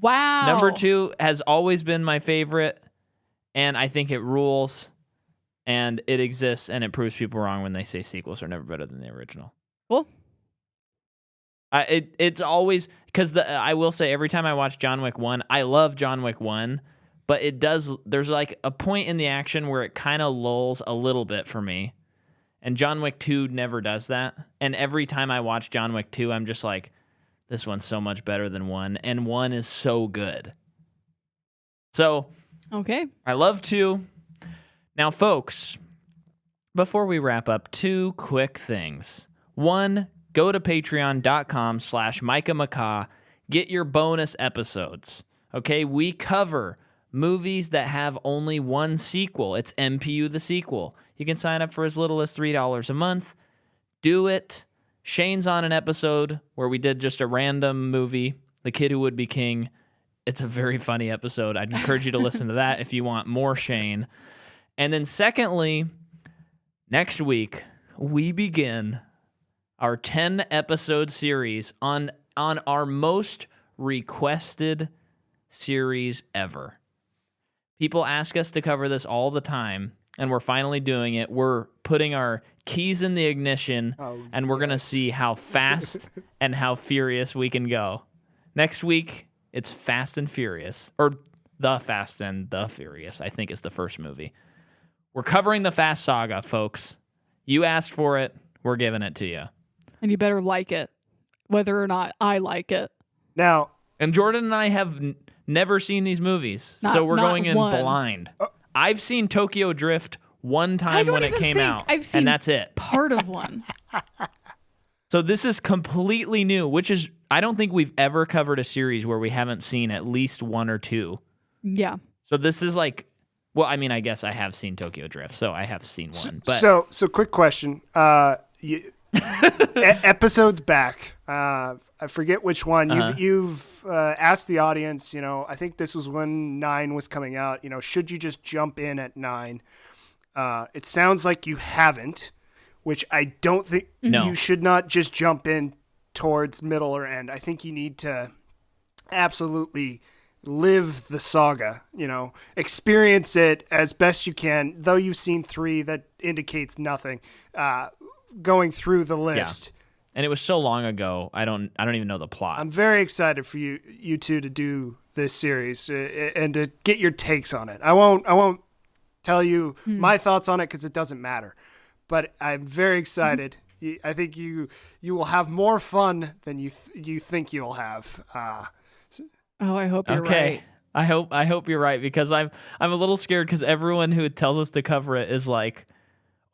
Wow. Number 2 has always been my favorite, and I think it rules, and it exists, and it proves people wrong when they say sequels are never better than the original. Cool. It's always because I will say every time I watch John Wick 1, I love John Wick 1, but there's like a point in the action where it kind of lulls a little bit for me, and John Wick 2 never does that. And every time I watch John Wick 2, I'm just like, this one's so much better than 1, and 1 is so good. So Okay. I love 2. Now, folks, before we wrap up, 2 quick things. 1, go to patreon.com/MicahMcCaw. Get your bonus episodes. Okay, we cover movies that have only one sequel. It's MPU the sequel. You can sign up for as little as $3 a month. Do it. Shane's on an episode where we did just a random movie, The Kid Who Would Be King. It's a very funny episode. I'd encourage you to listen to that if you want more Shane. And then secondly, next week, we begin our 10-episode series on our most requested series ever. People ask us to cover this all the time, and we're finally doing it. We're putting our keys in the ignition, and we're going to see how fast and how furious we can go. Next week, it's Fast and Furious, or The Fast and the Furious, I think is the first movie. We're covering the Fast Saga, folks. You asked for it. We're giving it to you. And you better like it, whether or not I like it. Now, and Jordan and I have never seen these movies, so we're not going in one. blind. I've seen Tokyo Drift one time when it came out, and that's it. Part of one. So this is completely new, which is, I don't think we've ever covered a series where we haven't seen at least 1 or 2. Yeah. So this is like, well, I mean, I guess I have seen Tokyo Drift, so I have seen one. But so quick question. Episodes back. I forget which one. You've asked the audience, I think this was when 9 was coming out, should you just jump in at 9? It sounds like you haven't, which I don't think you should not just jump in towards middle or end. I think you need to absolutely live the saga, experience it as best you can. Though you've seen 3, that indicates nothing. Going through the list. Yeah. And it was so long ago, I don't even know the plot. I'm very excited for you two to do this series and to get your takes on it. I won't tell you my thoughts on it because it doesn't matter. But I'm very excited. I think you will have more fun than you think you'll have. I hope you're okay. right. I hope you're right, because I'm a little scared, because everyone who tells us to cover it is like,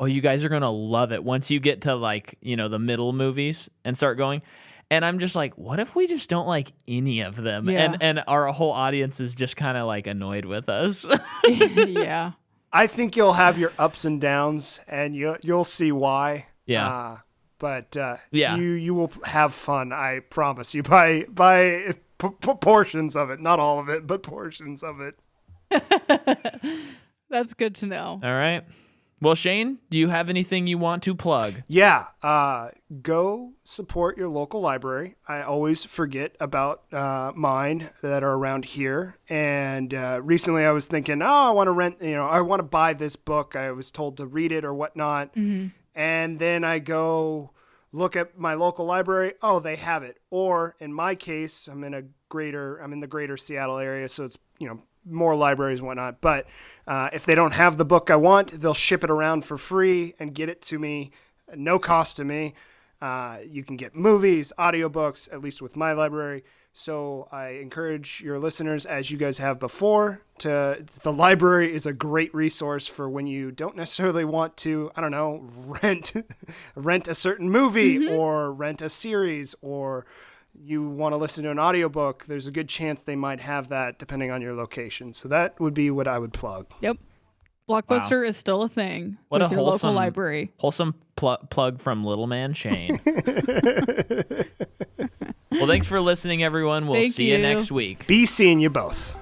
oh, you guys are going to love it once you get to the middle movies and start going. And I'm just like, what if we just don't like any of them? Yeah. And our whole audience is just kind of like annoyed with us. Yeah. I think you'll have your ups and downs, and you'll see why. Yeah. But yeah, you will have fun. I promise you. By portions of it, not all of it, but portions of it. That's good to know. All right. Well, Shane, do you have anything you want to plug? Yeah. Go support your local library. I always forget about mine that are around here. And recently I was thinking, I want to rent, I want to buy this book. I was told to read it or whatnot. Mm-hmm. And then I go look at my local library. Oh, they have it. Or in my case, I'm in the greater Seattle area. So it's, more libraries and whatnot. But if they don't have the book I want, they'll ship it around for free and get it to me, no cost to me. You can get movies, audiobooks, at least with my library. So I encourage your listeners, as you guys have before, the library is a great resource for when you don't necessarily want to, rent a certain movie or rent a series, or you want to listen to an audiobook. There's a good chance they might have that depending on your location. So that would be what I would plug. Yep. Blockbuster is still a thing. What with a your wholesome local library. Wholesome plug from Little Man Shane. Well, thanks for listening, everyone. We'll see you next week. Be seeing you both.